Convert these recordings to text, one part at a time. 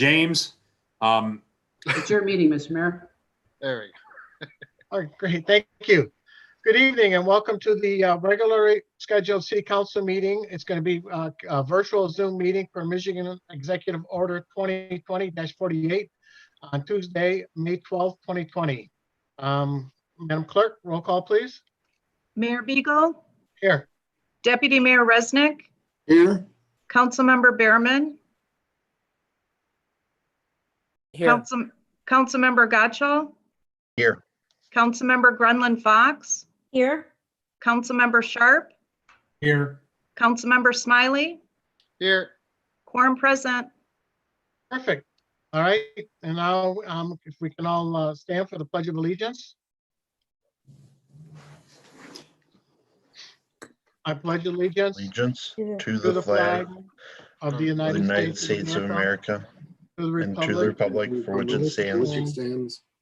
James. It's your meeting, Mr. Mayor. There we go. All right, great, thank you. Good evening and welcome to the regularly scheduled City Council meeting. It's going to be a virtual Zoom meeting for Michigan Executive Order 2020-48 on Tuesday, May 12th, 2020. Madam Clerk, roll call, please. Mayor Beagle, Here. Deputy Mayor Resnick, Here. Councilmember Behrman, Here. Councilmember Gottschall, Here. Councilmember Grunland Fox, Here. Councilmember Sharp, Here. Councilmember Smiley, Here. quorum present. Perfect. All right, and now if we can all stand for the Pledge of Allegiance. I pledge allegiance Allegiance To to to the flag of the of the United States of America to the and to the republic for which it stands,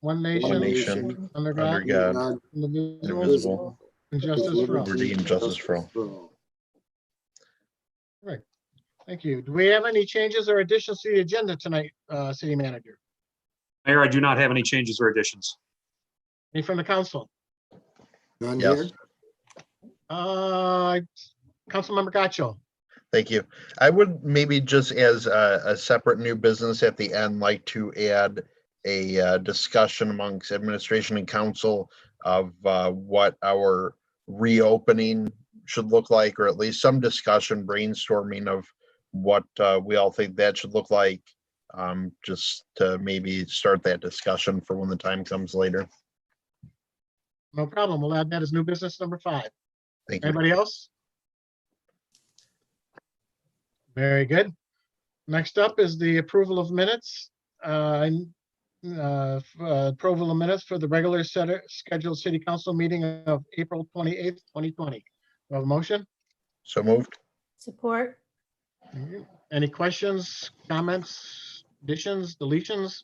one one nation, nation, under under God, God, indivisible, indivisible, and justice for all. liberty and justice for all. Thank you. Do we have any changes or additions to the agenda tonight, City Manager? Mayor, I do not have any changes or additions. Any from the council? None Yes. here. Councilmember Gacho. Thank you. I would maybe just as a separate new business at the end, like to add a discussion amongst administration and council of what our reopening should look like, or at least some discussion, brainstorming of what we all think that should look like, just to maybe start that discussion for when the time comes later. No problem. We'll add that as new business number 5. Thank you. Anybody else? Very good. Next up is the approval of minutes. Approval of minutes for the regular scheduled City Council meeting of April 28th, 2020. We have a motion? So moved. Support. Any questions, comments, additions, deletions?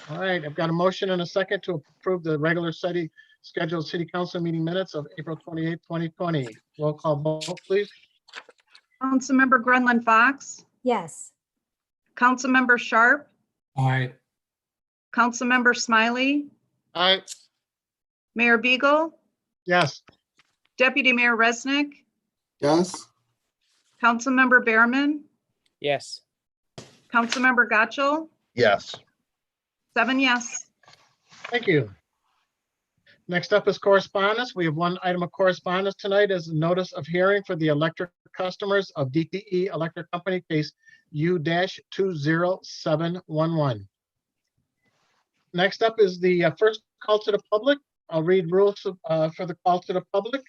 All right, I've got a motion and a second to approve the regular scheduled City Council meeting minutes of April 28th, 2020. Roll call vote, please. Councilmember Grunland Fox, Yes. Councilmember Sharp, Aye. Councilmember Smiley, Aye. Mayor Beagle, Yes. Deputy Mayor Resnick, Yes. Councilmember Behrman, Yes. Councilmember Gottschall, Yes. 7 yes. Thank you. Next up is correspondence. We have one item of correspondence tonight as a notice of hearing for the electric customers of DTE Electric Company, case U-20711. Next up is the first call to the public. I'll read rules for the call to the public.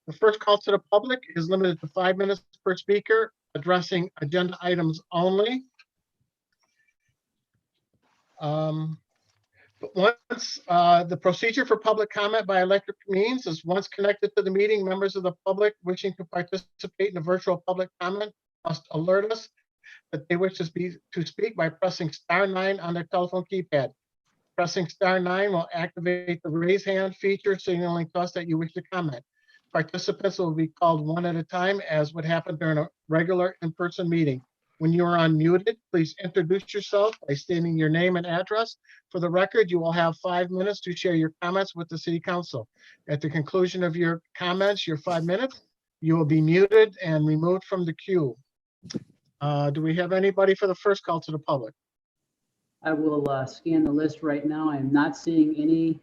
The first call to the public is limited to 5 minutes per speaker, addressing agenda items only. But once the procedure for public comment by electric means is once connected to the meeting, members of the public wishing to participate in a virtual public comment must alert us that they wish to speak by pressing *9 on their telephone keypad. Pressing *9 will activate the raise hand feature, signaling to us that you wish to comment. Participants will be called one at a time, as would happen during a regular in-person meeting. When you are unmuted, please introduce yourself by stating your name and address. For the record, you will have 5 minutes to share your comments with the City Council. At the conclusion of your comments, your 5 minutes, you will be muted and removed from the queue. Do we have anybody for the first call to the public? I will scan the list right now. I am not seeing any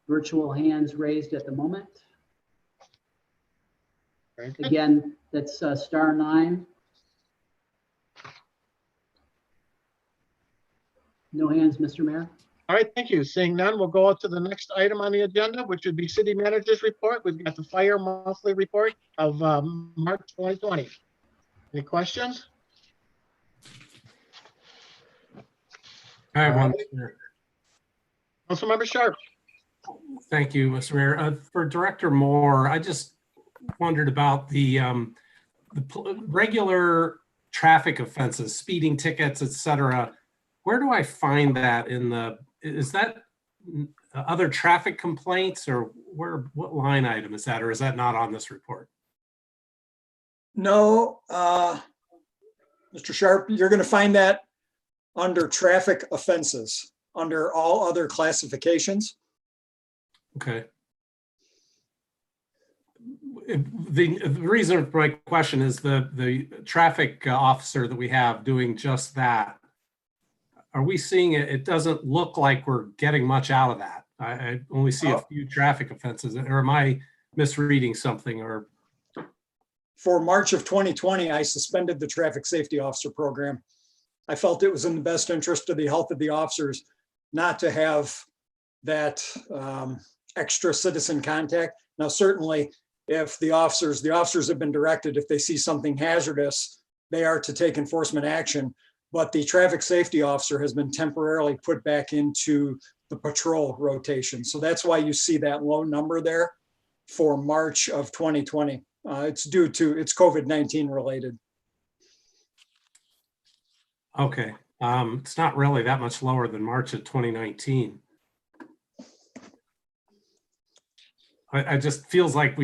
virtual hands raised at the moment. Very good. Again, that's *9. No hands, Mr. Mayor. All right, thank you. Seeing none, we'll go on to the next item on the agenda, which would be City Manager's report. We've got the fire monthly report of March 2020. Any questions? I have one. Councilmember Sharp. Thank you, Mr. Mayor. For Director Moore, I just wondered about the regular traffic offenses, speeding tickets, et cetera. Where do I find that in is that other traffic complaints, or what line item is that, or is that not on this report? No, Mr. Sharp, you're going to find that under traffic offenses, under all other classifications. Okay. The reason for my question is the traffic officer that we have doing just that. Are we seeing it? It doesn't look like we're getting much out of that. I only see a few traffic offenses. Or am I misreading something? Or For March of 2020, I suspended the traffic safety officer program. I felt it was in the best interest of the health of the officers not to have that extra citizen contact. Now, certainly, if the officers have been directed, if they see something hazardous, they are to take enforcement action. But the traffic safety officer has been temporarily put back into the patrol rotation. So that's why you see that low number there for March of 2020. It's COVID-19 related. okay, it's not really that much lower than March of 2019. I just feels like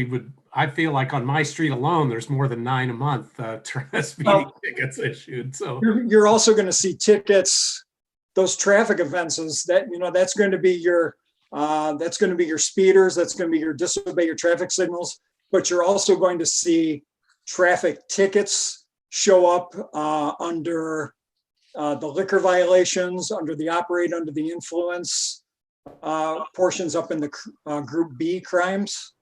I feel like on my street alone, there's more than 9 a month speeding tickets issued. So You're also going to see tickets, those traffic offenses that's going to be your speeders, that's going to be your disobey your traffic signals, but you're also going to see traffic tickets show up under the liquor violations, under the operate under the influence portions up in the group B crimes.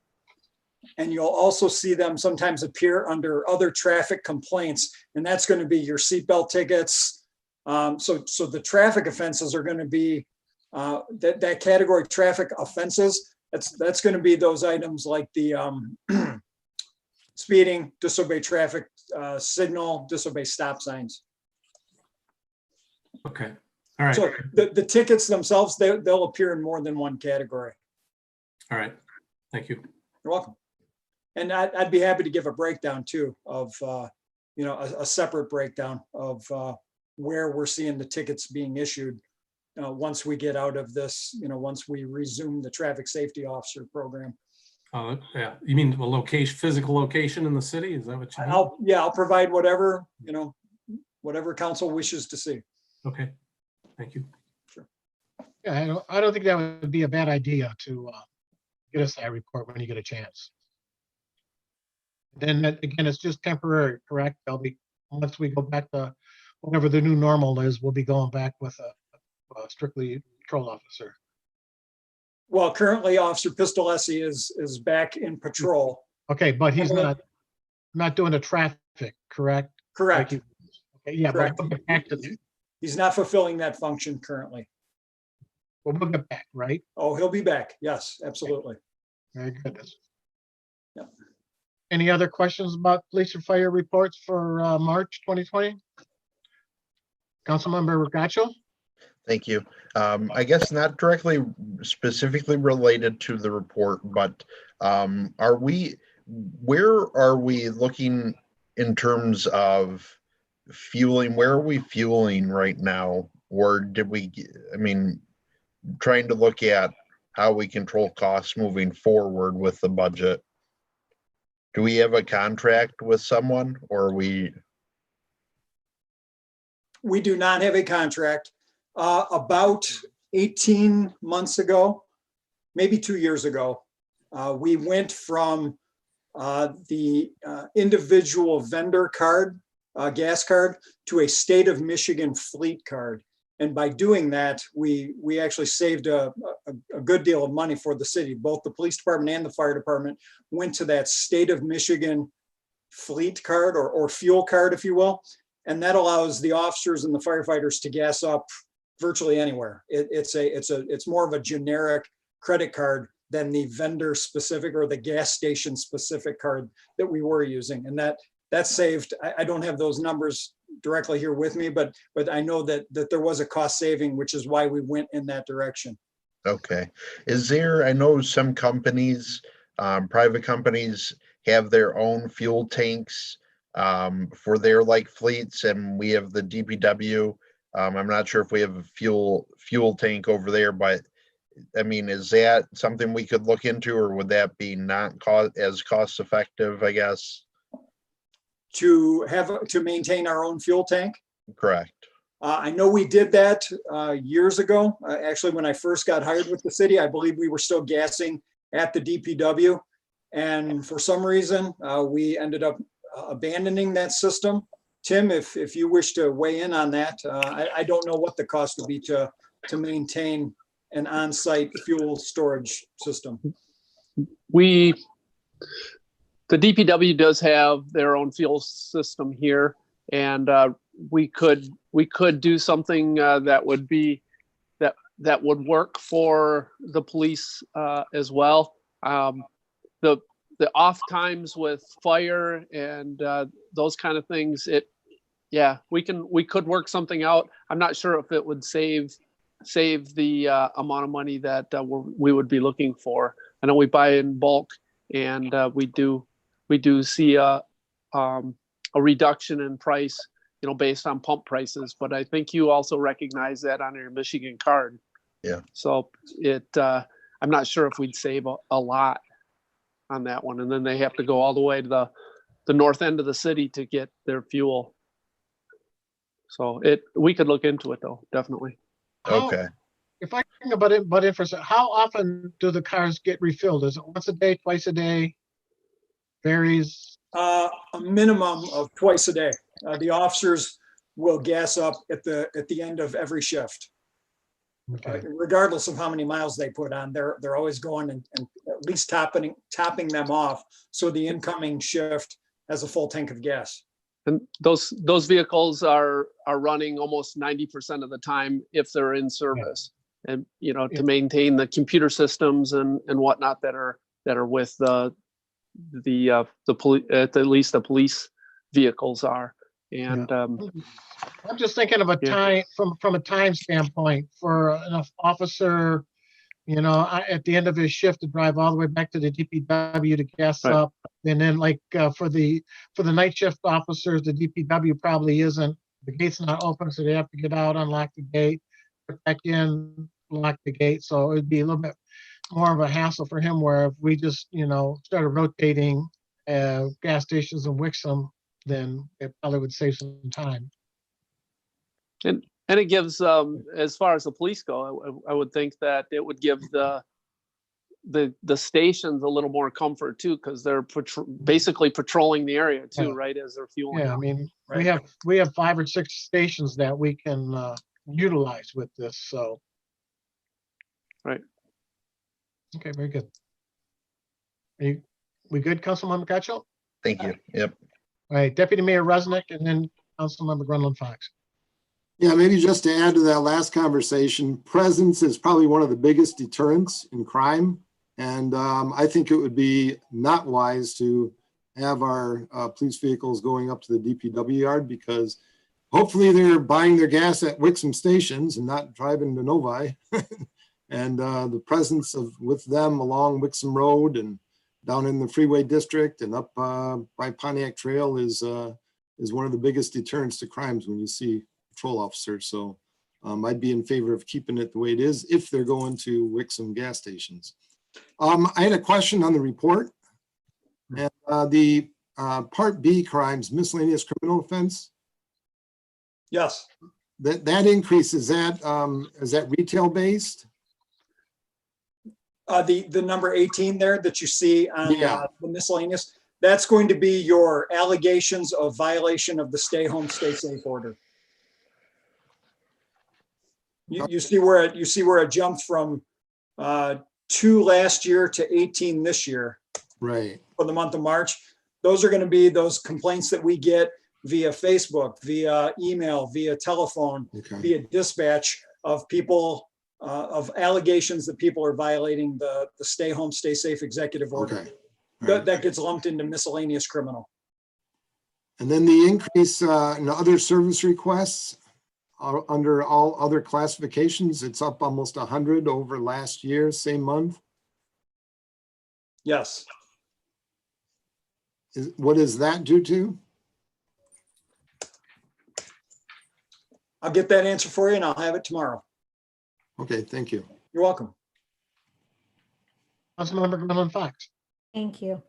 And you'll also see them sometimes appear under other traffic complaints, and that's going to be your seatbelt tickets. So the traffic offenses are going to be that category traffic offenses. That's going to be those items like the speeding, disobey traffic signal, disobey stop signs. okay, all right, So the tickets themselves, they'll appear in more than one category. all right. Thank you. You're welcome. And I'd be happy to give a breakdown too of, a separate breakdown of where we're seeing the tickets being issued once we get out of this, once we resume the traffic safety officer program. Yeah, you mean the physical location in the city? Is that what you mean? I'll provide whatever council wishes to see. Okay, thank you. Yeah, I don't think that would be a bad idea to get us that report when you get a chance. Then again, it's just temporary, correct? Once we go back to whatever the new normal is, we'll be going back with a strictly patrol officer. Well, currently Officer Pistolesi is back in patrol. Okay, but he's not doing the traffic, correct? Correct. Okay, yeah, Correct. but we'll get back to that. He's not fulfilling that function currently. We'll get back, right? Oh, he'll be back. Yes, absolutely. Very good. Yeah. Any other questions about police and fire reports for March 2020? Councilmember Gacho? Thank you. I guess not directly specifically related to the report, but where are we looking in terms of fueling? Where are we fueling right now? Or trying to look at how we control costs moving forward with the budget. Do we have a contract with someone, or we do not have a contract. About 18 months ago, maybe 2 years ago, we went from the individual vendor card, gas card, to a state of Michigan fleet card. And by doing that, we actually saved a good deal of money for the city. Both the police department and the fire department went to that state of Michigan fleet card or fuel card, if you will. And that allows the officers and the firefighters to gas up virtually anywhere. It's more of a generic credit card than the vendor specific or the gas station specific card that we were using. And that saved, I don't have those numbers directly here with me, but I know that there was a cost saving, which is why we went in that direction. okay? I know some companies, private companies have their own fuel tanks for their fleets, and we have the DPW. I'm not sure if we have a fuel tank over there, but is that something we could look into, or would that be not as cost effective, I guess? to maintain our own fuel tank. Correct. I know we did that years ago. Actually, when I first got hired with the city, I believe we were still gassing at the DPW. And for some reason, we ended up abandoning that system. Tim, if you wish to weigh in on that, I don't know what the cost would be to maintain an on-site fuel storage system. The DPW does have their own fuel system here, and we could do something that would work for the police as well. The off times with fire and those kind of things, we could work something out. I'm not sure if it would save the amount of money that we would be looking for. I know we buy in bulk, and we do see a reduction in price, based on pump prices. But I think you also recognize that on your Michigan card. Yeah. So I'm not sure if we'd save a lot on that one, and then they have to go all the way to the north end of the city to get their fuel. So we could look into it though, definitely. Okay. If I can butt in for a second, how often do the cars get refilled? Is it once a day, twice a day? Varies. A minimum of twice a day. The officers will gas up at the end of every shift. Okay. Regardless of how many miles they put on, they're always going and at least topping them off, so the incoming shift has a full tank of gas. And those vehicles are running almost 90% of the time if they're in service, and to maintain the computer systems and whatnot that are with the police, at least the police vehicles are. And I'm just thinking of a time from a time standpoint for an officer, at the end of his shift to drive all the way back to the DPW to gas up. And then for the night shift officers, the DPW probably isn't, the gate's not open, so they have to get out, unlock the gate, get back in, lock the gate. So it'd be a little bit more of a hassle for him, where if we just, started rotating gas stations in Wixom, then it probably would save some time. And it gives, as far as the police go, I would think that it would give the stations a little more comfort too, because they're basically patrolling the area too, right, as they're fueling. Yeah, I mean, we have 5 or 6 stations that we can utilize with this. So. Right. Okay, very good. We good, Councilmember Gatchel? Thank you. Yep. All right, Deputy Mayor Resnick, and then Councilmember Grunland Fox. Yeah, maybe just to add to that last conversation, presence is probably one of the biggest deterrents in crime. And I think it would be not wise to have our police vehicles going up to the DPW yard, because hopefully they're buying their gas at Wixom stations and not driving to Novi. And the presence with them along Wixom Road and down in the Freeway District and up by Pontiac Trail is one of the biggest deterrents to crimes when you see patrol officers. So I'd be in favor of keeping it the way it is if they're going to Wixom gas stations. I had a question on the report. And the Part B crimes, miscellaneous criminal offense. Yes. That increase, is that retail based? The number 18 there that you see on the miscellaneous, that's going to be your allegations of violation of the stay home, stay safe order. You see where it jumped from 2 last year to 18 this year. Right. For the month of March. Those are going to be those complaints that we get via Facebook, via email, via telephone, via dispatch of people, of allegations that people are violating the stay home, stay safe executive order. Okay. Right. That gets lumped into miscellaneous criminal. And then the increase in other service requests under all other classifications, it's up almost 100 over last year, same month. Yes. What is that due to? I'll get that answer for you and I'll have it tomorrow. Okay, thank you. You're welcome. Councilmember Grunland Fox. Thank you.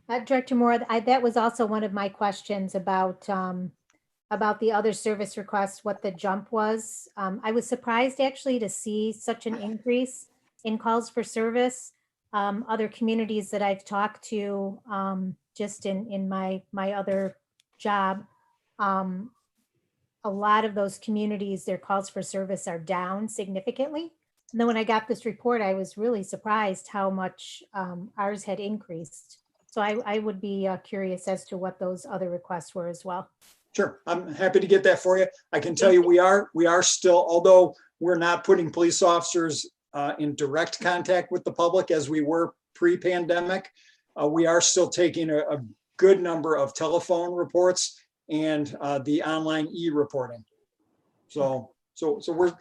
Director Moore, that was also one of my questions about the other service requests, what the jump was. I was surprised actually to see such an increase in calls for service. Other communities that I've talked to, just in my other job, a lot of those communities, their calls for service are down significantly. And then when I got this report, I was really surprised how much ours had increased. So I would be curious as to what those other requests were as well. Sure, I'm happy to get that for you. I can tell you we are still, although we're not putting police officers in direct contact with the public as we were pre-pandemic, we are still taking a good number of telephone reports and the online e-reporting. So the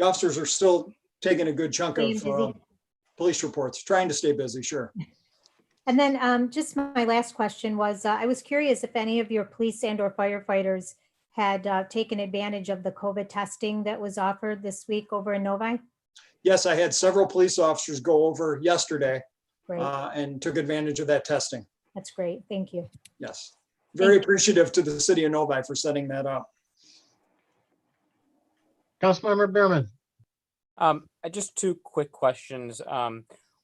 officers are still taking a good chunk of police reports, trying to stay busy, sure. And then just my last question was, I was curious if any of your police and or firefighters had taken advantage of the COVID testing that was offered this week over in Novi? Yes, I had several police officers go over yesterday Great. And took advantage of that testing. That's great. Thank you. Yes. Very appreciative to the city of Novi for setting that up. Councilmember Behrman. Just two quick questions.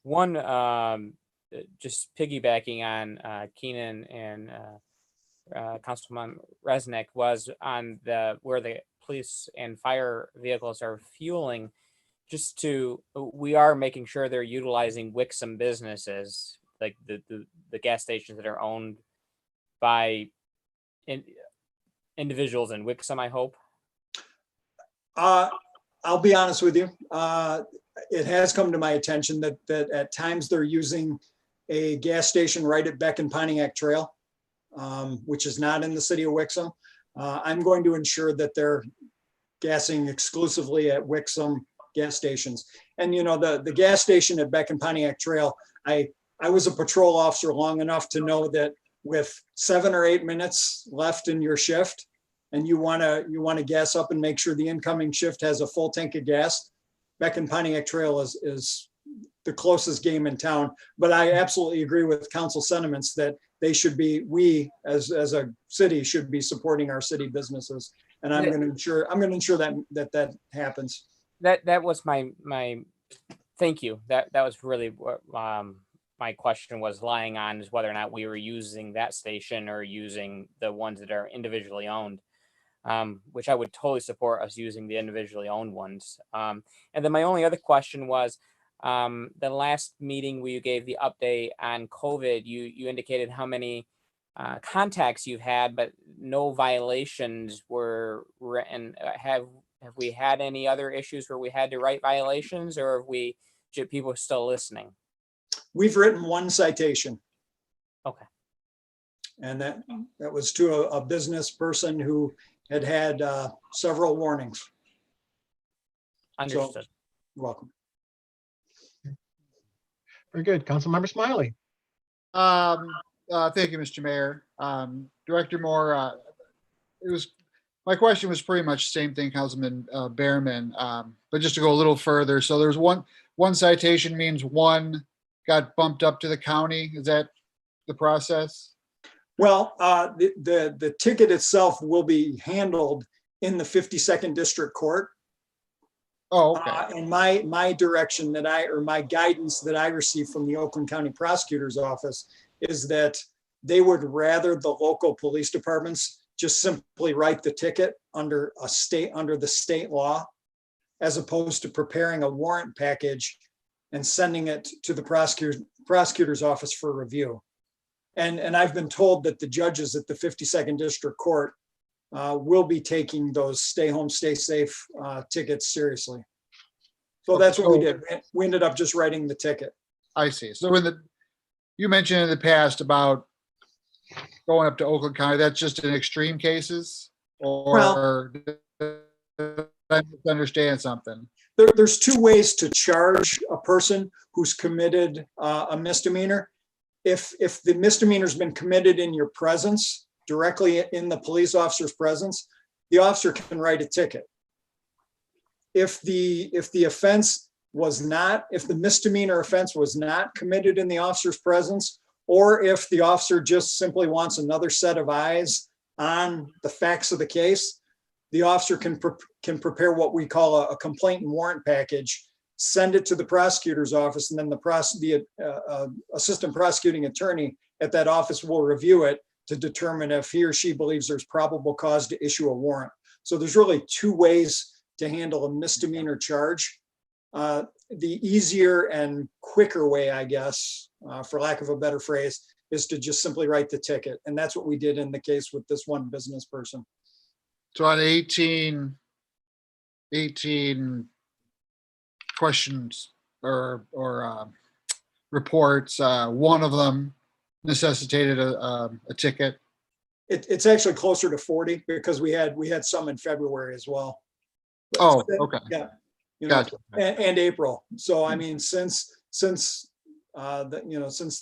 One, just piggybacking on Keenan and Councilman Resnick, was on where the police and fire vehicles are fueling. We are making sure they're utilizing Wixom businesses, like the gas stations that are owned by individuals in Wixom, I hope. I'll be honest with you. It has come to my attention that at times they're using a gas station right at Beck and Pontiac Trail, which is not in the city of Wixom. I'm going to ensure that they're gassing exclusively at Wixom gas stations. And you know, the gas station at Beck and Pontiac Trail, I was a patrol officer long enough to know that with 7 or 8 minutes left in your shift, and you want to gas up and make sure the incoming shift has a full tank of gas, Beck and Pontiac Trail is the closest game in town. But I absolutely agree with council sentiments that we as a city should be supporting our city businesses. And I'm going to ensure that happens. That was my thank you. That was really what my question was lying on, is whether or not we were using that station or using the ones that are individually owned. Which I would totally support us using the individually owned ones. And then my only other question was, the last meeting where you gave the update on COVID, you indicated how many contacts you've had, but no violations were written. Have we had any other issues where we had to write violations, or are people still listening? We've written one citation. Okay. And that was to a business person who had several warnings. Understood. So, you're welcome. Very good. Councilmember Smiley. Thank you, Mr. Mayor. Director Moore, my question was pretty much the same thing, Councilman Behrman, but just to go a little further. So there's one citation means one got bumped up to the county. Is that the process? Well, the ticket itself will be handled in the 52nd District Court. Oh, okay. And my direction my guidance that I received from the Oakland County Prosecutor's Office is that they would rather the local police departments just simply write the ticket under the state law, as opposed to preparing a warrant package and sending it to the prosecutor's office for review. And I've been told that the judges at the 52nd District Court will be taking those stay home, stay safe tickets seriously. So that's what we did. We ended up just writing the ticket. I see. So you mentioned in the past about going up to Oakland County, that's just in extreme cases, or did I misunderstand something? There's two ways to charge a person who's committed a misdemeanor. If the misdemeanor's been committed in your presence, directly in the police officer's presence, the officer can write a ticket. If the misdemeanor offense was not committed in the officer's presence, or if the officer just simply wants another set of eyes on the facts of the case, the officer can prepare what we call a complaint and warrant package, send it to the prosecutor's office, and then the assistant prosecuting attorney at that office will review it to determine if he or she believes there's probable cause to issue a warrant. So there's really two ways to handle a misdemeanor charge. The easier and quicker way, I guess, for lack of a better phrase, is to just simply write the ticket. And that's what we did in the case with this one business person. So on 18 questions or reports, one of them necessitated a ticket. It's actually closer to 40 because we had some in February as well. Oh, okay. Yeah. You know, Gotcha. and April. So I mean, since the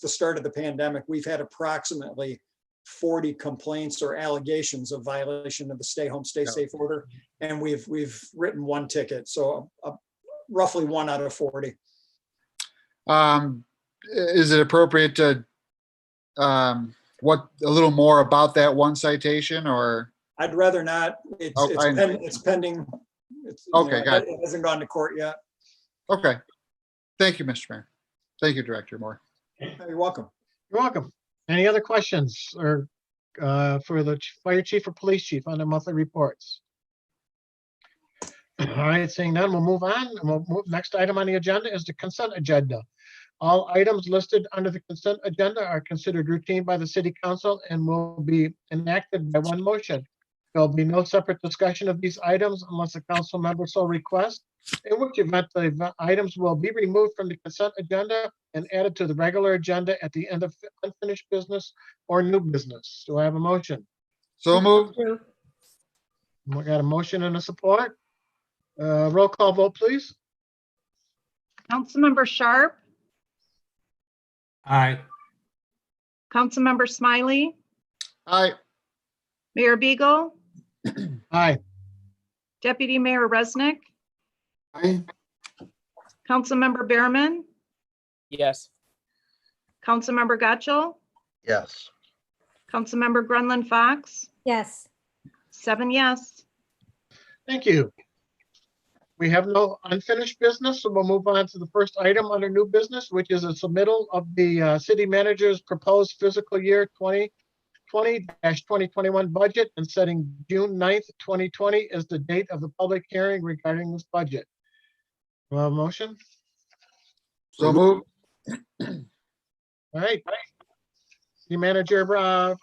start of the pandemic, we've had approximately 40 complaints or allegations of violation of the stay home, stay safe order, and we've written one ticket. So roughly 1 out of 40. Is it appropriate to what a little more about that one citation, or? I'd rather not. It's pending. Okay, got it hasn't gone to court yet. Okay. Thank you, Mr. Mayor. Thank you, Director Moore. You're welcome. You're welcome. Any other questions or for the fire chief or police chief on the monthly reports? All right, seeing none, we'll move on. And we'll move, next item on the agenda is the consent agenda. All items listed under the consent agenda are considered routine by the city council and will be enacted by one motion. There'll be no separate discussion of these items unless a council member so requests, in which event the items will be removed from the consent agenda and added to the regular agenda at the end of unfinished business or new business. Do I have a motion? So moved. We got a motion and a support. Roll call vote, please. Councilmember Sharp, Aye. Councilmember Smiley, Aye. Mayor Beagle, Aye. Deputy Mayor Resnick, Aye. Councilmember Behrman, Yes. Councilmember Gotchall, Yes. Councilmember Grenlund Fox, Yes. 7 yes. Thank you. We have no unfinished business, so we'll move on to the first item under new business, which is a submittal of the city manager's proposed fiscal year 2020-2021 budget and setting June 9th, 2020 as the date of the public hearing regarding this budget. Motion? So moved. All right. City Manager Brown.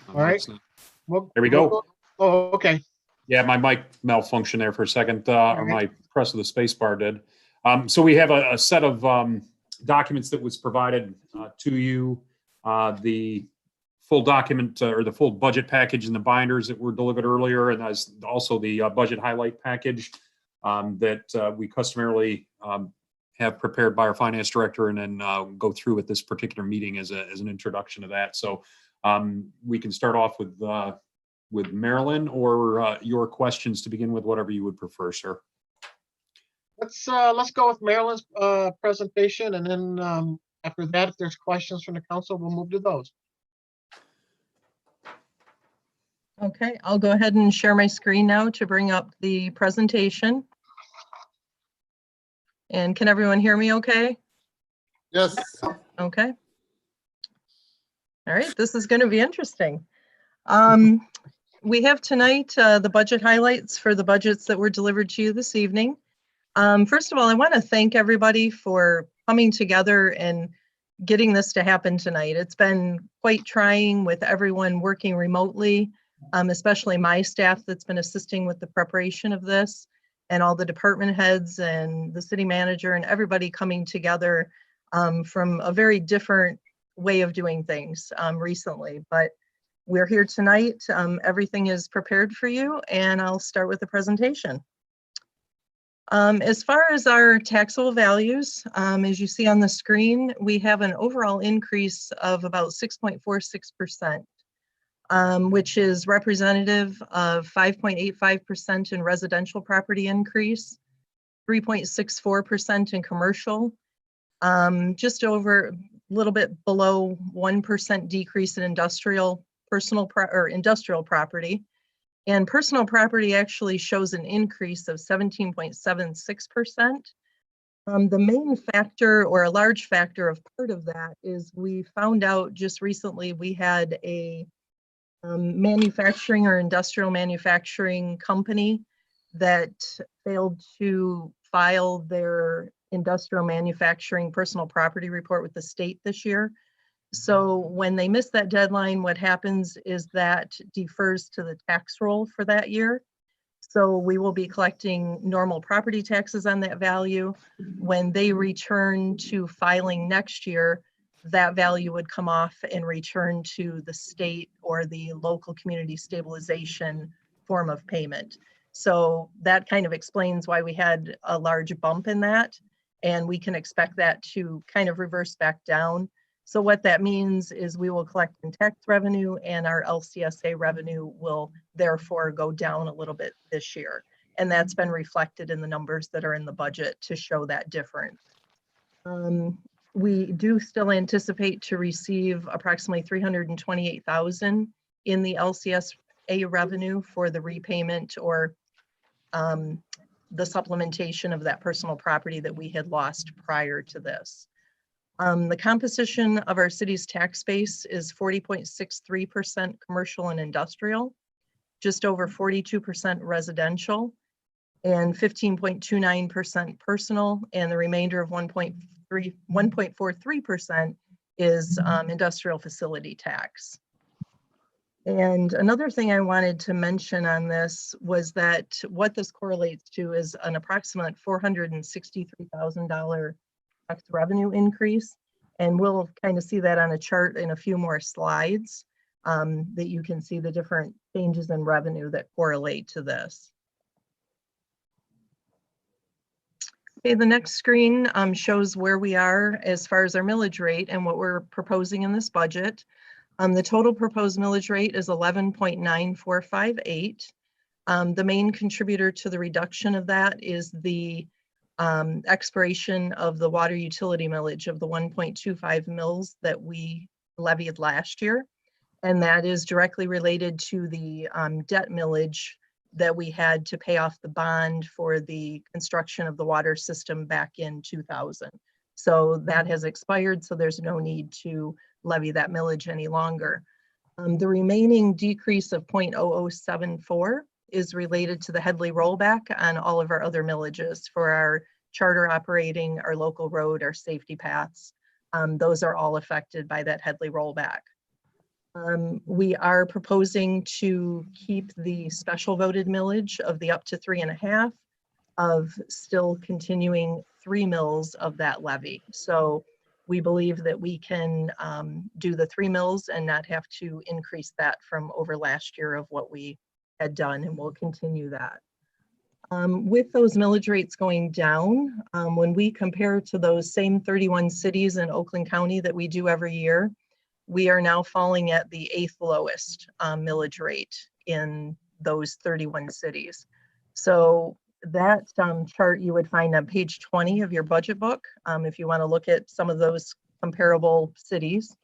All right. There we go. Oh, okay. Yeah, my mic malfunctioned there for a second, or my press of the space bar did. So we have a set of documents that was provided to you. The full document or the full budget package and the binders that were delivered earlier, and as also the budget highlight package that we customarily have prepared by our finance director and then go through at this particular meeting as an introduction to that. So we can start off with Marilyn or your questions to begin with, whatever you would prefer, sir. Let's go with Marilyn's presentation, and then after that, if there's questions from the council, we'll move to those. Okay, I'll go ahead and share my screen now to bring up the presentation. And can everyone hear me okay? Yes. Okay. All right, this is going to be interesting. We have tonight the budget highlights for the budgets that were delivered to you this evening. First of all, I want to thank everybody for coming together and getting this to happen tonight. It's been quite trying with everyone working remotely, especially my staff that's been assisting with the preparation of this, and all the department heads and the city manager and everybody coming together from a very different way of doing things recently. But we're here tonight. Everything is prepared for you, and I'll start with the presentation. As far as our taxable values, as you see on the screen, we have an overall increase of about 6.46%, which is representative of 5.85% in residential property increase, 3.64% in commercial, just over a little bit below 1% decrease in industrial industrial property. And personal property actually shows an increase of 17.76%. The main factor, or a large factor of part of that, is we found out just recently we had a manufacturing or industrial manufacturing company that failed to file their industrial manufacturing personal property report with the state this year. So when they miss that deadline, what happens is that defers to the tax roll for that year. So we will be collecting normal property taxes on that value. When they return to filing next year, that value would come off and return to the state or the local community stabilization form of payment. So that kind of explains why we had a large bump in that, and we can expect that to kind of reverse back down. So what that means is we will collect in tax revenue, and our LCSA revenue will therefore go down a little bit this year. And that's been reflected in the numbers that are in the budget to show that difference. We do still anticipate to receive approximately $328,000 in the LCSA revenue for the repayment or the supplementation of that personal property that we had lost prior to this. The composition of our city's tax base is 40.63% commercial and industrial, just over 42% residential, and 15.29% personal, and the remainder of 1.43% is industrial facility tax. And another thing I wanted to mention on this was that what this correlates to is an approximate $463,000 tax revenue increase. And we'll kind of see that on a chart in a few more slides, that you can see the different changes in revenue that correlate to this. Okay, the next screen shows where we are as far as our millage rate and what we're proposing in this budget. The total proposed millage rate is 11.9458. The main contributor to the reduction of that is the expiration of the water utility millage of the 1.25 mils that we levied last year. And that is directly related to the debt millage that we had to pay off the bond for the construction of the water system back in 2000. So that has expired, so there's no need to levy that millage any longer. The remaining decrease of 0.0074 is related to the Headley rollback on all of our other millages for our charter operating, our local road, our safety paths. Those are all affected by that Headley rollback. We are proposing to keep the special voted millage of the up to 3.5 of still continuing 3 mils of that levy. So we believe that we can do the 3 mils and not have to increase that from over last year of what we had done, and we'll continue that. With those millage rates going down, when we compare to those same 31 cities in Oakland County that we do every year, we are now falling at the 8th lowest millage rate in those 31 cities. So that chart you would find on page 20 of your budget book, if you want to look at some of those comparable cities.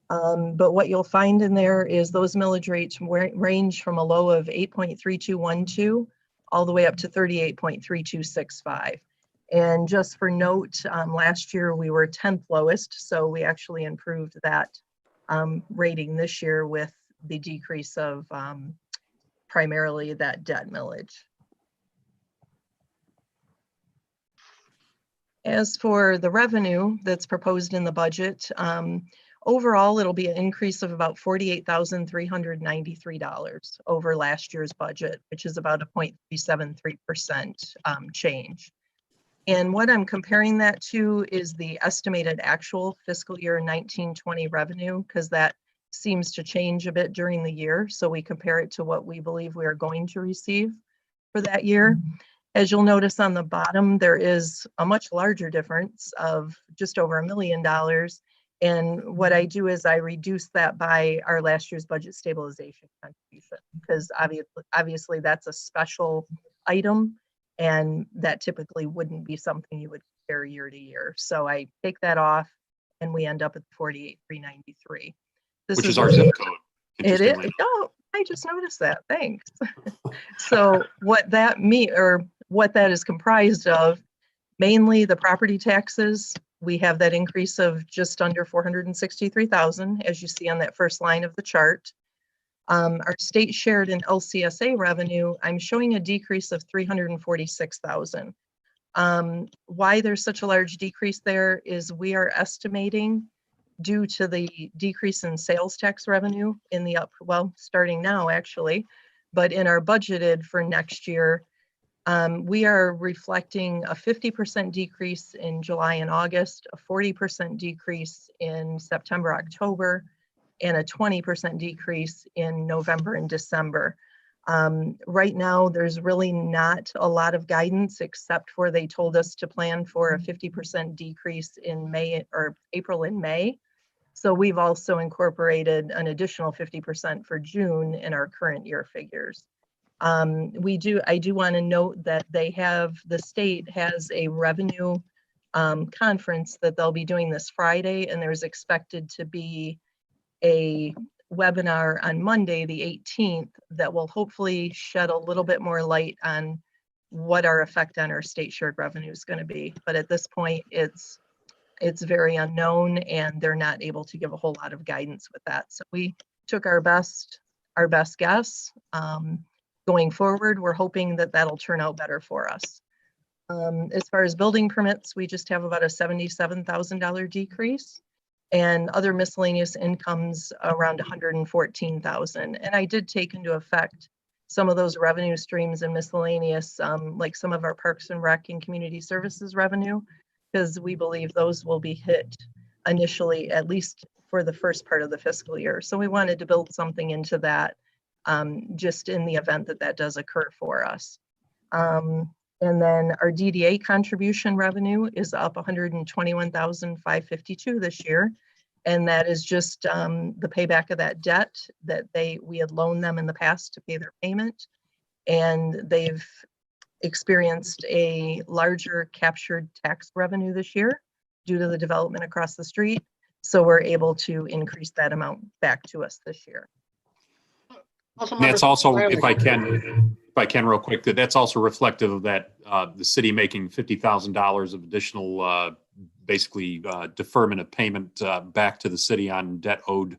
But what you'll find in there is those millage rates range from a low of 8.3212 all the way up to 38.3265. And just for note, last year we were 10th lowest, so we actually improved that rating this year with the decrease of primarily that debt millage. As for the revenue that's proposed in the budget, overall, it'll be an increase of about $48,393 over last year's budget, which is about a 0.373% change. And what I'm comparing that to is the estimated actual fiscal year 19-20 revenue, because that seems to change a bit during the year. So we compare it to what we believe we are going to receive for that year. As you'll notice on the bottom, there is a much larger difference of just over $1 million. And what I do is I reduce that by our last year's budget stabilization contribution, because obviously that's a special item. And that typically wouldn't be something you would compare year to year. So I take that off and we end up at 48,393. Which is our zip code. It is. Interestingly. Oh, I just noticed that. Thanks. So what that what that is comprised of, mainly the property taxes. We have that increase of just under 463,000, as you see on that first line of the chart. Our state shared and LCSA revenue, I'm showing a decrease of 346,000. Why there's such a large decrease there is we are estimating, due to the decrease in sales tax revenue in the starting now actually, but in our budgeted for next year, we are reflecting a 50% decrease in July and August, a 40% decrease in September, October, and a 20% decrease in November and December. Right now, there's really not a lot of guidance, except for they told us to plan for a 50% decrease in May or April and May. So we've also incorporated an additional 50% for June in our current year figures. I do want to note that the state has a revenue conference that they'll be doing this Friday, and there's expected to be a webinar on Monday, the 18th, that will hopefully shed a little bit more light on what our effect on our state shared revenue is going to be. But at this point, it's very unknown, and they're not able to give a whole lot of guidance with that. So we took our best guess. Going forward, we're hoping that that'll turn out better for us. As far as building permits, we just have about a $77,000 decrease, and other miscellaneous incomes around 114,000. And I did take into effect some of those revenue streams and miscellaneous, like some of our Parks and Rec and Community Services revenue, because we believe those will be hit initially, at least for the first part of the fiscal year. So we wanted to build something into that, just in the event that that does occur for us. And then our DDA contribution revenue is up 121,552 this year. And that is just the payback of that debt that we had loaned them in the past to pay their payment. And they've experienced a larger captured tax revenue this year due to the development across the street. So we're able to increase that amount back to us this year. That's also, if I can real quick, that's also reflective of that, the city making $50,000 of additional, basically deferment of payment back to the city on debt owed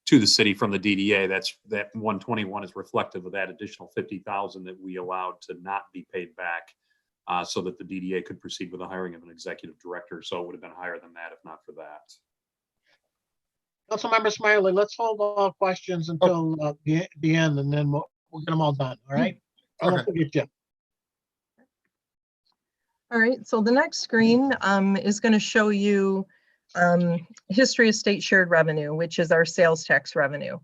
to the city from the DDA. That 121 is reflective of that additional 50,000 that we allowed to not be paid back, so that the DDA could proceed with the hiring of an executive director. So it would have been higher than that if not for that. Councilmember Smiley, let's hold all questions until the end, and then we'll get them all done. All right. I won't forget you. All right, so the next screen is going to show you history of state shared revenue, which is our sales tax revenue.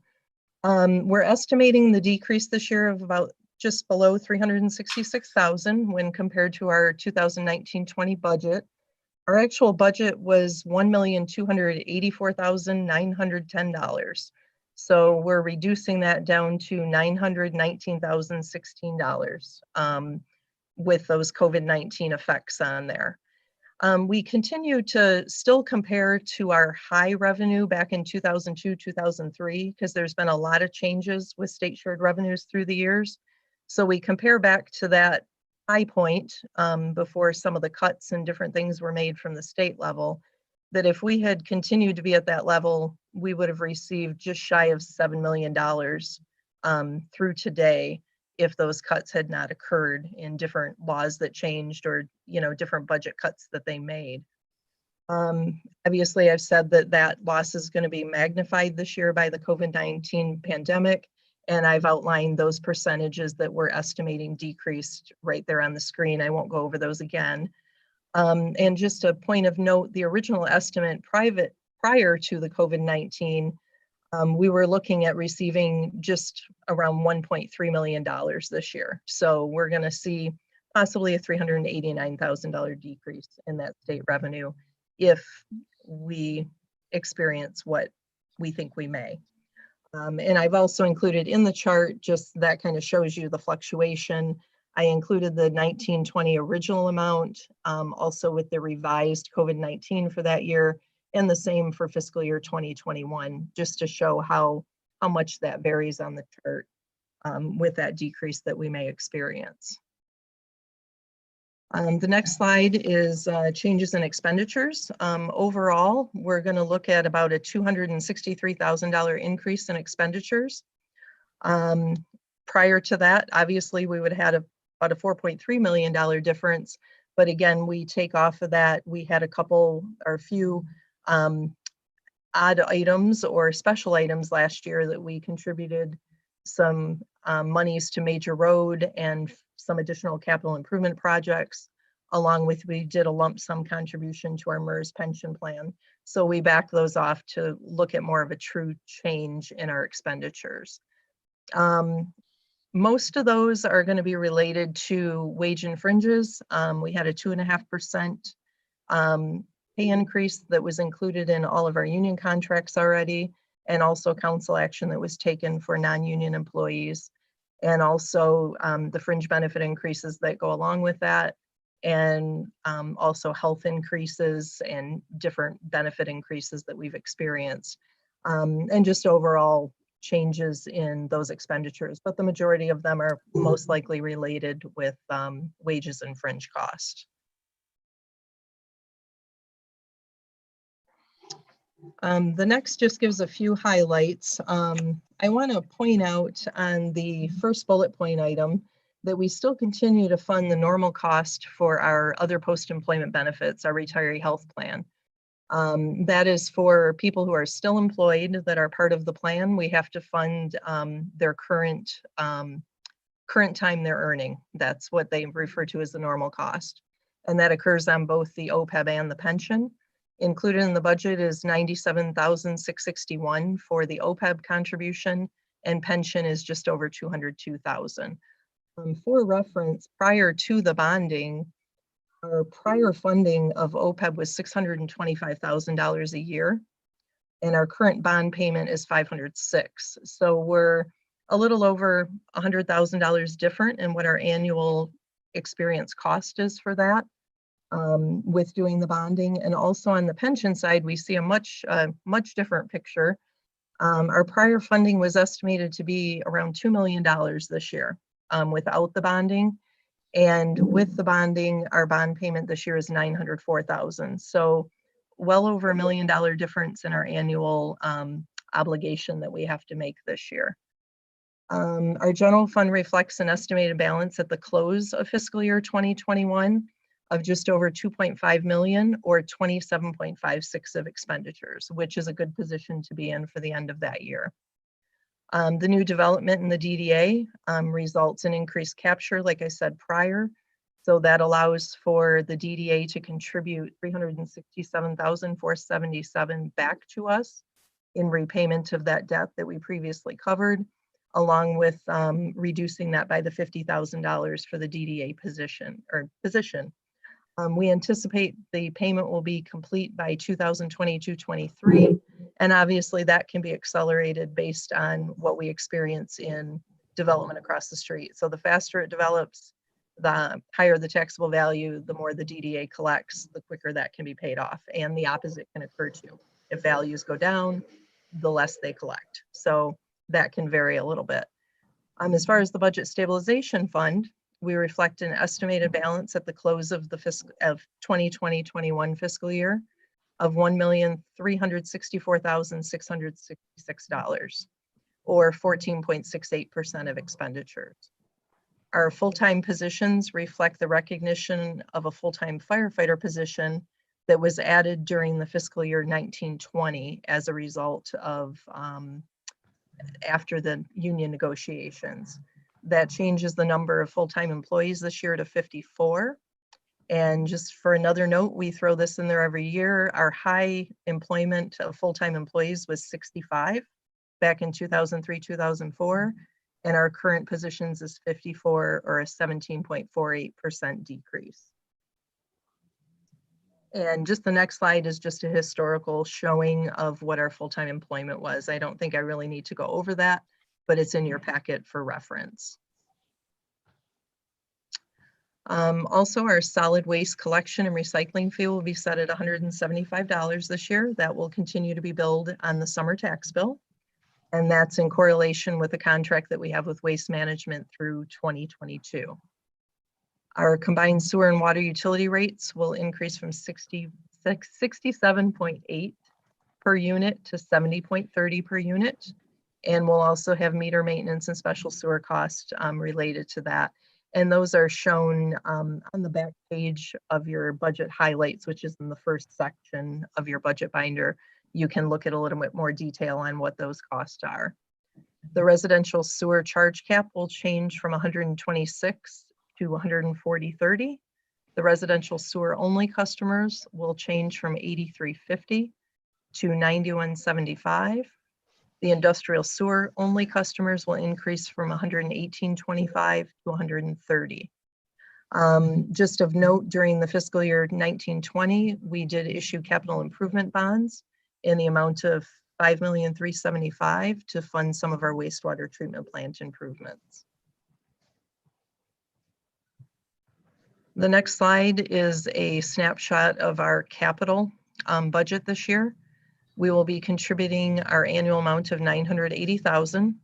We're estimating the decrease this year of about just below 366,000 when compared to our 2019-20 budget. Our actual budget was $1,284,910. So we're reducing that down to $919,016 with those COVID-19 effects on there. We continue to still compare to our high revenue back in 2002, 2003, because there's been a lot of changes with state shared revenues through the years. So we compare back to that high point before some of the cuts and different things were made from the state level, that if we had continued to be at that level, we would have received just shy of $7 million through today if those cuts had not occurred in different laws that changed, or different budget cuts that they made. Obviously, I've said that loss is going to be magnified this year by the COVID-19 pandemic. And I've outlined those percentages that we're estimating decreased right there on the screen. I won't go over those again. And just a point of note, the original estimate prior to the COVID-19, we were looking at receiving just around $1.3 million this year. So we're going to see possibly a $389,000 decrease in that state revenue if we experience what we think we may. And I've also included in the chart, just that kind of shows you the fluctuation I included the 1920 original amount, also with the revised COVID-19 for that year, and the same for fiscal year 2021, just to show how much that varies on the chart with that decrease that we may experience. The next slide is changes in expenditures. Overall, we're going to look at about a $263,000 increase in expenditures. Prior to that, obviously, we would have had about a $4.3 million difference. But again, we take off of that. We had a few odd items or special items last year that we contributed some monies to Major Road and some additional capital improvement projects, along with we did a lump sum contribution to our MERS pension plan. So we back those off to look at more of a true change in our expenditures. Most of those are going to be related to wage and fringes. We had a 2.5% pay increase that was included in all of our union contracts already, and also council action that was taken for non-union employees, and also the fringe benefit increases that go along with that, and also health increases and different benefit increases that we've experienced, and just overall changes in those expenditures. But the majority of them are most likely related with wages and fringe cost. The next just gives a few highlights. I want to point out on the first bullet point item that we still continue to fund the normal cost for our other post-employment benefits, our retiree health plan. That is for people who are still employed that are part of the plan. We have to fund their current time they're earning. That's what they refer to as the normal cost. And that occurs on both the OPEB and the pension. Included in the budget is $97,661 for the OPEB contribution, and pension is just over $202,000. For reference, prior to the bonding, our prior funding of OPEB was $625,000 a year, and our current bond payment is $506,000. So we're a little over $100,000 different in what our annual experience cost is for that. With doing the bonding. And also on the pension side, we see a much different picture. Our prior funding was estimated to be around $2 million this year without the bonding. And with the bonding, our bond payment this year is $904,000. So well over $1 million difference in our annual obligation that we have to make this year. Our general fund reflects an estimated balance at the close of fiscal year 2021 of just over 2.5 million, or 27.56 of expenditures, which is a good position to be in for the end of that year. The new development in the DDA results in increased capture, like I said prior. So that allows for the DDA to contribute $367,477 back to us in repayment of that debt that we previously covered, along with reducing that by the $50,000 for the DDA position. We anticipate the payment will be complete by 2022-23, and obviously that can be accelerated based on what we experience in development across the street. So the faster it develops, the higher the taxable value, the more the DDA collects, the quicker that can be paid off, and the opposite can occur too. If values go down, the less they collect. So that can vary a little bit. As far as the budget stabilization fund, we reflect an estimated balance at the close of the 2020-21 fiscal year of $1,364,666, or 14.68% of expenditures. Our full-time positions reflect the recognition of a full-time firefighter position that was added during the fiscal year 1920 as a result of after the union negotiations. That changes the number of full-time employees this year to 54. And just for another note, we throw this in there every year. Our high employment of full-time employees was 65 back in 2003, 2004. And our current positions is 54, or a 17.48% decrease. And just the next slide is just a historical showing of what our full-time employment was. I don't think I really need to go over that, but it's in your packet for reference. Also, our solid waste collection and recycling fee will be set at $175 this year. That will continue to be billed on the summer tax bill. And that's in correlation with the contract that we have with Waste Management through 2022. Our combined sewer and water utility rates will increase from 67.8 per unit to 70.30 per unit. And we'll also have meter maintenance and special sewer costs related to that. And those are shown on the back page of your budget highlights, which is in the first section of your budget binder. You can look at a little bit more detail on what those costs are. The residential sewer charge cap will change from 126 to 140.30. The residential sewer only customers will change from 83.50 to 91.75. The industrial sewer only customers will increase from 118.25 to 130. Just of note, during the fiscal year 1920, we did issue capital improvement bonds in the amount of $5,375,000 to fund some of our wastewater treatment plant improvements. The next slide is a snapshot of our capital budget this year. We will be contributing our annual amount of $980,000.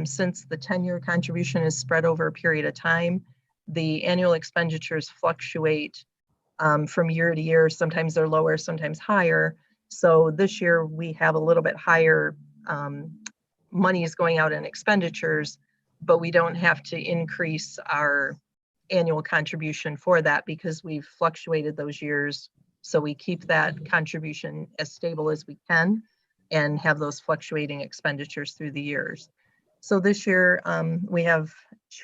Since the 10-year contribution is spread over a period of time, the annual expenditures fluctuate from year to year. Sometimes they're lower, sometimes higher. So this year we have a little bit higher monies going out in expenditures, but we don't have to increase our annual contribution for that because we've fluctuated those years. So we keep that contribution as stable as we can and have those fluctuating expenditures through the years. So this year we have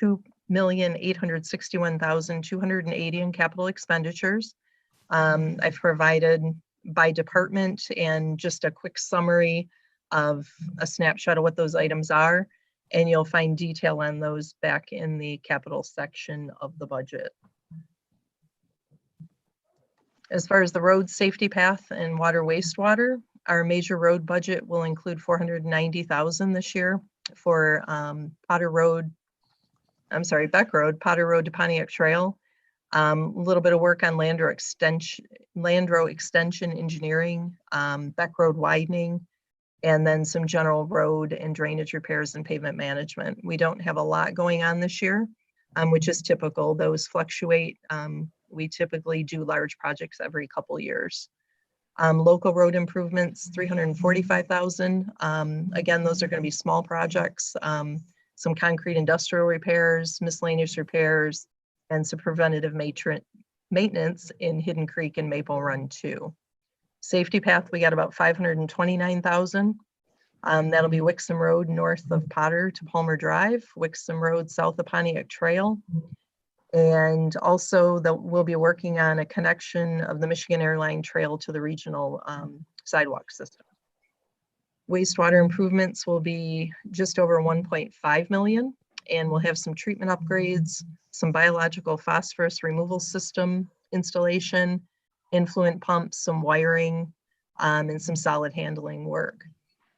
$2,861,280 in capital expenditures. I've provided by department and just a quick summary of a snapshot of what those items are. And you'll find detail on those back in the capital section of the budget. As far as the road safety path and water wastewater, our major road budget will include $490,000 this year for Beck Road, Potter Road to Pontiac Trail. A little bit of work on Landrow extension engineering, Beck Road widening, and then some general road and drainage repairs and pavement management. We don't have a lot going on this year, which is typical. Those fluctuate. We typically do large projects every couple years. Local road improvements, $345,000. Again, those are going to be small projects, some concrete industrial repairs, miscellaneous repairs, and some preventative maintenance in Hidden Creek and Maple Run 2. Safety path, we got about $529,000. That'll be Wixom Road north of Potter to Palmer Drive, Wixom Road south of Pontiac Trail. And also we'll be working on a connection of the Michigan Airline Trail to the regional sidewalk system. Wastewater improvements will be just over 1.5 million, and we'll have some treatment upgrades, some biological phosphorus removal system installation, influent pumps, some wiring, and some solid handling work.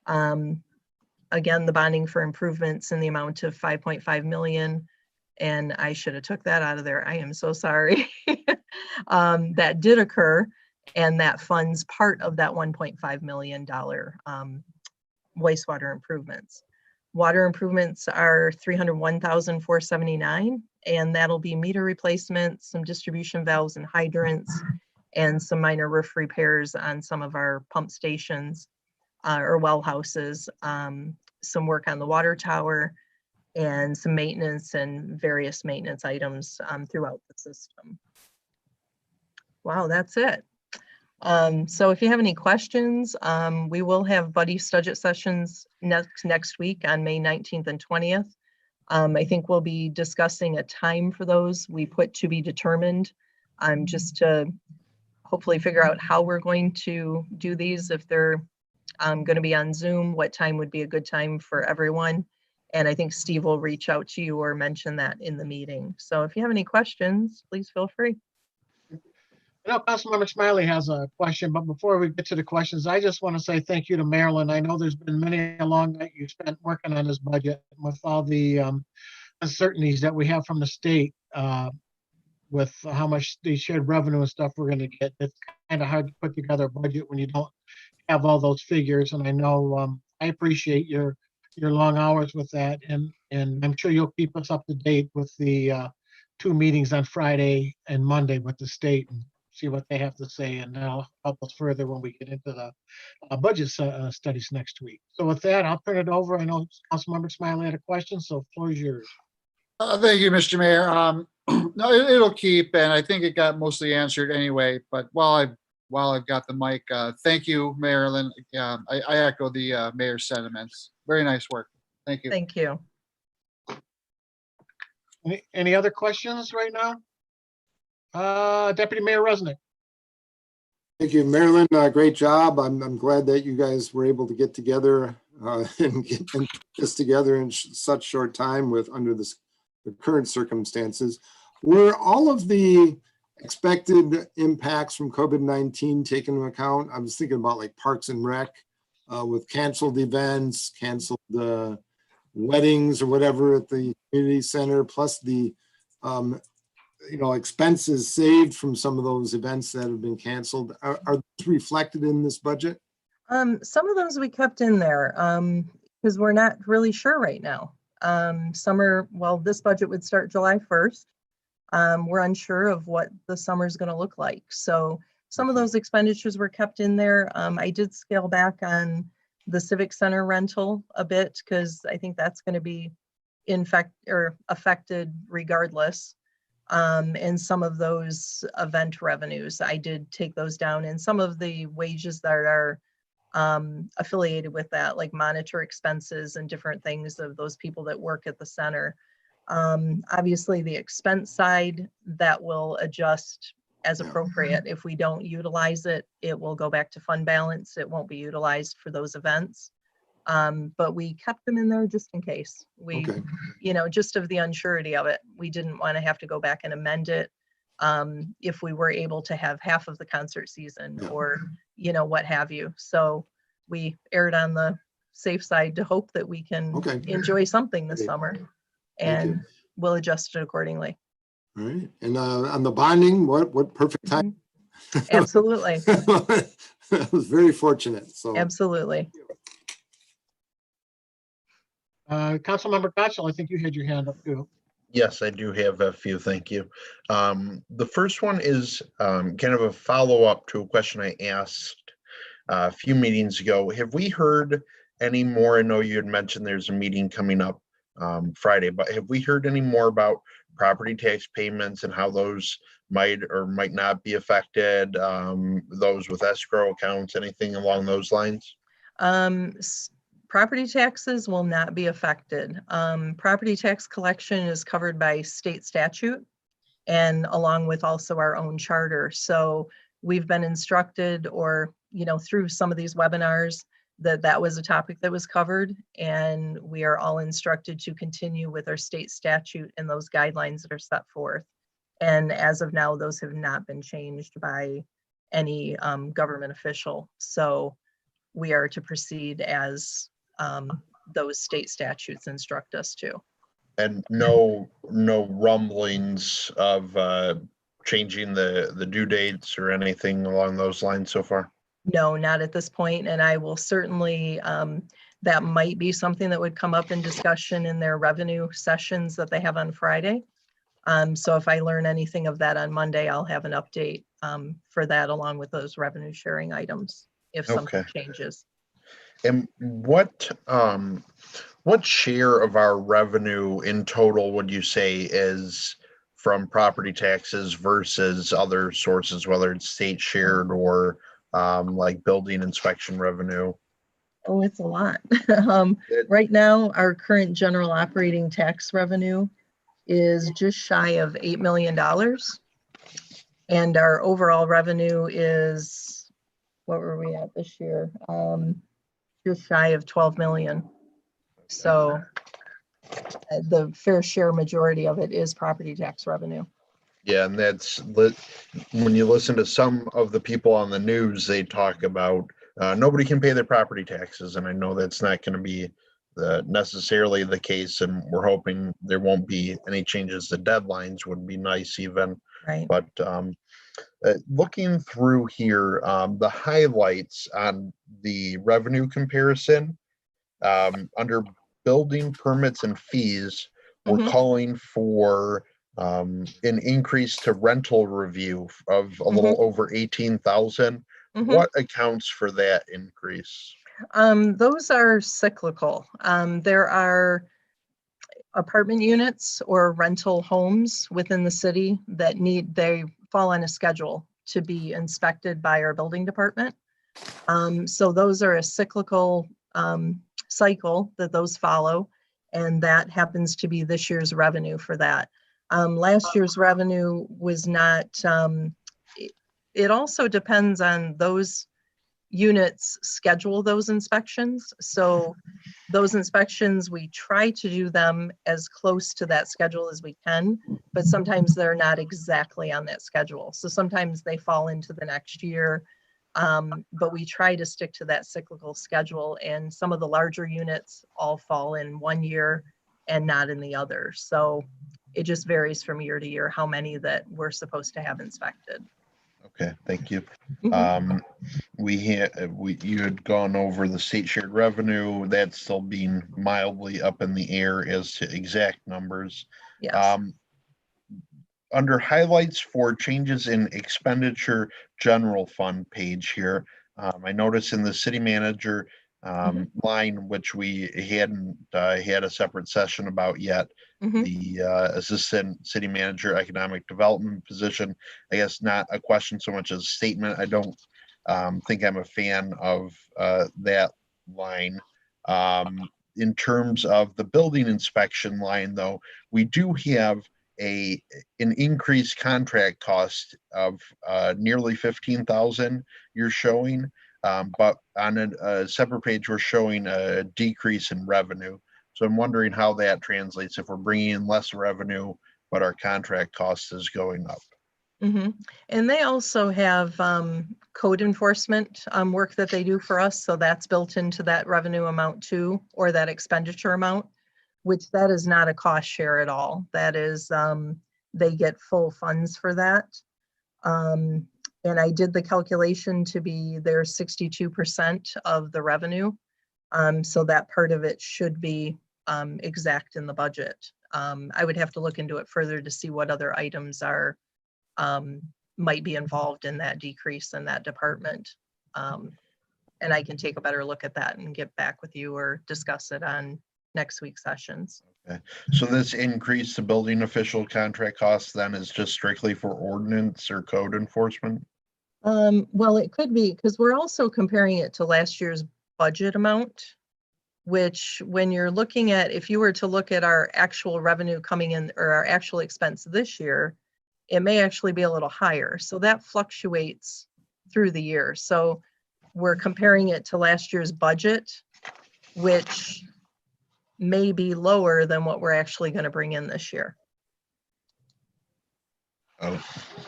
Again, the bonding for improvements in the amount of 5.5 million. And I should have took that out of there. I am so sorry. That did occur, and that funds part of that $1.5 million wastewater improvements. Water improvements are $301,479, and that'll be meter replacements, some distribution valves and hydrants, and some minor roof repairs on some of our pump stations or well houses, some work on the water tower, and some maintenance and various maintenance items throughout the system. Wow, that's it. So if you have any questions, we will have buddy budget sessions next week on May 19th and 20th. I think we'll be discussing a time for those. We put to be determined just to hopefully figure out how we're going to do these. If they're going to be on Zoom, what time would be a good time for everyone? And I think Steve will reach out to you or mention that in the meeting. So if you have any questions, please feel free. I know Councilmember Smiley has a question, but before we get to the questions, I just want to say thank you to Marilyn. I know there's been many a long night you spent working on this budget with all the uncertainties that we have from the state. with how much the shared revenue and stuff we're gonna get. It's kind of hard to put together a budget when you don't have all those figures. And I know, I appreciate your long hours with that. And I'm sure you'll keep us up to date with the 2 meetings on Friday and Monday with the state and see what they have to say. And that'll help us further when we get into the budget studies next week. So with that, I'll turn it over. I know Councilmember Smiley had a question, so the floor is yours. Thank you, Mr. Mayor. No, it'll keep, and I think it got mostly answered anyway. But while I've got the mic, thank you, Marilyn. I echo the mayor's sentiments. Very nice work. Thank you. Thank you. Any other questions right now? Deputy Mayor Resnick. Thank you, Marilyn. Great job. I'm glad that you guys were able to get together and get this together in such short time with under the current circumstances. Were all of the expected impacts from COVID-19 taken into account? I was thinking about like Parks and Rec with canceled events, canceled weddings or whatever at the community center, plus the expenses saved from some of those events that have been canceled. Are those reflected in this budget? Some of those we kept in there because we're not really sure right now. This budget would start July 1st. We're unsure of what the summer is going to look like. So some of those expenditures were kept in there. I did scale back on the Civic Center rental a bit because I think that's going to be affected regardless. And some of those event revenues, I did take those down, and some of the wages that are affiliated with that, like monitor expenses and different things of those people that work at the center. Obviously the expense side, that will adjust as appropriate. If we don't utilize it, it will go back to fund balance. It won't be utilized for those events. But we kept them in there just in case. Just of the unsurety of it. We didn't want to have to go back and amend it if we were able to have half of the concert season or, what have you. So we erred on the safe side to hope that we can enjoy something this summer, and we'll adjust it accordingly. All right. And on the bonding, what perfect time. Absolutely. I was very fortunate. So absolutely. Councilmember Gatchel, I think you had your hand up too. Yes, I do have a few. Thank you. The first one is kind of a follow-up to a question I asked a few meetings ago. Have we heard any more? I know you had mentioned there's a meeting coming up Friday, but have we heard any more about property tax payments and how those might or might not be affected? Those with escrow accounts, anything along those lines? Property taxes will not be affected. Property tax collection is covered by state statute and along with also our own charter. So we've been instructed through some of these webinars that was a topic that was covered, and we are all instructed to continue with our state statute and those guidelines that are set forth. And as of now, those have not been changed by any government official. So we are to proceed as those state statutes instruct us to. And no rumblings of changing the due dates or anything along those lines so far? No, not at this point. And I will certainly, that might be something that would come up in discussion in their revenue sessions that they have on Friday. So if I learn anything of that on Monday, I'll have an update for that along with those revenue sharing items if something changes. And what share of our revenue in total would you say is from property taxes versus other sources, whether it's state shared or like building inspection revenue? Oh, it's a lot. Right now, our current general operating tax revenue is just shy of $8 million. And our overall revenue is, what were we at this year? Just shy of 12 million. So the fair share majority of it is property tax revenue. Yeah, and that's when you listen to some of the people on the news, they talk about nobody can pay their property taxes, and I know that's not going to be necessarily the case, and we're hoping there won't be any changes to deadlines. Would be nice even Right. But looking through here, the highlights on the revenue comparison, under building permits and fees, we're Mhm. calling for an increase to rental review of a little over 18,000. Mhm. What accounts for that increase? Those are cyclical. There are apartment units or rental homes within the city that they fall on a schedule to be inspected by our building department. So those are a cyclical cycle that those follow, and that happens to be this year's revenue for that. Last year's revenue was not, it also depends on those units schedule those inspections. So those inspections, we try to do them as close to that schedule as we can, but sometimes they're not exactly on that schedule. So sometimes they fall into the next year, but we try to stick to that cyclical schedule, and some of the larger units all fall in one year and not in the other. So it just varies from year to year how many that we're supposed to have inspected. Okay, thank you. Mhm. You had gone over the state shared revenue. That's still being mildly up in the air as to exact numbers. Yes. Under highlights for changes in expenditure general fund page here, I noticed in the city manager line, which we hadn't had a separate session about yet, the assistant city manager economic development position. I guess not a question so much as a statement. I don't think I'm a fan of that line. In terms of the building inspection line, though, we do have an increased contract cost of nearly 15,000 you're showing, but on a separate page we're showing a decrease in revenue. So I'm wondering how that translates if we're bringing in less revenue but our contract cost is going up. And they also have code enforcement work that they do for us. So that's built into that revenue amount too, or that expenditure amount, which that is not a cost share at all. That is, they get full funds for that. And I did the calculation to be their 62% of the revenue. So that part of it should be exact in the budget. I would have to look into it further to see what other items are might be involved in that decrease in that department. And I can take a better look at that and get back with you or discuss it on next week's sessions. Okay. So this increase to building official contract costs then is just strictly for ordinance or code enforcement? Well, it could be because we're also comparing it to last year's budget amount, which when you're looking at, if you were to look at our actual revenue coming in or our actual expense this year, it may actually be a little higher. So that fluctuates through the year. So we're comparing it to last year's budget, which may be lower than what we're actually going to bring in this year. Oh,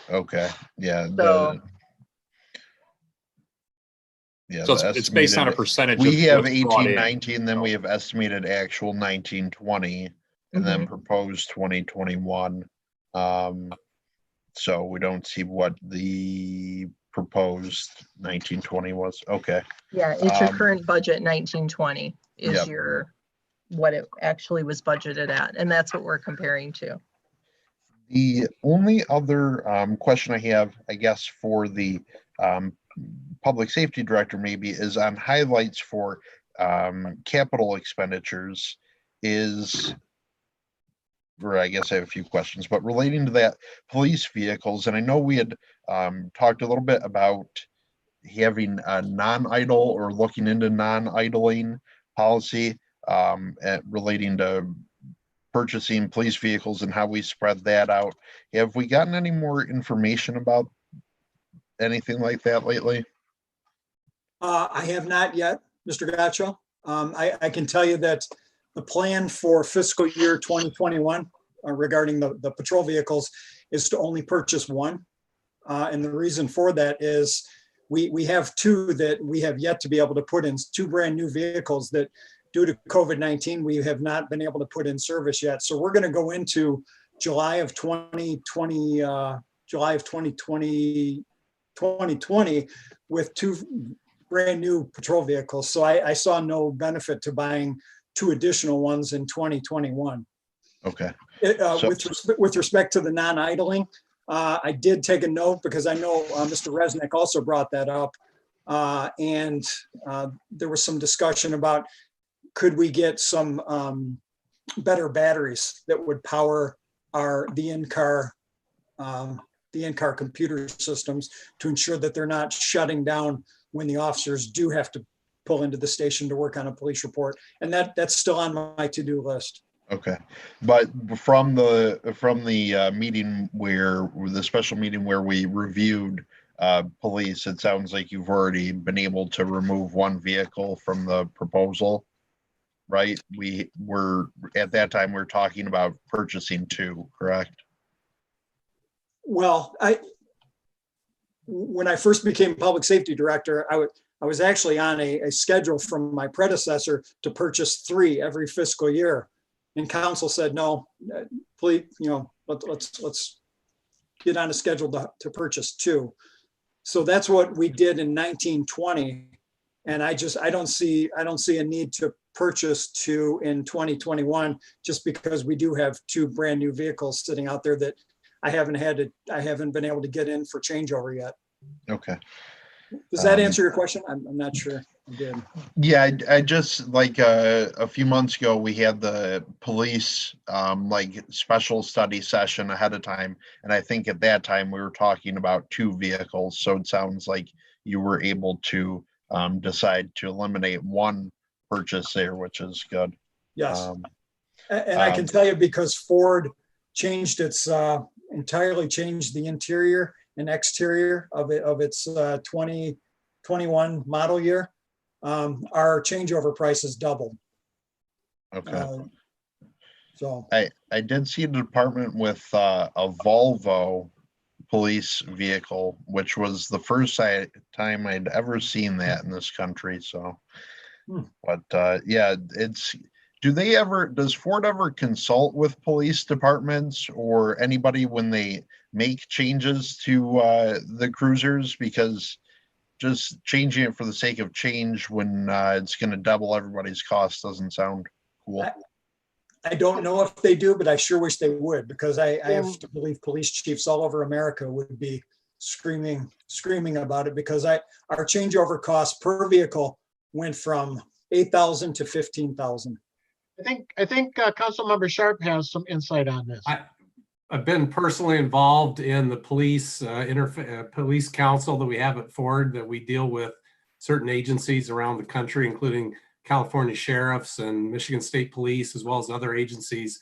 okay. Yeah. So, So it's based on a percentage. We have what's brought 18, in. 19, then we have estimated actual 19, 20, and then proposed 2021. So we don't see what the proposed 1920 was. Okay. yeah, it's your current budget 1920 is your what it actually was budgeted at, and that's what we're comparing to. The only other question I have, I guess, for the public safety director maybe is on highlights for capital expenditures is, or I guess I have a few questions, but relating to that, police vehicles, and I know we had talked a little bit about having a non-idle or looking into non-idling policy relating to purchasing police vehicles and how we spread that out. Have we gotten any more information about anything like that lately? I have not yet, Mr. Gaccio. I can tell you that the plan for fiscal year 2021 regarding the patrol vehicles is to only purchase one. And the reason for that is we have two that we have yet to be able to put in, two brand new vehicles that due to COVID-19, we have not been able to put in service yet. So we're going to go into July of 2021 July of 2020 with 2 brand new patrol vehicles. So I saw no benefit to buying 2 additional ones in 2021. Okay. So, with respect to the non-idling, I did take a note because I know Mr. Resnick also brought that up. And there was some discussion about could we get some better batteries that would power the in-car computer systems to ensure that they're not shutting down when the officers do have to pull into the station to work on a police report. And that's still on my to-do list. Okay, but from the meeting where the special meeting where we reviewed police, it sounds like you've already been able to remove 1 vehicle from the proposal, right? We were at that time we were talking about purchasing 2, correct? Well, when I first became public safety director, I was actually on a schedule from my predecessor to purchase 3 every fiscal year. And council said, no, please, let's get on a schedule to purchase 2. So that's what we did in 1920. And I don't see a need to purchase 2 in 2021, just because we do have 2 brand new vehicles sitting out there that I haven't been able to get in for changeover yet. Okay. Does that answer your question? I'm not sure I did. Yeah, I just like a few months ago we had the police like special study session ahead of time, and I think at that time we were talking about 2 vehicles. So it sounds like you were able to decide to eliminate 1 purchase there, which is good. Yes, and I can tell you because Ford changed its entirely changed the interior and exterior of its 2021 model year. Our changeover price is doubled. Okay. So I did see a department with a Volvo police vehicle, which was the first time I'd ever seen that in this country. So, but yeah, does Ford ever consult with police departments or anybody when they make changes to the cruisers? Because just changing it for the sake of change when it's going to double everybody's cost doesn't sound cool. I don't know if they do, but I sure wish they would, because I have to believe police chiefs all over America would be screaming about it, because our changeover cost per vehicle went from $8,000 to $15,000. I think Councilmember Sharp has some insight on this. I've been personally involved in the police police council that we have at Ford, that we deal with certain agencies around the country, including California sheriffs and Michigan State Police, as well as other agencies.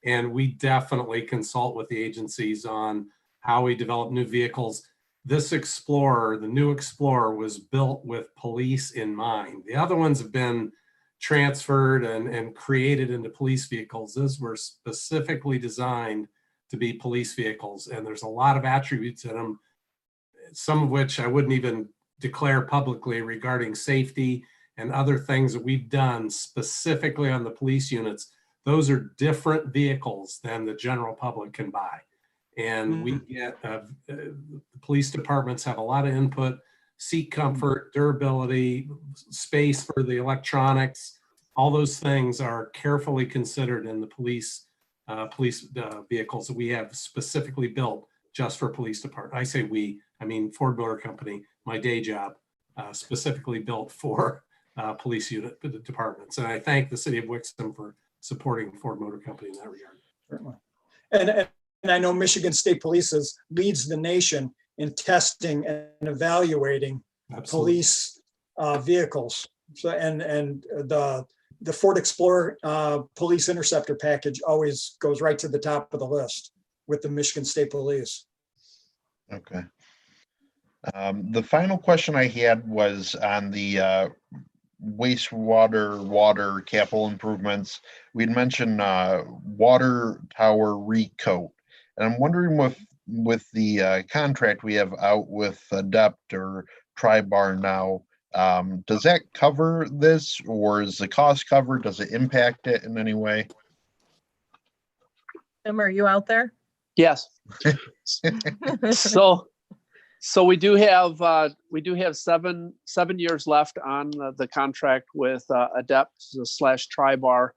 And we definitely consult with the agencies on how we develop new vehicles. This Explorer, the new Explorer, was built with police in mind. The other ones have been transferred and created into police vehicles. Those were specifically designed to be police vehicles. And there's a lot of attributes in them, some of which I wouldn't even declare publicly, regarding safety and other things that we've done specifically on the police units. Those are different vehicles than the general public can buy. And we get, the police departments have a lot of input: seat comfort, durability, space for the electronics. All those things are carefully considered in the police vehicles that we have specifically built just for police department. I say we, I mean Ford Motor Company, my day job, specifically built for police unit departments. And I thank the city of Wixom for supporting Ford Motor Company in that regard. Certainly. And I know Michigan State Police leads the nation in testing and evaluating police vehicles. So and the Ford Explorer police interceptor package always goes right to the top of the list with the Michigan State Police. Okay. The final question I had was on the water capital improvements. We'd mentioned water tower recoat, and I'm wondering with the contract we have out with Adept or Tri-Bar now, does that cover this, or is the cost covered? Does it impact it in any way? Tim, are you out there? Yes. So we do have 7 years left on the contract with Adept/Tribar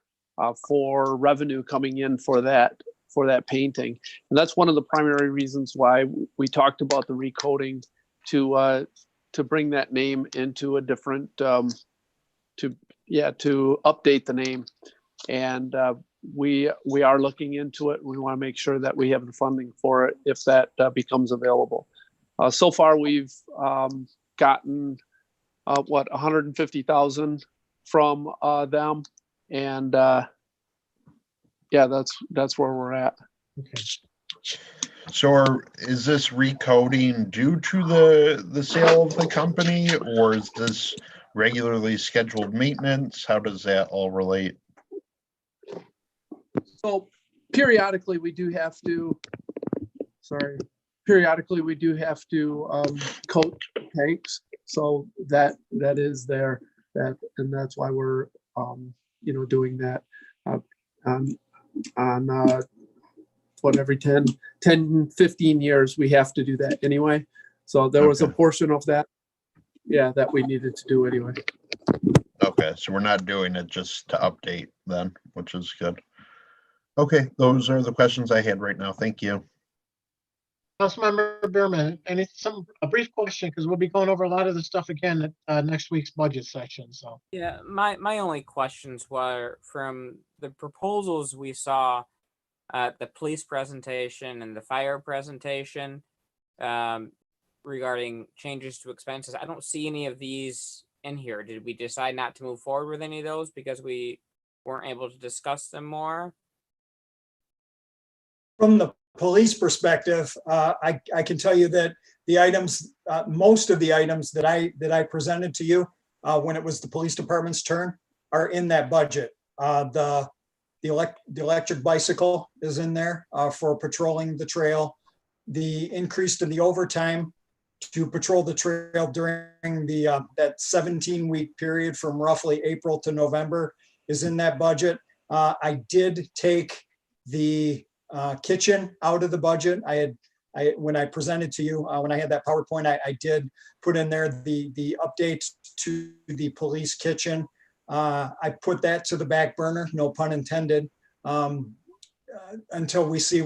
for revenue coming in for that painting, and that's one of the primary reasons why we talked about the recoding to bring that name into a different to update the name, and we are looking into it. We want to make sure that we have the funding for it if that becomes available. So far, we've gotten $150,000 from them, and that's where we're at. Okay. So is this recoding due to the sale of the company, or is this regularly scheduled maintenance? How does that all relate? So periodically, we do have to. Periodically, we do have to coat tanks. So that is there. And that's why we're doing that on every 10, 15 years we have to do that anyway. So there was a portion of that, that we needed to do anyway. Okay, so we're not doing it just to update then, which is good. Okay, those are the questions I had right now. Thank you. Councilmember Behrman, a brief question, because we'll be going over a lot of the stuff again at next week's budget session. So Yeah, my only questions were from the proposals we saw at the police presentation and the fire presentation regarding changes to expenses. I don't see any of these in here. Did we decide not to move forward with any of those because we weren't able to discuss them more? From the police perspective, I can tell you that the items, most of the items that I presented to you when it was the police department's turn are in that budget. The electric bicycle is in there for patrolling the trail. The increase to the overtime to patrol the trail during the that 17-week period from roughly April to November is in that budget. I did take the kitchen out of the budget. When I presented to you, when I had that PowerPoint, I did put in there the updates to the police kitchen. I put that to the back burner, no pun intended, until we see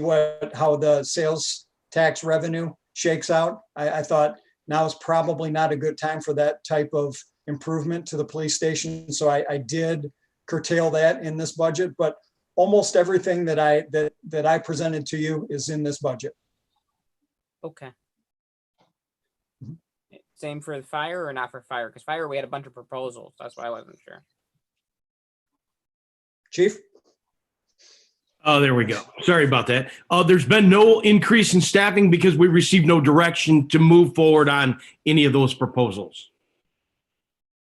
how the sales tax revenue shakes out. I thought now is probably not a good time for that type of improvement to the police station. So I did curtail that in this budget, but almost everything that I presented to you is in this budget. Okay. Same for the fire or not for fire? Because fire, we had a bunch of proposals. That's why I wasn't sure. Chief? Oh, there we go. Sorry about that. There's been no increase in staffing because we received no direction to move forward on any of those proposals.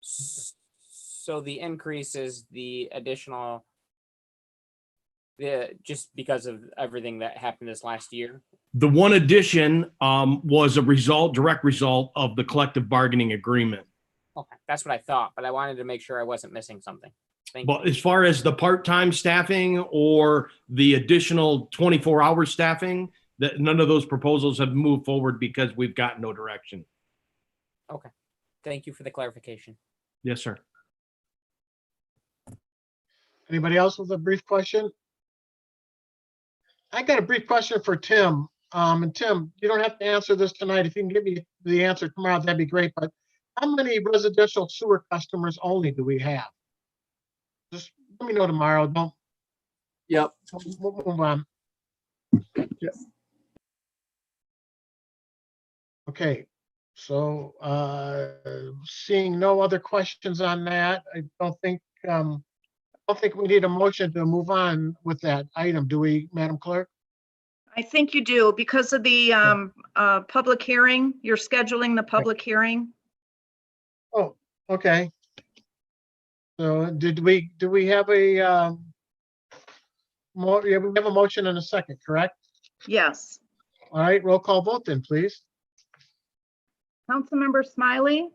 So the increase is the additional, just because of everything that happened this last year? The one addition was a direct result of the collective bargaining agreement. Okay, that's what I thought, but I wanted to make sure I wasn't missing something. But as far as the part-time staffing or the additional 24-hour staffing, that none of those proposals have moved forward because we've got no direction. Okay, thank you for the clarification. Yes, sir. anybody else with a brief question? I got a brief question for Tim. And Tim, you don't have to answer this tonight. If you can give me the answer tomorrow, that'd be great. But how many residential sewer customers only do we have? Just let me know tomorrow. Don't. Yep. We'll move on. Yep. Okay. So seeing no other questions on that, I don't think we need a motion to move on with that item, do we, Madam Clerk? I think you do because of the public hearing. You're scheduling the public hearing. Oh, okay. So do we have a we have a motion and a second, correct? Yes. All right, roll call vote then, please. Councilmember Smiley,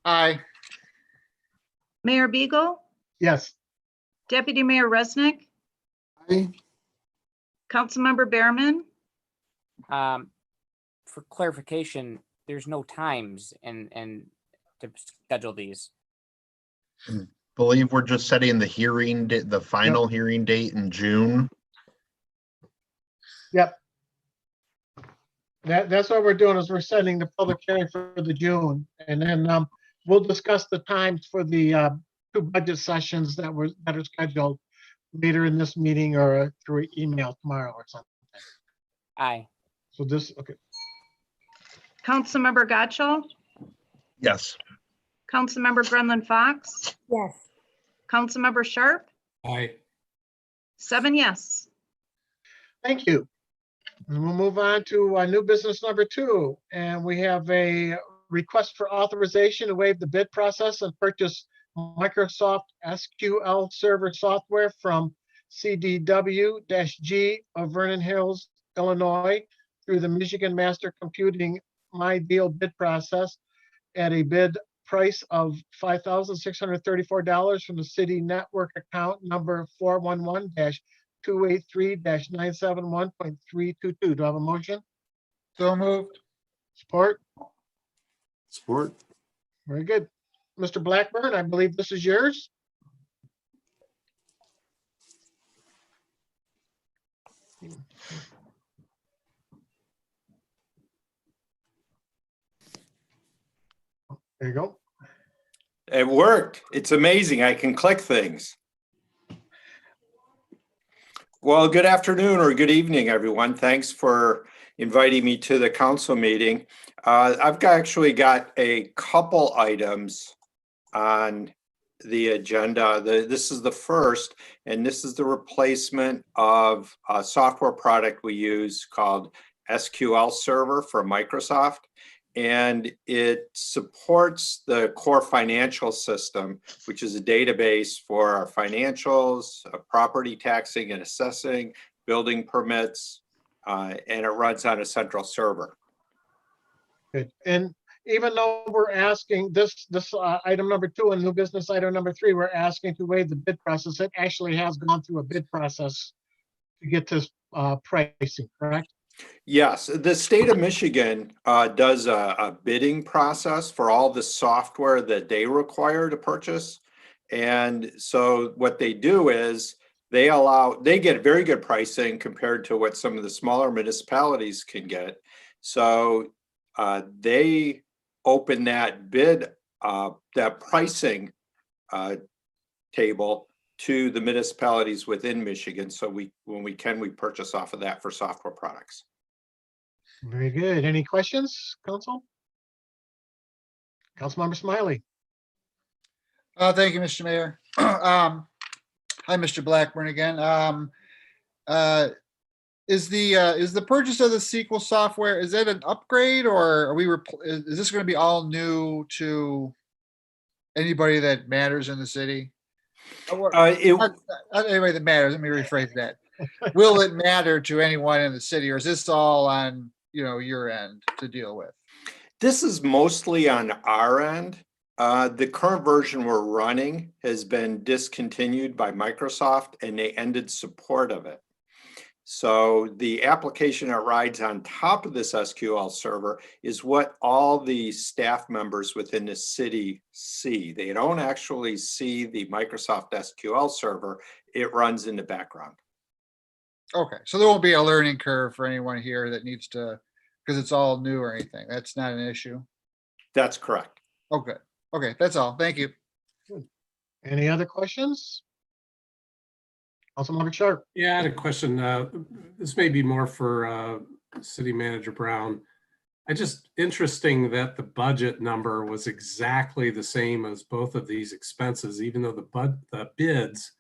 Aye. Mayor Beagle, Yes. Deputy Mayor Resnick, Aye. Councilmember Behrman, For clarification, there's no times and to schedule these. Believe we're just setting the hearing, the final hearing date in June. Yep. That's what we're doing, is we're setting the public hearing for the June. And then we'll discuss the times for the 2 budget sessions that are scheduled later in this meeting or through email tomorrow or something. Aye. So this, okay. Councilmember Gotchall, Yes. Councilmember Brennan Fox, Yes. Councilmember Sharp, Aye. 7 yes. Thank you. And we'll move on to new business number 2. And we have a request for authorization to waive the bid process and purchase Microsoft SQL Server software from CDW-G of Vernon Hills, Illinois, through the Michigan Master Computing My Deal bid process at a bid price of $5,634 from the city network account number 411-283-971.322. Do I have a motion? So moved. Support? Support. Very good. Mr. Blackburn, I believe this is yours. There you go. It worked. It's amazing. I can click things. Well, good afternoon or good evening, everyone. Thanks for inviting me to the council meeting. Actually got a couple items on the agenda. This is the first, and this is the replacement of a software product we use called SQL Server for Microsoft. And it supports the core financial system, which is a database for our financials, property taxing and assessing, building permits, and it runs on a central server. Good. And even though we're asking this item number 2 and new business item number 3, we're asking to waive the bid process. It actually has gone through a bid process to get this pricing, correct? Yes, the state of Michigan does a bidding process for all the software that they require to purchase. And so what they do is they get very good pricing compared to what some of the smaller municipalities can get. So they open that bid, that pricing table to the municipalities within Michigan. So when we purchase off of that for software products. Very good. Any questions, Council? Councilmember Smiley. Thank you, Mr. Mayor. Hi, Mr. Blackburn again. Is the purchase of the SQL software, is that an upgrade, or is this going to be all new to anybody that matters in the city? Not anybody that matters. Let me rephrase that. Will it matter to anyone in the city, or is this all on your end to deal with? This is mostly on our end. The current version we're running has been discontinued by Microsoft and they ended support of it. So the application that rides on top of this SQL server is what all the staff members within the city see. They don't actually see the Microsoft SQL server. It runs in the background. Okay, so there won't be a learning curve for anyone here that needs to, because it's all new or anything. That's not an issue. That's correct. Okay. Okay, that's all. Thank you. Any other questions? Councilmember Sharp. Yeah, I had a question. This may be more for City Manager Brown. Interesting that the budget number was exactly the same as both of these expenses, even though the bids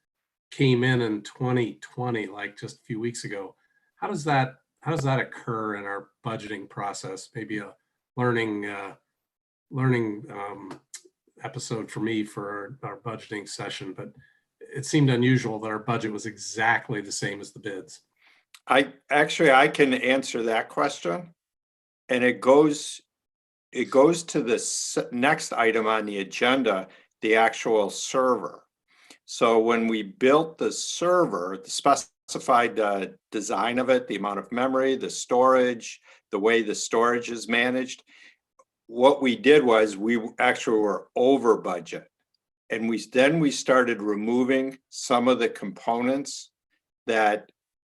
came in 2020, like just a few weeks ago. How does that occur in our budgeting process? Maybe a learning episode for me for our budgeting session, but it seemed unusual that our budget was exactly the same as the bids. I can answer that question, and it goes to the next item on the agenda, the actual server. So when we built the server, the specified the design of it, the amount of memory, the storage, the way the storage is managed. What we did was we actually were over budget. And then we started removing some of the components and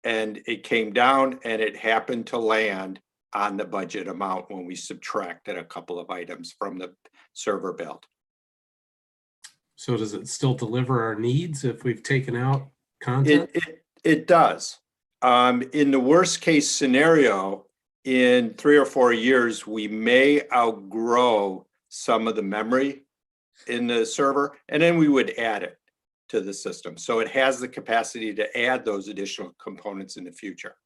it came down and it happened to land on the budget amount when we subtracted a couple of items from the server build. So does it still deliver our needs if we've taken out content? It does. In the worst case scenario, in 3 or 4 years, we may outgrow some of the memory in the server, and then we would add it to the system. So it has the capacity to add those additional components in the future.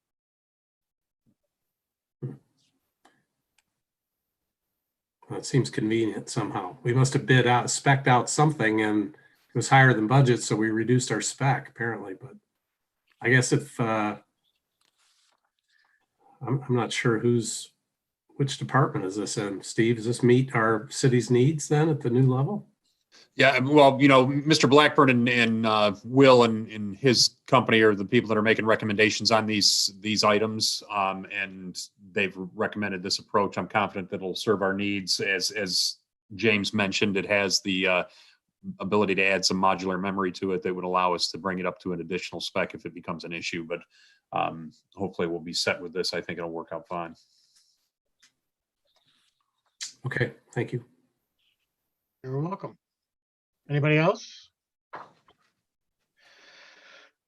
Well, it seems convenient somehow. We must have spec'd out something and it was higher than budget, so we reduced our spec apparently. But I guess if I'm not sure which department is this in? Steve, does this meet our city's needs then at the new level? Yeah, well, Mr. Blackburn and Will and his company are the people that are making recommendations on these items, and they've recommended this approach. I'm confident that it'll serve our needs. As James mentioned, it has the ability to add some modular memory to it that would allow us to bring it up to an additional spec if it becomes an issue. But hopefully we'll be set with this. I think it'll work out fine. Okay, thank you. You're welcome. Anybody else?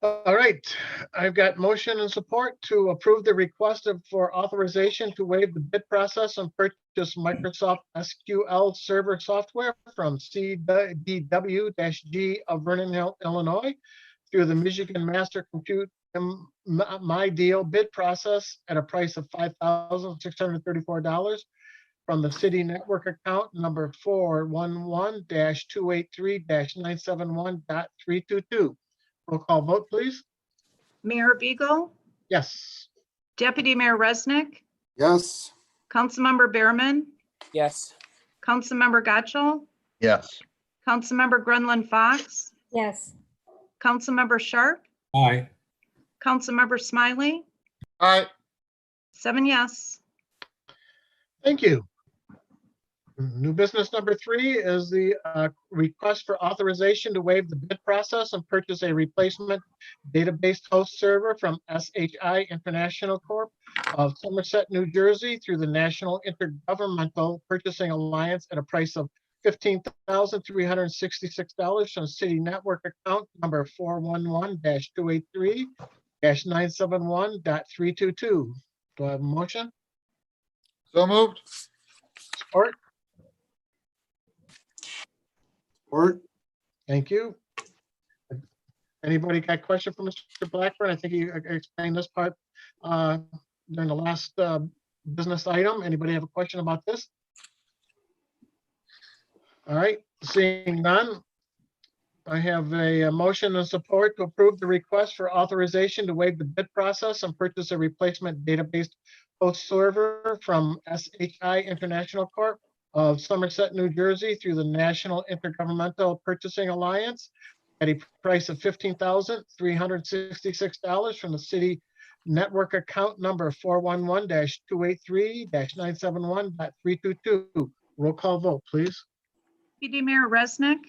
All right, I've got motion and support to approve the request for authorization to waive the bid process and purchase Microsoft SQL Server software from CDW-G of Vernon Hills, Illinois, through the Michigan Master Compute My Deal bid process at a price of $5,634 from the city network account number 411-283-971.322. Roll call vote, please. Mayor Beagle, Yes. Deputy Mayor Resnick, Yes. Councilmember Behrman, Yes. Councilmember Gotchall, Yes. Councilmember Grunland Fox, Yes. Councilmember Sharp, Aye. Councilmember Smiley, Aye. 7 yes. Thank you. New business number 3 is the request for authorization to waive the bid process and purchase a replacement database host server from SHI International Corp. Of Somerset, New Jersey through the National Intergovernmental Purchasing Alliance at a price of $15,366 from city network account number 411-283-971.322. Do I have a motion? So moved. Support? Support. Thank you. Anybody got a question for Mr. Blackburn? I think he explained this part during the last business item. Anybody have a question about this? All right, seeing none. I have a motion and support to approve the request for authorization to waive the bid process and purchase a replacement database host server from SHI International Corp. Of Somerset, New Jersey through the National Intergovernmental Purchasing Alliance at a price of $15,366 from the city network account number 411-283-971.322. Roll call vote, please. Deputy Mayor Resnick,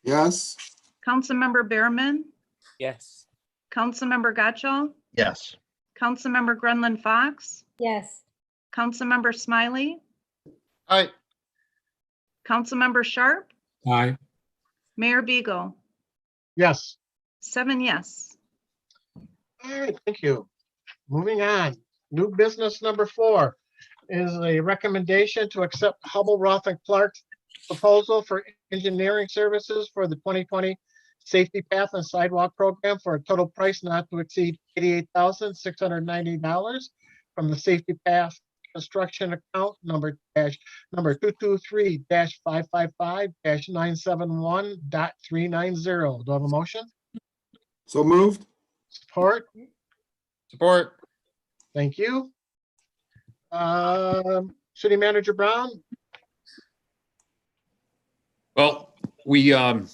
Yes. Councilmember Behrman, Yes. Councilmember Gotchall, Yes. Councilmember Grunland Fox, Yes. Councilmember Smiley, Aye. Councilmember Sharp, Aye. Mayor Beagle, Yes. 7 yes. All right, thank you. Moving on, new business number 4 is a recommendation to accept Hubble, Roth and Clark's proposal for engineering services for the 2020 Safety Path and Sidewalk Program for a total price not to exceed $88,690 from the Safety Path Construction account number 223-555-971.390. Do I have a motion? So moved. Support? Support. Thank you. City Manager Brown? Well, we have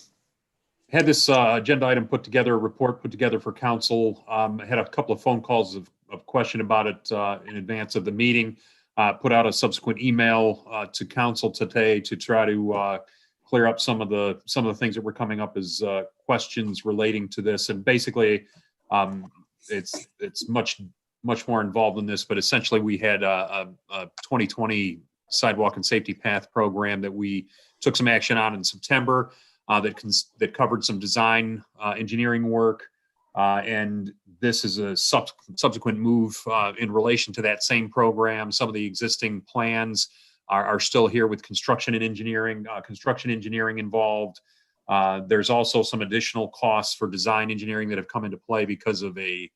had this agenda item put together, a report put together for council. I had a couple of phone calls of question about it in advance of the meeting. Put out a subsequent email to council today to try to clear up some of the things that were coming up as questions relating to this. And basically, it's much more involved than this. But essentially, we had a 2020 sidewalk and safety path program that we took some action on in September. That covered some design engineering work, and this is a subsequent move in relation to that same program. Some of the existing plans are still here with construction engineering involved. There's also some additional costs for design engineering that have come into play because of a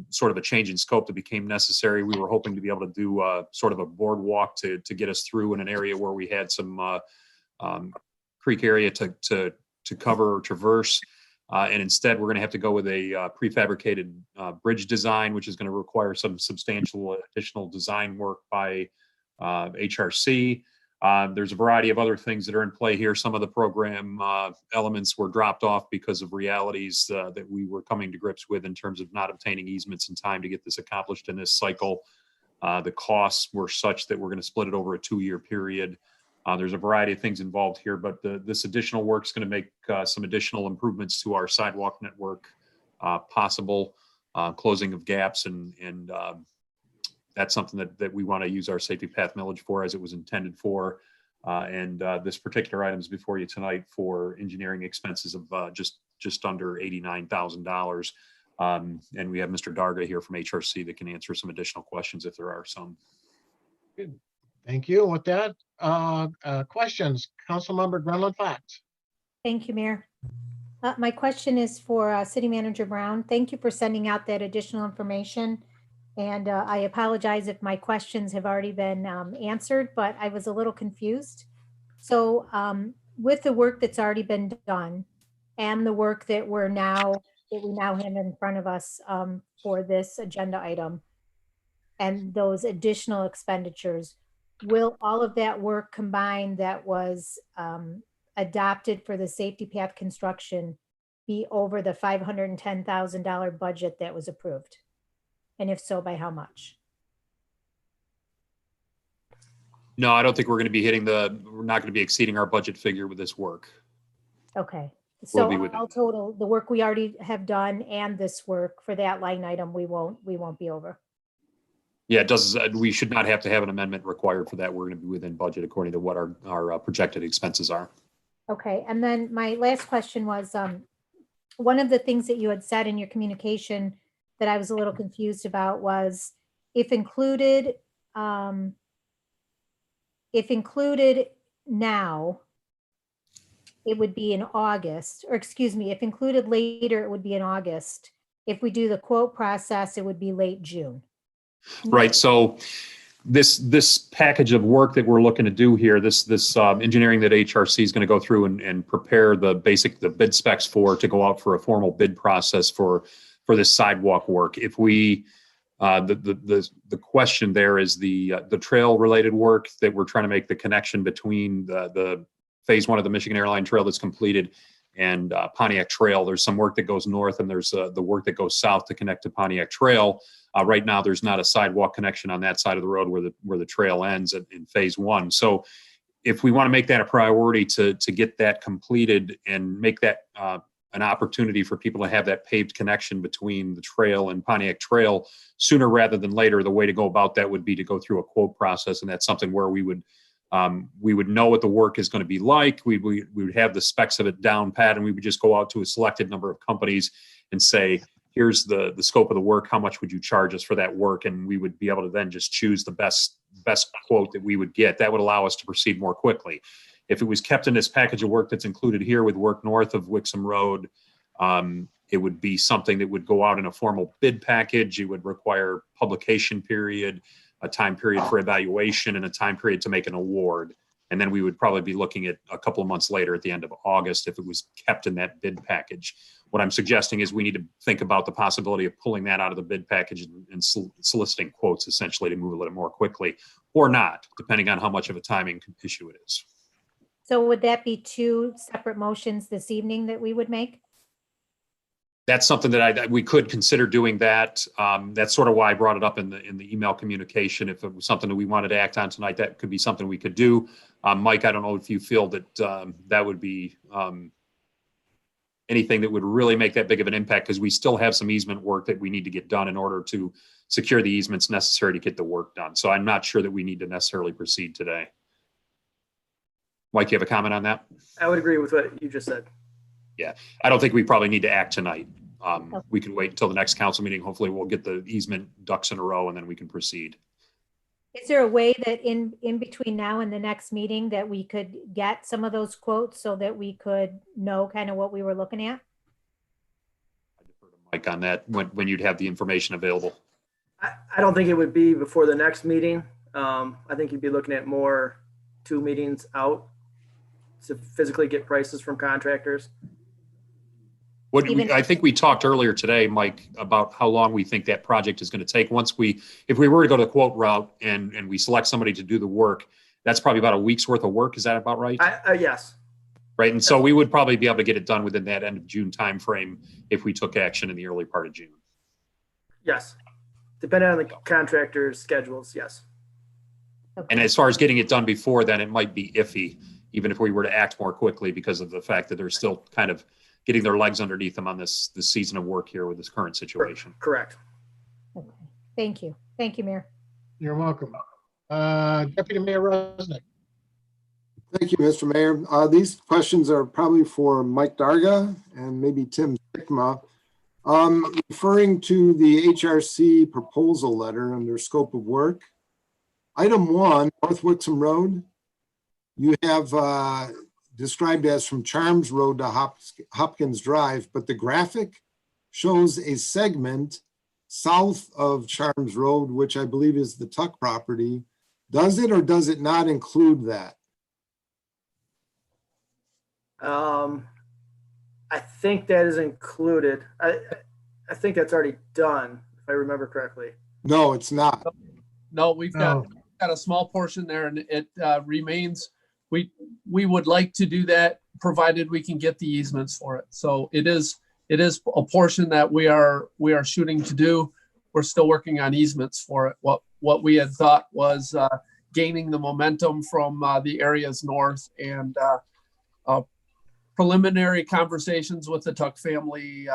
sort of a change in scope that became necessary. We were hoping to be able to do sort of a boardwalk to get us through in an area where we had some creek area to cover or traverse. And instead, we're going to have to go with a prefabricated bridge design, which is going to require some substantial additional design work by HRC. There's a variety of other things that are in play here. Some of the program elements were dropped off because of realities that we were coming to grips with in terms of not obtaining easements in time to get this accomplished in this cycle. The costs were such that we're going to split it over a 2-year period. There's a variety of things involved here, but this additional work is going to make some additional improvements to our sidewalk network possible, closing of gaps, and that's something that we want to use our safety path millage for as it was intended for. And this particular item is before you tonight for engineering expenses of just under $89,000. And we have Mr. Darga here from HRC that can answer some additional questions if there are some. Good. Thank you. With that, questions, Councilmember Grenlund Fox. Thank you, Mayor. My question is for City Manager Brown. Thank you for sending out that additional information. And I apologize if my questions have already been answered, but I was a little confused. So with the work that's already been done and the work that we now have in front of us for this agenda item and those additional expenditures, will all of that work combined that was adopted for the safety path construction be over the $510,000 budget that was approved? And if so, by how much? No, I don't think we're going to be we're not going to be exceeding our budget figure with this work. Okay. We'll So be within. all total, the work we already have done and this work for that line item, we won't be over. Yeah, it does. We should not have to have an amendment required for that. We're going to be within budget according to what our projected expenses are. Okay. And then my last question was, one of the things that you had said in your communication that I was a little confused about was if included now, it would be in August, or excuse me, if included later, it would be in August. If we do the quote process, it would be late June. Right. So this package of work that we're looking to do here, this engineering that HRC is going to go through and prepare the bid specs to go out for a formal bid process for this sidewalk work. If we the question there is the trail related work that we're trying to make the connection between the phase 1 of the Michigan Airline Trail that's completed and Pontiac Trail. There's some work that goes north and there's the work that goes south to connect to Pontiac Trail. Right now, there's not a sidewalk connection on that side of the road where the trail ends in phase 1. So if we want to make that a priority to get that completed and make that an opportunity for people to have that paved connection between the trail and Pontiac Trail sooner rather than later, the way to go about that would be to go through a quote process. And that's something where we would know what the work is going to be like. We would have the specs of it down pat, and we would just go out to a selected number of companies and say, here's the scope of the work. How much would you charge us for that work? And we would be able to then just choose the best quote that we would get. That would allow us to proceed more quickly. If it was kept in this package of work that's included here with work north of Wixom Road, it would be something that would go out in a formal bid package. It would require publication period, a time period for evaluation, and a time period to make an award. And then we would probably be looking at a couple of months later at the end of August if it was kept in that bid package. What I'm suggesting is we need to think about the possibility of pulling that out of the bid package and soliciting quotes essentially to move a little more quickly, or not, depending on how much of a timing issue it is. So would that be two separate motions this evening that we would make? That's something that we could consider doing that. That's sort of why I brought it up in the email communication. If it was something that we wanted to act on tonight, that could be something we could do. Mike, I don't know if you feel that that would be anything that would really make that big of an impact, because we still have some easement work that we need to get done in order to secure the easements necessary to get the work done. So I'm not sure that we need to necessarily proceed today. Mike, you have a comment on that? I would agree with what you just said. Yeah, I don't think we probably need to act tonight. We can wait until the next council meeting. Hopefully we'll get the easement ducks in a row and then we can proceed. Is there a way that in between now and the next meeting that we could get some of those quotes so that we could know kind of what we were looking at? Mike, on that, when you'd have the information available. I don't think it would be before the next meeting. I think you'd be looking at more 2 meetings out to physically get prices from contractors. I think we talked earlier today, Mike, about how long we think that project is going to take. If we were to go to the quote route and we select somebody to do the work, that's probably about a week's worth of work. Is that about right? Yes. Right. And so we would probably be able to get it done within that end of June timeframe if we took action in the early part of June. Yes. Depending on the contractor's schedules, yes. And as far as getting it done before then, it might be iffy, even if we were to act more quickly, because of the fact that they're still kind of getting their legs underneath them on this season of work here with this current situation. Correct. Okay. Thank you. Thank you, Mayor. You're welcome. Deputy Mayor Rosnick. Thank you, Mr. Mayor. These questions are probably for Mike Darga and maybe Tim Sigma. Referring to the HRC proposal letter under scope of work, item 1, North Wixom Road, you have described as from Charms Road to Hopkins Drive, but the graphic shows a segment south of Charms Road, which I believe is the Tuck property. Does it or does it not include that? I think that is included. I think that's already done, if I remember correctly. No, it's not. No, we've got a small portion there, and it remains. We would like to do that, provided we can get the easements for it. So it is a portion that we are shooting to do. We're still working on easements for it. What we had thought was gaining the momentum from the areas north, and preliminary conversations with the Tuck family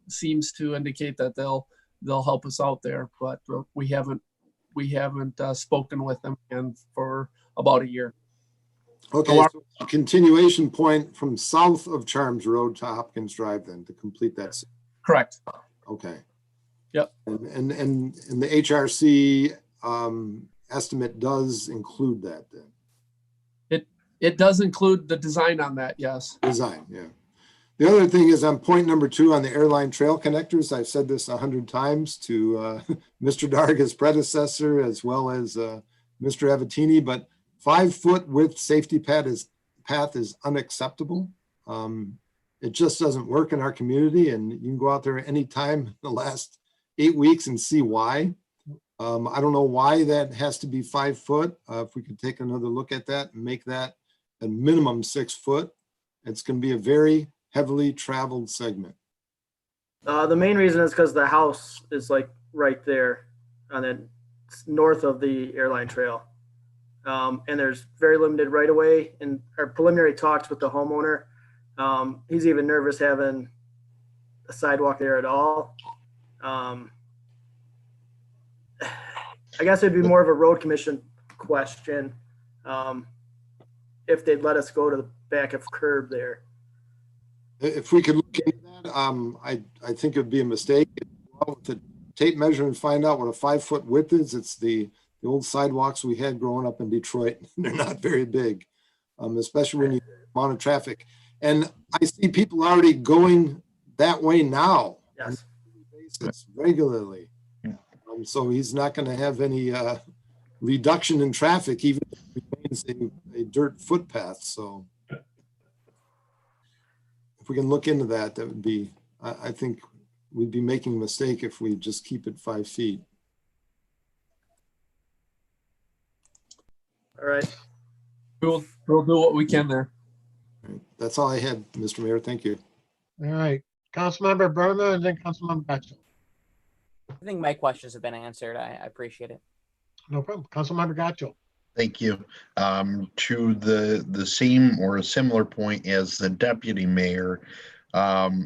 seems to indicate that they'll help us out there, but we haven't spoken with them for about a year. Okay, so continuation point from south of Charms Road to Hopkins Drive then to complete that. Correct. Okay. Yep. And the HRC estimate does include that then? It does include the design on that, yes. Design, yeah. The other thing is on point number 2 on the airline trail connectors. I've said this 100 times to Mr. Darga's predecessor as well as Mr. Avatini, but 5-foot width safety path is unacceptable. It just doesn't work in our community, and you can go out there anytime in the last 8 weeks and see why. I don't know why that has to be 5 foot. If we could take another look at that and make that a minimum 6 foot, it's going to be a very heavily traveled segment. The main reason is because the house is like right there on the north of the airline trail. And there's very limited right of way. In our preliminary talks with the homeowner, he's even nervous having a sidewalk there at all. I guess it'd be more of a road commission question if they'd let us go to the back of curb there. If we could look into that, I think it would be a mistake. With the tape measure and find out what a 5-foot width is. It's the old sidewalks we had growing up in Detroit. They're not very big, especially when you amount of traffic. And I see people already going that way now. Yes. Regularly. So he's not going to have any reduction in traffic, even if it remains a dirt footpath. So if we can look into that, that would be, I think we'd be making a mistake if we just keep it 5 feet. All right. We'll do what we can there. That's all I had, Mr. Mayor. Thank you. All right, Councilmember Berman and then Councilmember Gatchel. I think my questions have been answered. I appreciate it. No problem. Councilmember Gatchel. Thank you. To the same or a similar point as the deputy mayor,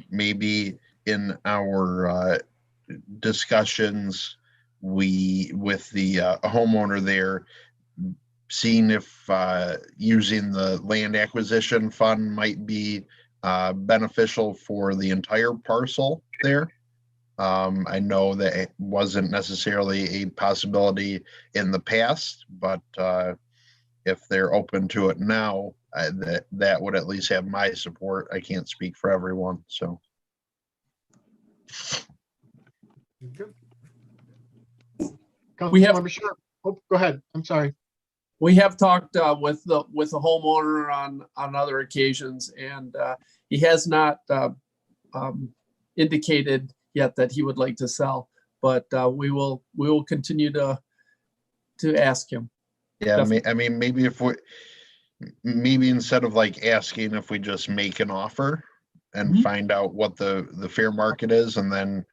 maybe in our discussions, with the homeowner there, seeing if using the land acquisition fund might be beneficial for the entire parcel there. I know that it wasn't necessarily a possibility in the past, but if they're open to it now, that would at least have my support. I can't speak for everyone, so. We have- Councilmember Sharp. Oh, go ahead. I'm sorry. We have talked with the homeowner on other occasions, and he has not indicated yet that he would like to sell, but we will continue to ask him. Yeah, Definitely. I mean, maybe instead of like asking, if we just make an offer and find out what the fair market is, and then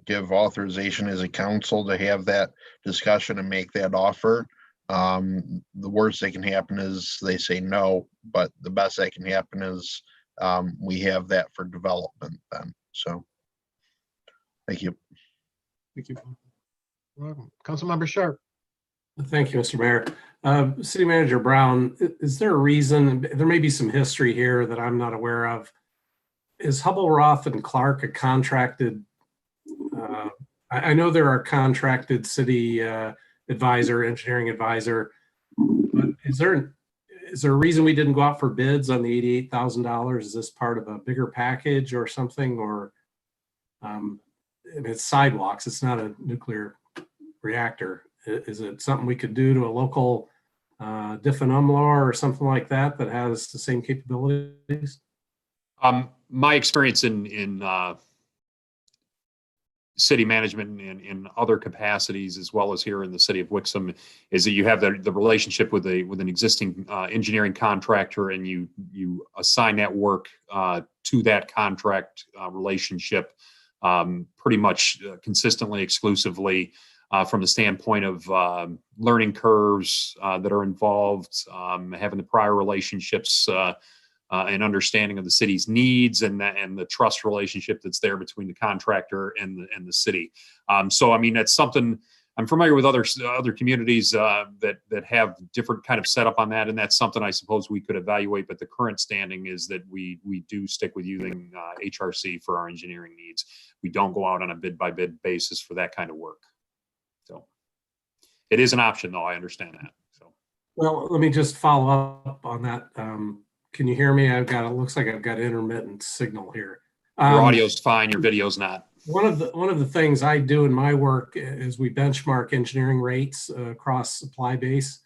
give authorization as a council to have that discussion and make that offer. The worst that can happen is they say no, but the best that can happen is we have that for development then. So, thank you. Thank you. Welcome. Councilmember Sharp. Thank you, Mr. Mayor. City Manager Brown, is there a reason, there may be some history here that I'm not aware of. Is Hubble, Roth and Clark a contracted, I know there are contracted city engineering advisor, but is there a reason we didn't go out for bids on the $88,000? Is this part of a bigger package or something? Or it's sidewalks, it's not a nuclear reactor. Is it something we could do to a local different umlar or something like that that has the same capabilities? My experience in city management and in other capacities, as well as here in the city of Wixom, is that you have the relationship with an existing engineering contractor, and you assign that work to that contract relationship pretty much consistently, exclusively. From the standpoint of learning curves that are involved, having the prior relationships and understanding of the city's needs, and the trust relationship that's there between the contractor and the city. So, I mean, that's something I'm familiar with other communities that have different kind of setup on that, and that's something I suppose we could evaluate. But the current standing is that we do stick with using HRC for our engineering needs. We don't go out on a bid by bid basis for that kind of work. So it is an option, though. I understand that. So, well, let me just follow up on that. Can you hear me? It looks like I've got intermittent signal here. Your audio's fine, your video's not. One of the things I do in my work is we benchmark engineering rates across supply base.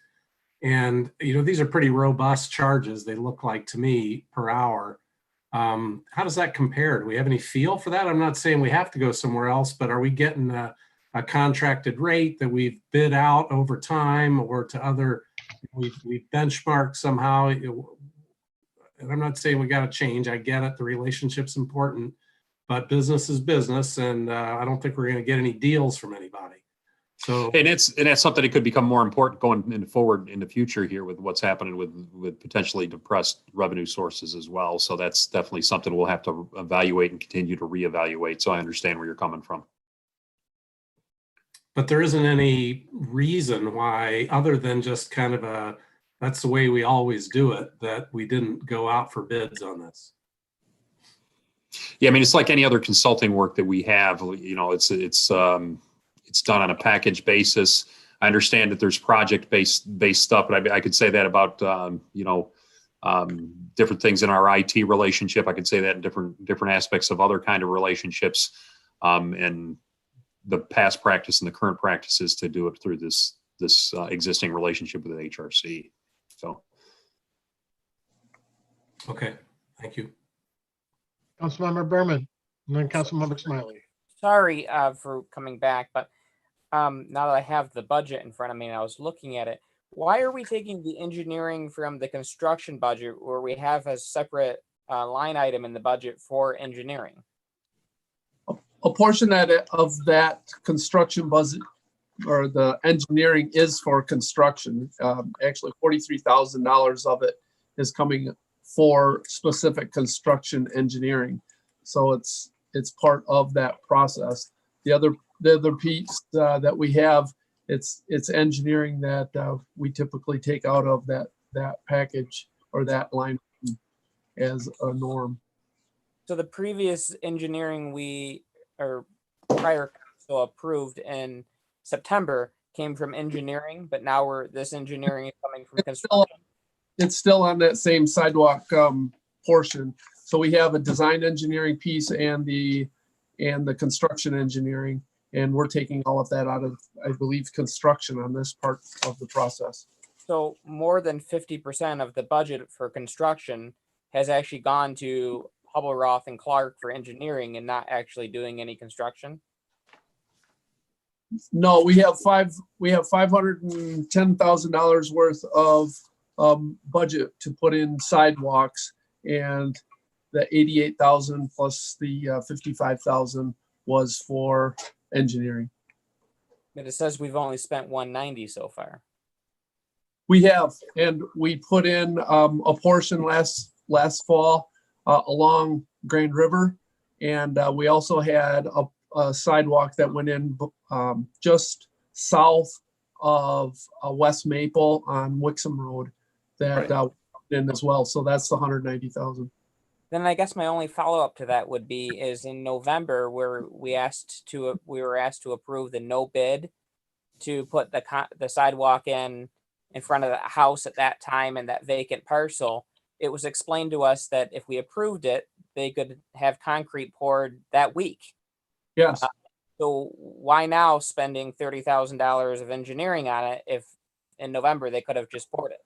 And, these are pretty robust charges, they look like to me, per hour. How does that compare? Do we have any feel for that? I'm not saying we have to go somewhere else, but are we getting a contracted rate that we've bid out over time, or to other, we've benchmarked somehow? And I'm not saying we got to change. I get it. The relationship's important, but business is business. And I don't think we're going to get any deals from anybody. So, and that's something that could become more important going forward in the future here with what's happening with potentially depressed revenue sources as well. So that's definitely something we'll have to evaluate and continue to reevaluate. So I understand where you're coming from. But there isn't any reason why, other than just kind of that's the way we always do it, that we didn't go out for bids on this. Yeah, I mean, it's like any other consulting work that we have. It's done on a package basis. I understand that there's project-based stuff, but I could say that about different things in our IT relationship. I could say that in different aspects of other kind of relationships, and the past practice and the current practices to do it through this existing relationship with the HRC. So, okay, thank you. Councilmember Berman, and then Councilmember Smiley. Sorry for coming back, but now that I have the budget in front of me and I was looking at it, why are we taking the engineering from the construction budget where we have a separate line item in the budget for engineering? A portion of that construction budget or the engineering is for construction. Actually, $43,000 of it is coming for specific construction engineering. So it's part of that process. The other piece that we have, it's engineering that we typically take out of that package or that line as a norm. So the previous engineering prior council approved in September came from engineering, but now this engineering is coming from construction. It's still on that same sidewalk portion. So we have a design engineering piece and the construction engineering, and we're taking all of that out of, I believe, construction on this part of the process. So more than 50% of the budget for construction has actually gone to Hubble, Roth, and Clark for engineering and not actually doing any construction? No, we have $510,000 worth of budget to put in sidewalks, and the 88,000 plus the 55,000 was for engineering. But it says we've only spent 190 so far. We have, and we put in a portion last fall along Grand River, and we also had a sidewalk that went in just south of West Maple on Wixom Road that went in as well. So that's the 190,000. Then I guess my only follow-up to that would be is in November where we were asked to approve the no bid to put the sidewalk in front of the house at that time and that vacant parcel. It was explained to us that if we approved it, they could have concrete poured that week. Yes. So why now spending $30,000 of engineering on it if in November they could have just poured it?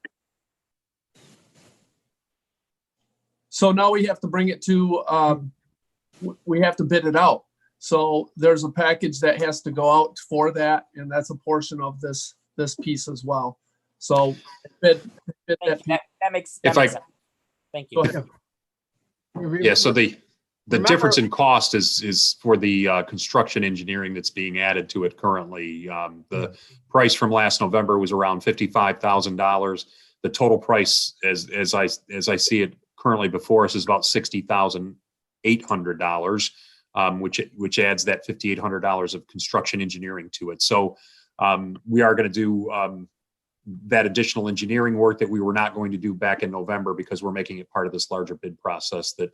So now we have to bring it to, we have to bid it out. So there's a package that has to go out for that, and that's a portion of this piece as well. So that makes sense. Thank you. Yeah, so the difference in cost is for the construction engineering that's being added to it currently. The price from last November was around $55,000. The total price, as I see it currently before us, is about $60,800, which adds that $5,800 of construction engineering to it. So we are going to do that additional engineering work that we were not going to do back in November because we're making it part of this larger bid process that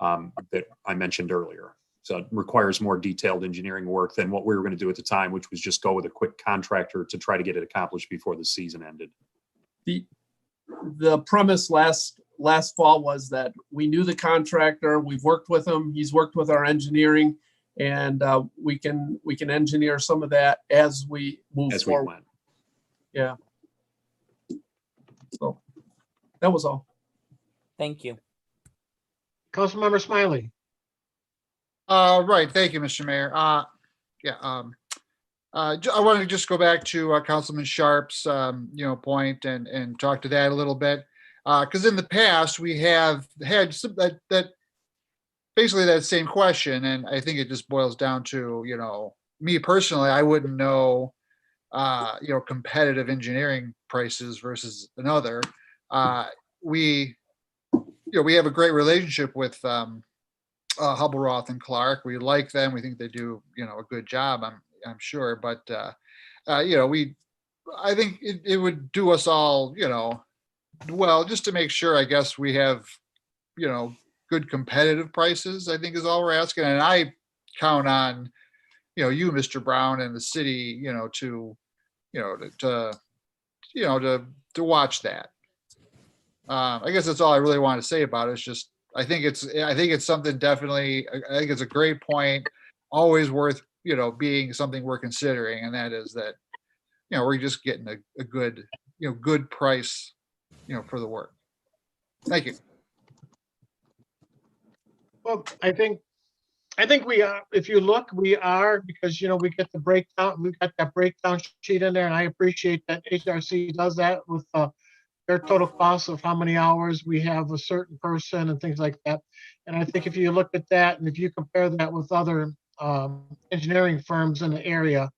I mentioned earlier. So it requires more detailed engineering work than what we were going to do at the time, which was just go with a quick contractor to try to get it accomplished before the season ended. The premise last fall was that we knew the contractor, we've worked with him, he's worked with our engineering, and we can engineer some of that as we move forward. Yeah. So that was all. Thank you. Councilmember Smiley. Right. Thank you, Mr. Mayor. I wanted to just go back to Councilman Sharp's, point and talk to that a little bit. Because in the past we have had some, that basically that same question, and I think it just boils down to, me personally, I wouldn't know, competitive engineering prices versus another. We have a great relationship with Hubble, Roth, and Clark. We like them. We think they do, a good job. I'm sure, but I think it would do us all, well, just to make sure, I guess we have, good competitive prices, I think is all we're asking. And I count on, you, Mr. Brown, and the city, to watch that. I guess that's all I really want to say about it. It's just, I think it's something definitely, I think it's a great point, always worth, being something we're considering. And that is that, we're just getting a good, good price, for the work. Thank you. Well, I think I think we are, if you look, we are, because, you know, we get the breakdown, we've got that breakdown sheet in there, and I appreciate that HRC does that with their total cost of how many hours we have a certain person and things like that. And I think if you look at that, and if you compare that with other engineering firms in the area,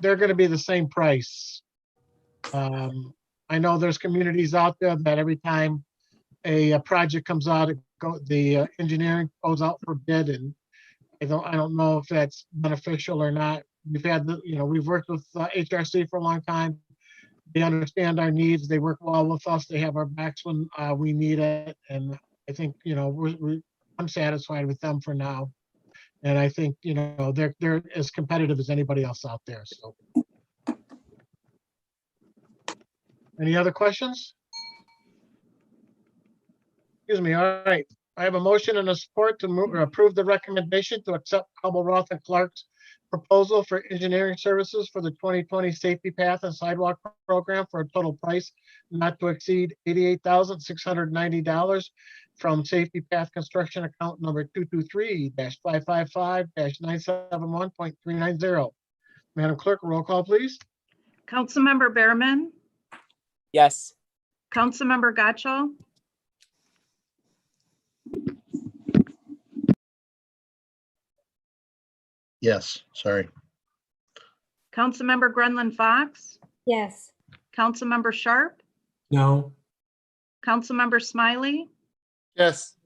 they're gonna be the same price. I know there's communities out there that every time a project comes out, the engineering goes out for bid, and I don't know if that's beneficial or not. We've had, we've worked with HRC for a long time. They understand our needs. They work well with us. They have our backs when we need it. And I think, I'm satisfied with them for now. And I think, they're as competitive as anybody else out there. So. Any other questions? Excuse me. All right. I have a motion and a support to approve the recommendation to accept Cobble Roth and Clark's proposal for engineering services for the 2020 Safety Path and Sidewalk Program for a total price not to exceed $88,690 from Safety Path Construction Account number 223-555-971.390. Madam Clerk, roll call, please. Councilmember Behrman, Yes. Councilmember Gotcho, Yes, sorry. Councilmember Grenlund Fox, Yes. Councilmember Sharp, No. Councilmember Smiley, Yes.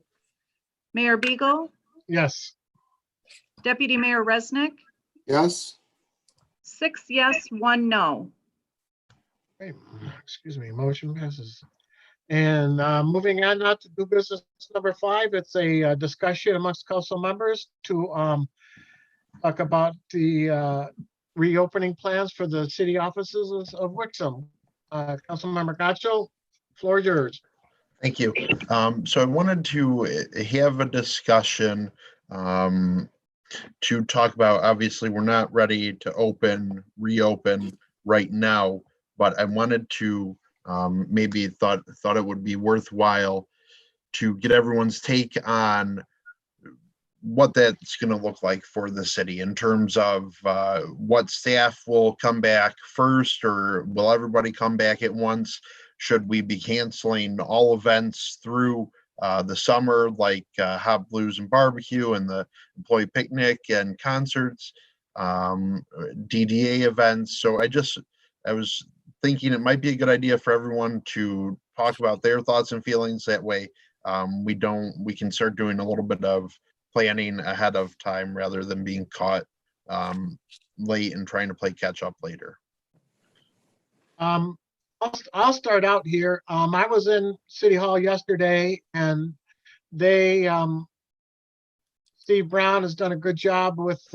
Mayor Beagle, Yes. Deputy Mayor Resnick, Yes. 6 yes, 1 no. Okay, excuse me, motion passes. And moving on now to do business number 5, it's a discussion amongst council members to talk about the reopening plans for the city offices of Wixom. Councilmember Gotcho, floor is yours. Thank you. So I wanted to have a discussion to talk about, obviously, we're not ready to reopen right now, but I wanted to maybe thought it would be worthwhile to get everyone's take on what that's going to look like for the city in terms of what staff will come back first, or will everybody come back at once? Should we be canceling all events through the summer, like Hot Blues and Barbecue and the employee picnic and concerts, DDA events? So I was thinking it might be a good idea for everyone to talk about their thoughts and feelings. That way we can start doing a little bit of planning ahead of time rather than being caught late and trying to play catch up later. I'll start out here. I was in City Hall yesterday, and Steve Brown has done a good job with,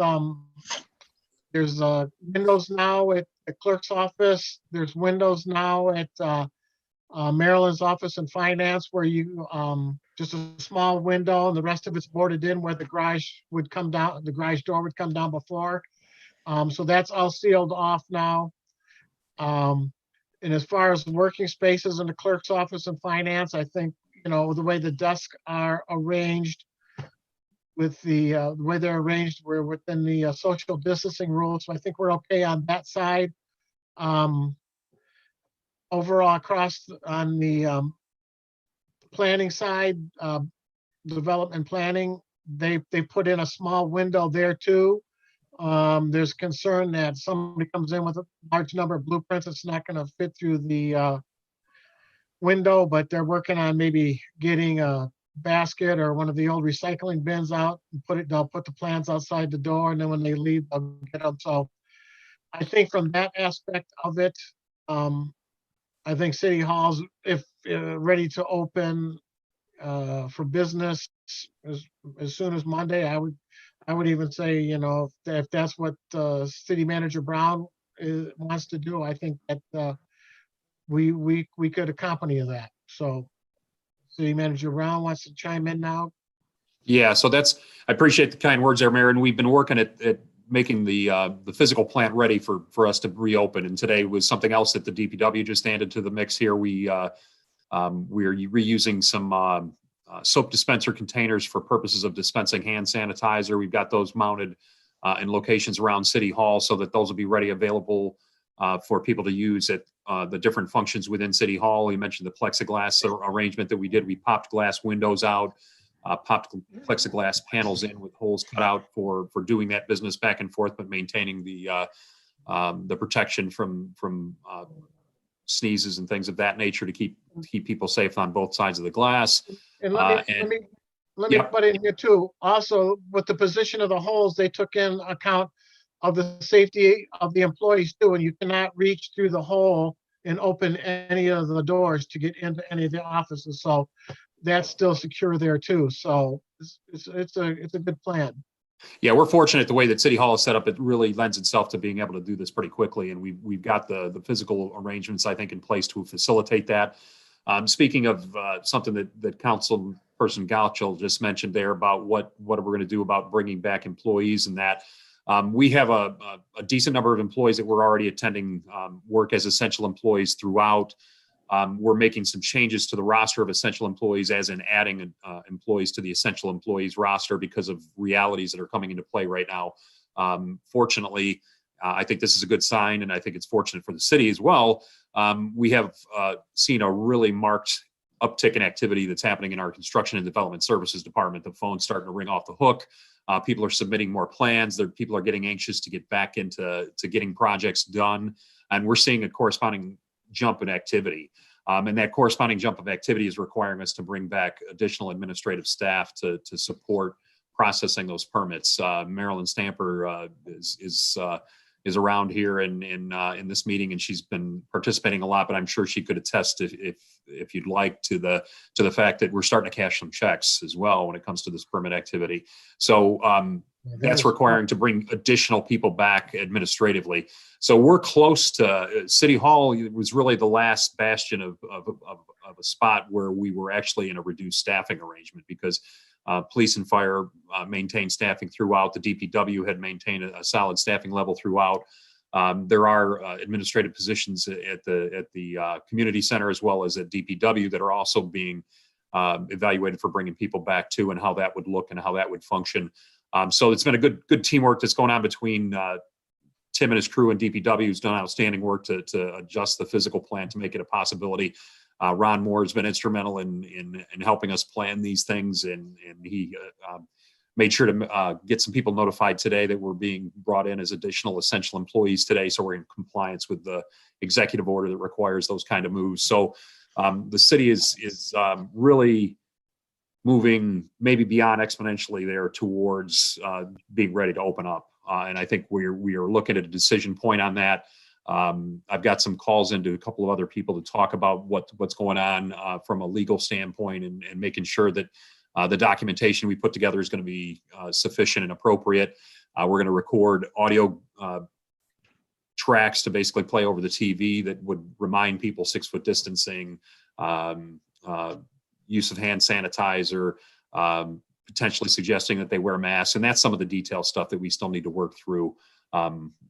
there's windows now at the clerk's office. There's windows now at Maryland's office in finance, where you, just a small window, and the rest of it's boarded in where the garage would come down, the garage door would come down before. So that's all sealed off now. And as far as working spaces in the clerk's office and finance, I think, the way the desks are arranged with the way they're arranged, we're within the social distancing rules. So I think we're okay on that side. Overall, across on the planning side, development planning, they put in a small window there too. There's concern that somebody comes in with a large number of blueprints, it's not going to fit through the window, but they're working on maybe getting a basket or one of the old recycling bins out and they'll put the plans outside the door, and then when they leave, they'll get them. So I think from that aspect of it, I think City Hall's, if ready to open for business as soon as Monday. I would even say, if that's what City Manager Brown wants to do, I think that we could accompany that. So City Manager Brown wants to chime in now. Yeah, so I appreciate the kind words there, Mayor. And we've been working at making the physical plant ready for us to reopen. And today was something else that the DPW just added to the mix here. We're reusing some soap dispenser containers for purposes of dispensing hand sanitizer. We've got those mounted in locations around City Hall so that those will be ready, available for people to use at the different functions within City Hall. You mentioned the plexiglass arrangement that we did. We popped glass windows out, popped plexiglass panels in with holes cut out for doing that business back and forth, but maintaining the protection from sneezes and things of that nature to keep people safe on both sides of the glass. And let me put in here too. Also, with the position of the holes, they took in account of the safety of the employees too, and you cannot reach through the hole and open any of the doors to get into any of the offices. So that's still secure there too. So it's a good plan. Yeah, we're fortunate the way that City Hall is set up. It really lends itself to being able to do this pretty quickly, and we've got the physical arrangements, I think, in place to facilitate that. Speaking of something that Councilperson Gauchel just mentioned there about what are we going to do about bringing back employees and that. We have a decent number of employees that were already attending work as essential employees throughout. We're making some changes to the roster of essential employees, as in adding employees to the essential employees roster because of realities that are coming into play right now. Fortunately, I think this is a good sign, and I think it's fortunate for the city as well. We have seen a really marked uptick in activity that's happening in our construction and development services department. The phone's starting to ring off the hook. People are submitting more plans. People are getting anxious to get back into getting projects done, and we're seeing a corresponding jump in activity. And that corresponding jump of activity is requiring us to bring back additional administrative staff to support processing those permits. Marilyn Stamper is around here in this meeting, and she's been participating a lot, but I'm sure she could attest if you'd like to the fact that we're starting to cash some checks as well when it comes to this permit activity. So that's requiring to bring additional people back administratively. So we're close to City Hall. It was really the last bastion of a spot where we were actually in a reduced staffing arrangement because police and fire maintained staffing throughout. The DPW had maintained a solid staffing level throughout. There are administrative positions at the community center as well as at DPW that are also being evaluated for bringing people back to, and how that would look and how that would function. So it's been a good teamwork that's going on between Tim and his crew and DPW, who's done outstanding work to adjust the physical plan to make it a possibility. Ron Moore has been instrumental in helping us plan these things, and he made sure to get some people notified today that we're being brought in as additional essential employees today. So we're in compliance with the executive order that requires those kind of moves. So the city is really moving maybe beyond exponentially there towards being ready to open up. And I think we are looking at a decision point on that. I've got some calls into a couple of other people to talk about what's going on from a legal standpoint and making sure that the documentation we put together is going to be sufficient and appropriate. We're going to record audio tracks to basically play over the TV that would remind people 6-foot distancing, use of hand sanitizer, potentially suggesting that they wear masks. And that's some of the detailed stuff that we still need to work through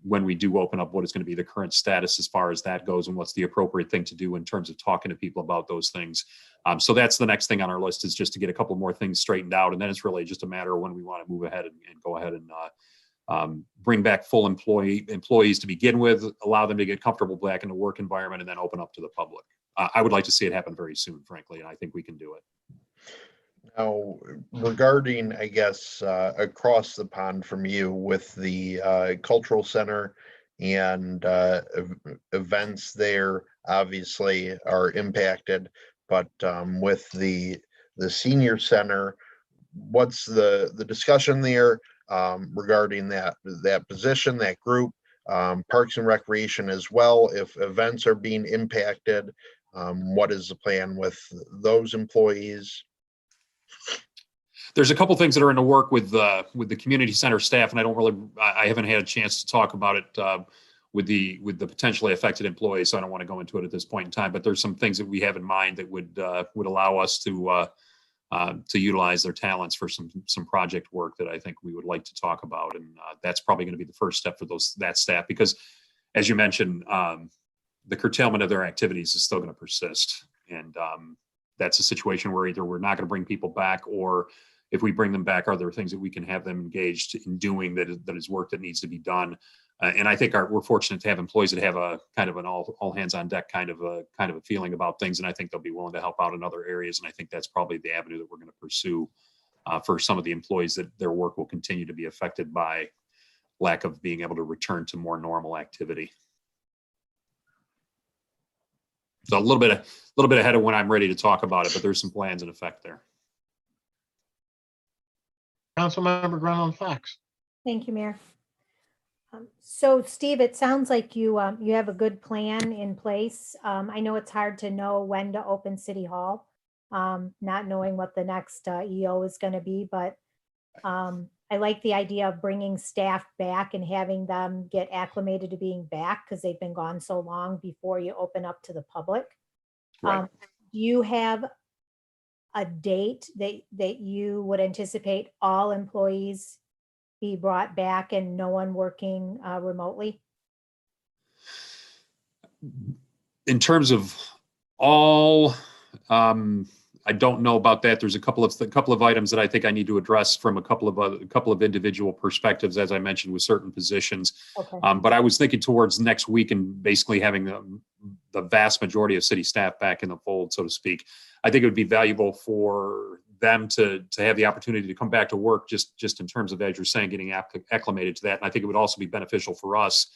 when we do open up what is going to be the current status as far as that goes and what's the appropriate thing to do in terms of talking to people about those things. So that's the next thing on our list, is just to get a couple more things straightened out. And then it's really just a matter of when we want to move ahead and go ahead and bring back full employees to begin with, allow them to get comfortable back in the work environment, and then open up to the public. I would like to see it happen very soon, frankly, and I think we can do it. Now, regarding, I guess, across the pond from you with the cultural center and events there obviously are impacted, but with the senior center, what's the discussion there regarding that position, that group, Parks and Recreation as well? If events are being impacted, what is the plan with those employees? There's a couple things that are in the work with the community center staff, and I haven't had a chance to talk about it with the potentially affected employees, so I don't want to go into it at this point in time. But there's some things that we have in mind that would allow us to utilize their talents for some project work that I think we would like to talk about, and that's probably going to be the first step for that staff, because, as you mentioned, the curtailment of their activities is still going to persist, and that's a situation where either we're not going to bring people back, or if we bring them back, are there things that we can have them engaged in doing that is work that needs to be done? And I think we're fortunate to have employees that have a kind of an all hands on deck kind of a feeling about things, and I think they'll be willing to help out in other areas. And I think that's probably the avenue that we're going to pursue for some of the employees, that their work will continue to be affected by lack of being able to return to more normal activity. So a little bit ahead of when I'm ready to talk about it, but there's some plans in effect there. Councilmember Granholm Fox. Thank you, Mayor. So Steve, it sounds like you have a good plan in place. I know it's hard to know when to open City Hall, not knowing what the next EO is going to be, but I like the idea of bringing staff back and having them get acclimated to being back, because they've been gone so long before you open up to the public. Right. Do you have a date that you would anticipate all employees be brought back and no one working remotely? In terms of all, I don't know about that. There's a couple of items that I think I need to address from a couple of individual perspectives, as I mentioned, with certain positions. Okay. But I was thinking towards next week and basically having the vast majority of city staff back in the fold, so to speak. I think it would be valuable for them to have the opportunity to come back to work, just in terms of, as you're saying, getting acclimated to that. And I think it would also be beneficial for us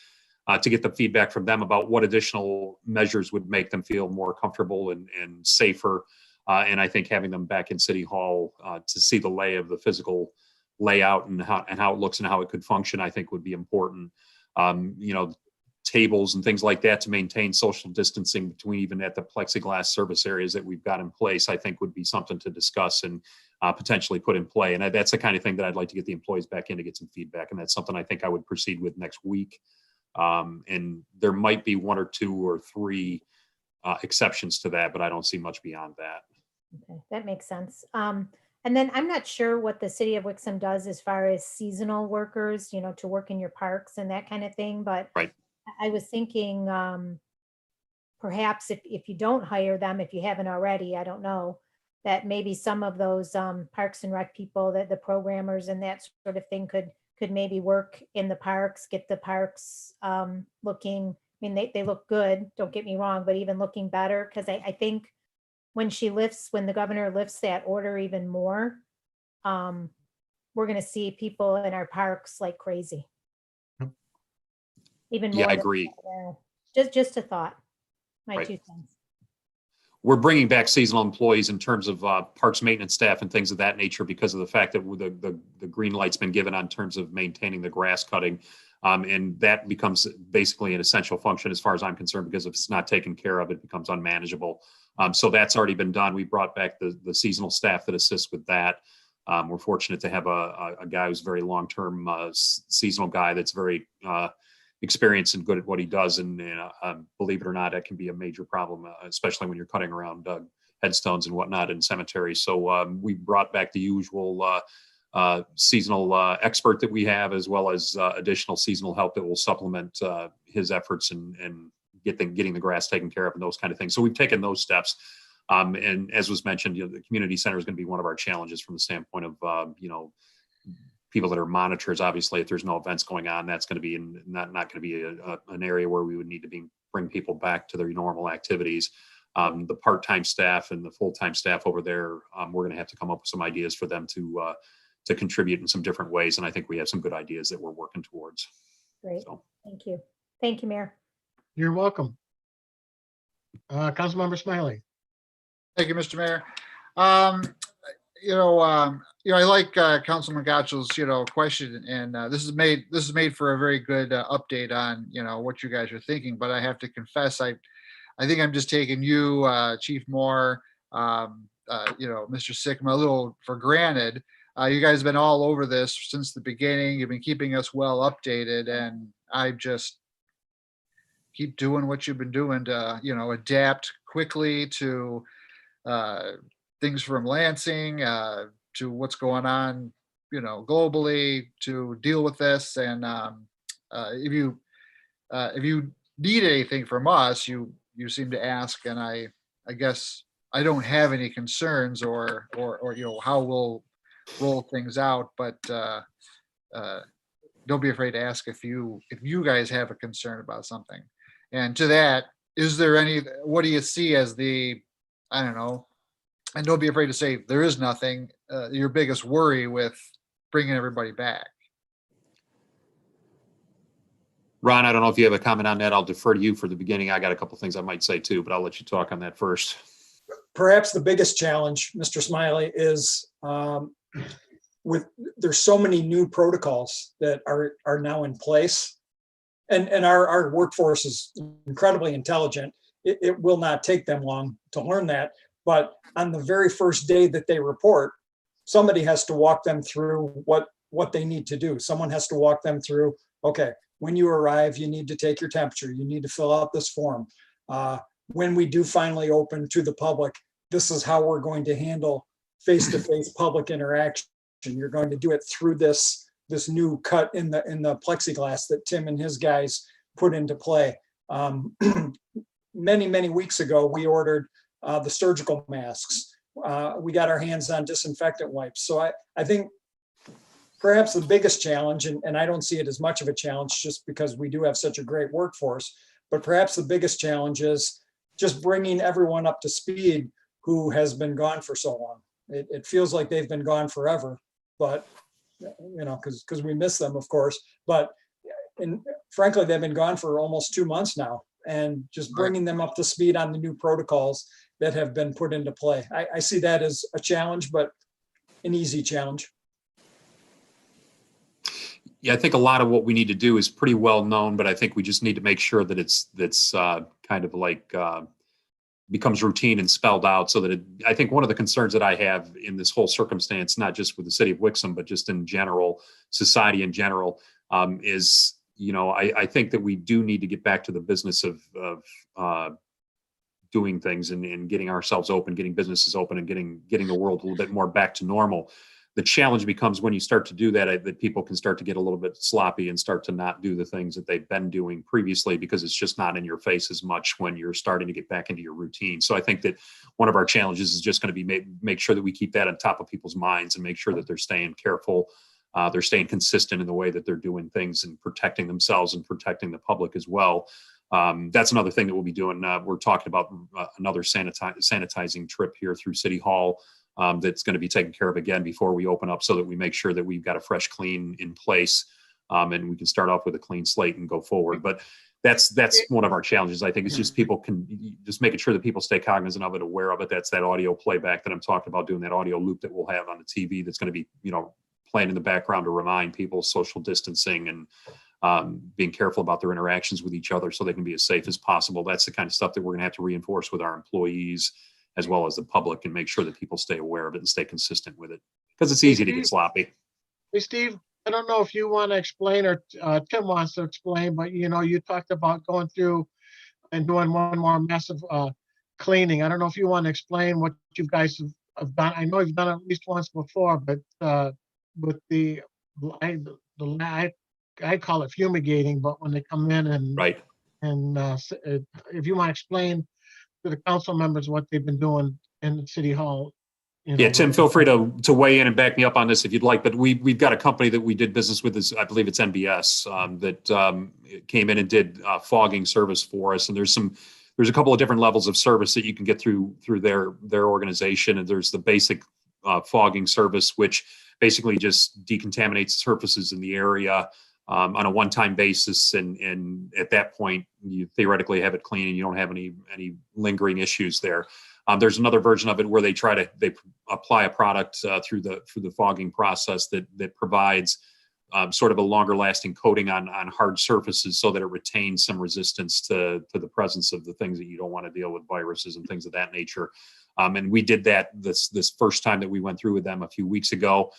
to get the feedback from them about what additional measures would make them feel more comfortable and safer. And I think having them back in City Hall to see the lay of the physical layout and how it looks and how it could function, I think would be important. Tables and things like that to maintain social distancing between, even at the plexiglass service areas that we've got in place, I think would be something to discuss and potentially put in play. And that's the kind of thing that I'd like to get the employees back in to get some feedback. And that's something I think I would proceed with next week. And there might be one or two or three exceptions to that, but I don't see much beyond that. Okay, that makes sense. And then I'm not sure what the city of Wixom does as far as seasonal workers, to work in your parks and that kind of thing. But right. I was thinking perhaps if you don't hire them, if you haven't already, I don't know, that maybe some of those Parks and Rec people, that the programmers and that sort of thing could maybe work in the parks, get the parks looking, I mean, they look good, don't get me wrong, but even looking better, because I think when the governor lifts that order even more, we're going to see people in our parks like crazy. Even more. Yeah, I agree. Just a thought. My Right. 2 cents. We're bringing back seasonal employees in terms of parks maintenance staff and things of that nature, because of the fact that the green light's been given on terms of maintaining the grass cutting. And that becomes basically an essential function as far as I'm concerned, because if it's not taken care of, it becomes unmanageable. So that's already been done. We brought back the seasonal staff that assists with that. We're fortunate to have a guy who's very long-term seasonal guy that's very experienced and good at what he does. And believe it or not, that can be a major problem, especially when you're cutting around headstones and whatnot in cemeteries. So we brought back the usual seasonal expert that we have, as well as additional seasonal help that will supplement his efforts and getting the grass taken care of and those kind of things. So we've taken those steps. And as was mentioned, the community center is going to be one of our challenges from the standpoint of, people that are monitors. Obviously, if there's no events going on, that's going to be not going to be an area where we would need to bring people back to their normal activities. The part-time staff and the full-time staff over there, we're going to have to come up with some ideas for them to contribute in some different ways. And I think we have some good ideas that we're working towards. Great. Thank you. Thank you, Mayor. You're welcome. Councilmember Smiley. Thank you, Mr. Mayor. I like Councilman Gotchel's, question, and this is made for a very good update on, what you guys are thinking. But I have to confess, I think I'm just taking you, Chief Moore, Mr. Sickma, a little for granted. You guys have been all over this since the beginning. You've been keeping us well updated, and I just keep doing what you've been doing to, adapt quickly to things from Lansing to what's going on, globally, to deal with this. And if you need anything from us, you seem to ask, and I guess I don't have any concerns or how we'll roll things out, but don't be afraid to ask if you guys have a concern about something. And to that, what do you see as I don't know, and don't be afraid to say there is nothing, your biggest worry with bringing everybody back? Ron, I don't know if you have a comment on that. I'll defer to you for the beginning. I got a couple things I might say too, but I'll let you talk on that first. Perhaps the biggest challenge, Mr. Smiley, is there's so many new protocols that are now in place, and our workforce is incredibly intelligent. It will not take them long to learn that, but on the very first day that they report, somebody has to walk them through what they need to do. Someone has to walk them through, okay, when you arrive, you need to take your temperature. You need to fill out this form. When we do finally open to the public, this is how we're going to handle face-to-face public interaction. You're going to do it through this new cut in the plexiglass that Tim and his guys put into play. Many weeks ago, we ordered the surgical masks. We got our hands on disinfectant wipes. So I think perhaps the biggest challenge, and I don't see it as much of a challenge just because we do have such a great workforce, but perhaps the biggest challenge is just bringing everyone up to speed who has been gone for so long. It feels like they've been gone forever, but because we miss them, of course, but frankly, they've been gone for almost 2 months now, and just bringing them up to speed on the new protocols that have been put into play. I see that as a challenge, but an easy challenge. Yeah, I think a lot of what we need to do is pretty well known, but I think we just need to make sure that it's kind of like becomes routine and spelled out, so that I think one of the concerns that I have in this whole circumstance, not just with the city of Wixom, but just in general, society in general, is, I think that we do need to get back to the business of doing things and getting ourselves open, getting businesses open, and getting the world a little bit more back to normal. The challenge becomes when you start to do that, that people can start to get a little bit sloppy and start to not do the things that they've been doing previously, because it's just not in your face as much when you're starting to get back into your routine. So I think that one of our challenges is just going to be make sure that we keep that on top of people's minds and make sure that they're staying careful, they're staying consistent in the way that they're doing things and protecting themselves and protecting the public as well. That's another thing that we'll be doing. We're talking about another sanitizing trip here through City Hall. That's going to be taken care of again before we open up, so that we make sure that we've got a fresh clean in place, and we can start off with a clean slate and go forward. But that's one of our challenges. I think it's just just making sure that people stay cognizant of it, aware of it. That's that audio playback that I'm talking about, doing that audio loop that we'll have on the TV that's going to be, playing in the background to remind people social distancing and being careful about their interactions with each other so they can be as safe as possible. That's the kind of stuff that we're going to have to reinforce with our employees as well as the public, and make sure that people stay aware of it and stay consistent with it, because it's easy to get sloppy. Hey, Steve, I don't know if you want to explain, or Tim wants to explain, but you talked about going through and doing one more massive cleaning. I don't know if you want to explain what you guys have done. I know you've done it at least once before, but with I call it fumigating, but when they come in and right, and if you want to explain to the council members what they've been doing in the City Hall. Yeah, Tim, feel free to weigh in and back me up on this if you'd like. But we've got a company that we did business with, I believe it's NBS, that came in and did fogging service for us. And there's a couple of different levels of service that you can get through their organization. And there's the basic fogging service, which basically just decontaminates surfaces in the area on a one-time basis, and at that point you theoretically have it clean and you don't have any lingering issues there. There's another version of it where they apply a product through the fogging process that provides sort of a longer lasting coating on hard surfaces, so that it retains some resistance to the presence of the things that you don't want to deal with, viruses and things of that nature. And we did that this first time that we went through with them a few weeks ago.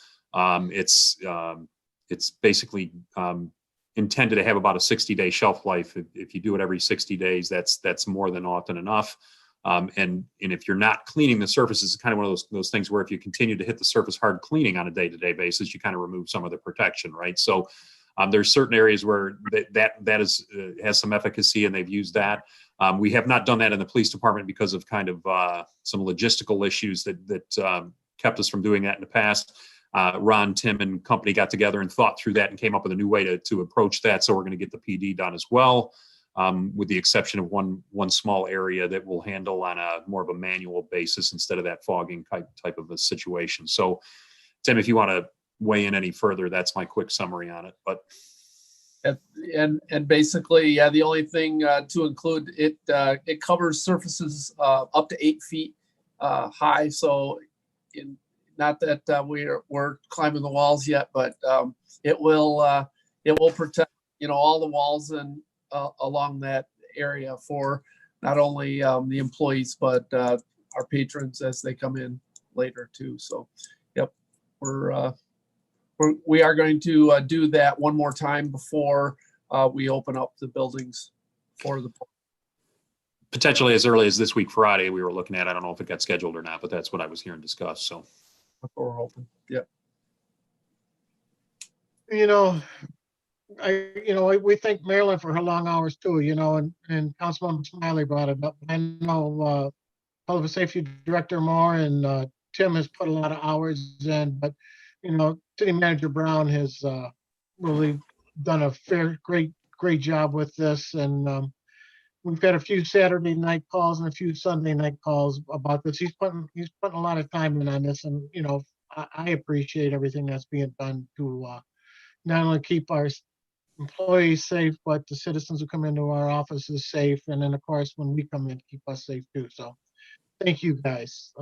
It's basically intended to have about a 60-day shelf life. If you do it every 60 days, that's more than often enough. And if you're not cleaning the surfaces, it's kind of one of those things where if you continue to hit the surface hard cleaning on a day-to-day basis, you kind of remove some of the protection, right? So There's certain areas where that is has some efficacy, and they've used that. We have not done that in the police department because of kind of some logistical issues that kept us from doing that in the past. Ron, Tim, and company got together and thought through that and came up with a new way to approach that. So we're going to get the PD done as well, with the exception of one small area that we'll handle on a more of a manual basis instead of that fogging type of a situation. So, Tim, if you want to weigh in any further, that's my quick summary on it. But and basically, yeah, the only thing to include, it covers surfaces up to 8 feet high. So, not that we're climbing the walls yet, but it will protect all the walls and along that area for not only the employees but our patrons as they come in later too. So, yep, we are going to do that one more time before we open up the buildings for the potentially as early as this week, Friday, we were looking at. I don't know if it got scheduled or not, but that's what I was hearing discussed. So before we're open. Yep. We thank Marilyn for her long hours too, and Councilmember Smiley brought it up. I know Public Safety Director Moore and Tim has put a lot of hours in, but City Manager Brown has really done a great job with this, and we've had a few Saturday night calls and a few Sunday night calls about this. He's putting a lot of time in on this, and I appreciate everything that's being done to not only keep our employees safe, but the citizens who come into our offices safe, and then of course when we come in, keep us safe too. So, thank you guys.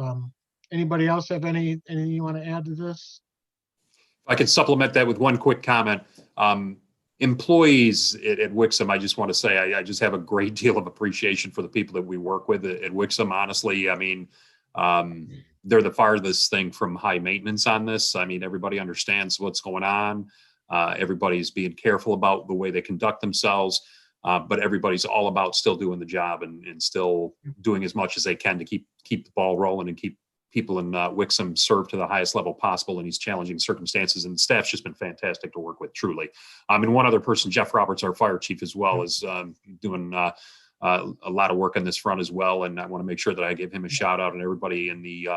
Anybody else have anything you want to add to this? I could supplement that with one quick comment. Employees at Wixom, I just want to say I just have a great deal of appreciation for the people that we work with at Wixom. Honestly, I mean, they're the farthest thing from high maintenance on this. I mean, everybody understands what's going on. Everybody's being careful about the way they conduct themselves, but everybody's all about still doing the job and still doing as much as they can to keep the ball rolling and keep people in Wixom served to the highest level possible in these challenging circumstances. And the staff's just been fantastic to work with, truly. And one other person, Jeff Roberts, our fire chief as well, is doing a lot of work on this front as well. And I want to make sure that I give him a shout out, and everybody in the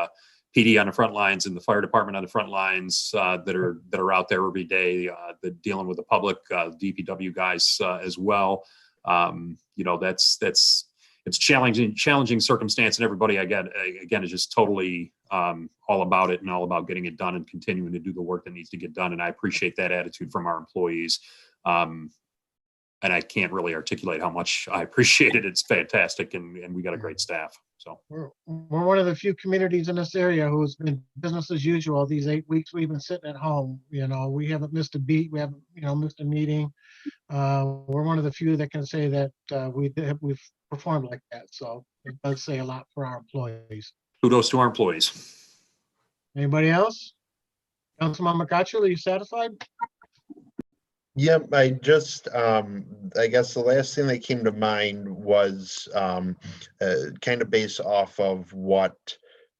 PD on the front lines and the fire department on the front lines that are out there every day, that dealing with the public, DPW guys as well. It's challenging circumstance, and everybody again is just totally all about it and all about getting it done and continuing to do the work that needs to get done. And I appreciate that attitude from our employees. And I can't really articulate how much I appreciate it. It's fantastic, and we got a great staff. So we're one of the few communities in this area who's been business as usual these 8 weeks we've been sitting at home. We haven't missed a beat. We haven't missed a meeting. We're one of the few that can say that we've performed like that. So it does say a lot for our employees. Kudos to our employees. Anybody else? Councilman McCutcheon, are you satisfied? Yep, I just, I guess the last thing that came to mind was kind of based off of what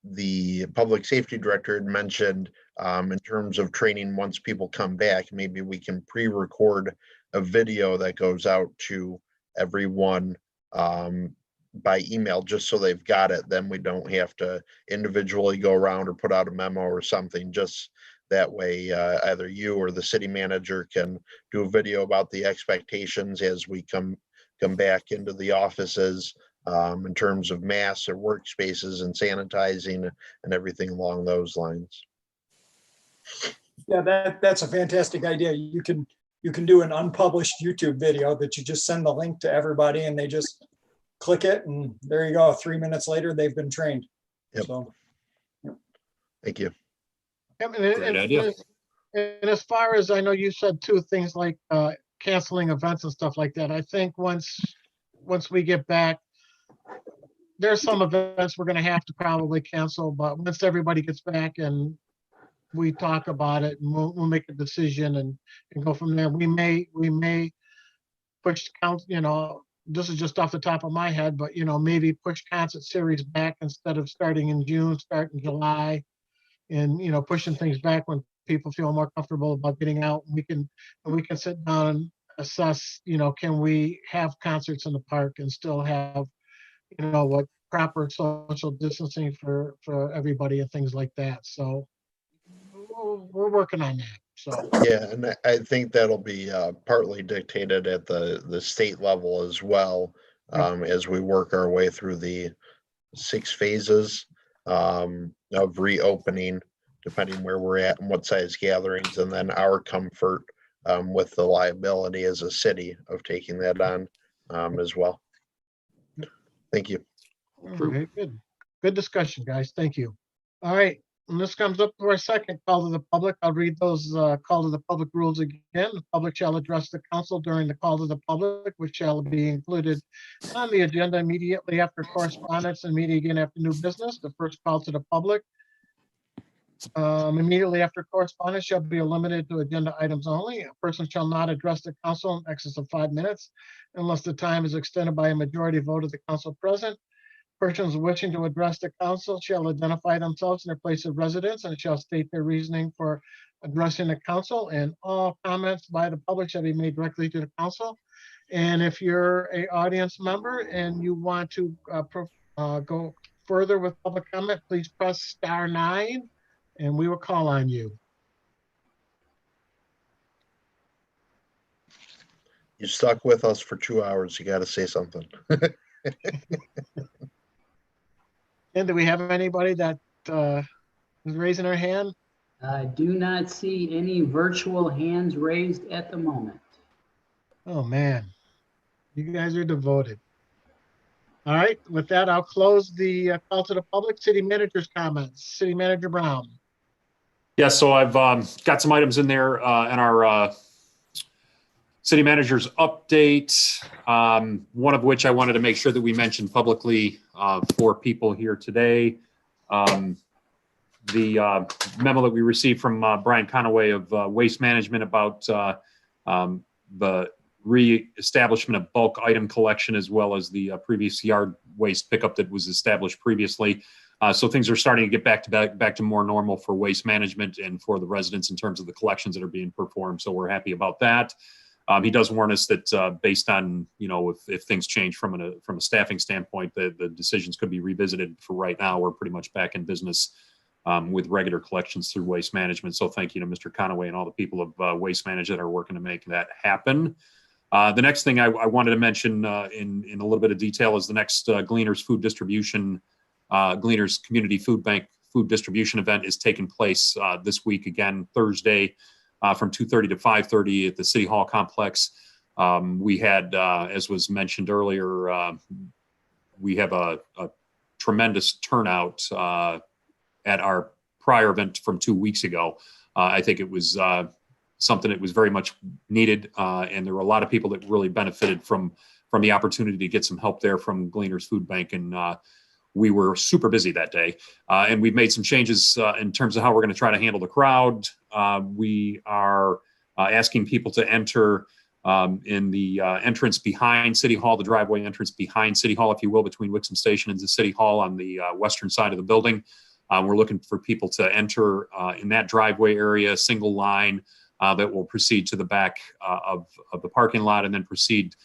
the public safety director had mentioned in terms of training once people come back. Maybe we can pre-record a video that goes out to everyone by email, just so they've got it. Then we don't have to individually go around or put out a memo or something. Just that way, either you or the city manager can do a video about the expectations as we come back into the offices in terms of masks or workspaces and sanitizing and everything along those lines. Yeah, that's a fantastic idea. You can do an unpublished YouTube video that you just send the link to everybody and they just click it, and there you go. 3 minutes later, they've been trained. Yep. So, yep. Thank you. Great idea. And as far as I know, you said too, things like canceling events and stuff like that. I think once we get back, there's some events we're going to have to probably cancel, but once everybody gets back and we talk about it, and we'll make a decision and go from there. We may push this is just off the top of my head, but maybe push concert series back instead of starting in June, start in July, and pushing things back when people feel more comfortable about getting out. We can sit down and assess, can we have concerts in the park and still have, what proper social distancing for everybody and things like that. So we're working on that. So Yeah, and I think that'll be partly dictated at the state level as well, as we work our way through the 6 phases of reopening, depending where we're at and what size gatherings, and then our comfort with the liability as a city of taking that on as well. Thank you. very good. Good discussion, guys. Thank you. All right. And this comes up to our second call to the public. I'll read those call to the public rules again. The public shall address the council during the call to the public, which shall be included on the agenda immediately after correspondence and meeting again after new business. The first call to the public immediately after correspondence shall be limited to agenda items only. A person shall not address the council in excess of 5 minutes unless the time is extended by a majority vote of the council present. Persons wishing to address the council shall identify themselves and their place of residence and shall state their reasoning for addressing the council, and all comments by the public shall be made directly to the council. And if you're an audience member and you want to go further with public comment, please press *9 and we will call on you. You stuck with us for 2 hours. You got to say something. And do we have anybody that is raising their hand? I do not see any virtual hands raised at the moment. Oh, man. You guys are devoted. All right. With that, I'll close the call to the public. City manager's comments. City Manager Brown. Yeah, so I've got some items in there in our city manager's update, one of which I wanted to make sure that we mentioned publicly for people here today. The memo that we received from Brian Conaway of Waste Management about the reestablishment of bulk item collection, as well as the previous yard waste pickup that was established previously. So things are starting to get back to more normal for Waste Management and for the residents in terms of the collections that are being performed. So we're happy about that. He does warn us that based on, if things change from a staffing standpoint, the decisions could be revisited. For right now, we're pretty much back in business with regular collections through Waste Management. So thank you to Mr. Conaway and all the people of Waste Management that are working to make that happen. The next thing I wanted to mention in a little bit of detail is the next Gleaners Food Distribution, Gleaners Community Food Bank Food Distribution event is taking place this week, again, Thursday, from 2:30 to 5:30 at the City Hall complex. We had, as was mentioned earlier, we have a tremendous turnout at our prior event from 2 weeks ago. I think it was something that was very much needed, and there were a lot of people that really benefited from the opportunity to get some help there from Gleaners Food Bank, and we were super busy that day. And we've made some changes in terms of how we're going to try to handle the crowd. We are asking people to enter in the entrance behind City Hall, the driveway entrance behind City Hall, if you will, between Wixom Station and the City Hall on the western side of the building. We're looking for people to enter in that driveway area, single line that will proceed to the back of the parking lot and then proceed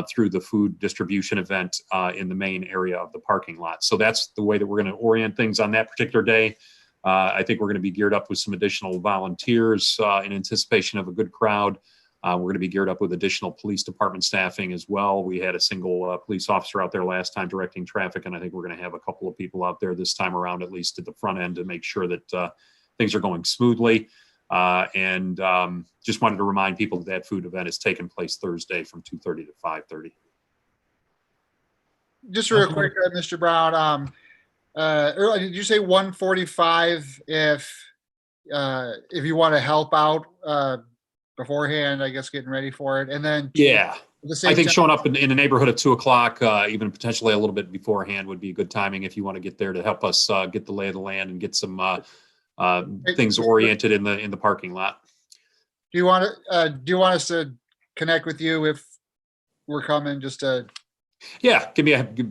through the food distribution event in the main area of the parking lot. So that's the way that we're going to orient things on that particular day. I think we're going to be geared up with some additional volunteers in anticipation of a good crowd. We're going to be geared up with additional police department staffing as well. We had a single police officer out there last time directing traffic, and I think we're going to have a couple of people out there this time around, at least at the front end, to make sure that things are going smoothly. And just wanted to remind people that that food event is taking place Thursday from 2:30 to 5:30. Just real quick, Mr. Brown, earlier, did you say 145 if you want to help out beforehand, I guess, getting ready for it? And then yeah, I think time, showing up in the neighborhood at 2 o'clock, even potentially a little bit beforehand, would be good timing if you want to get there to help us get the lay of the land and get some things oriented in the parking lot. do you want us to connect with you if we're coming, just to Yeah,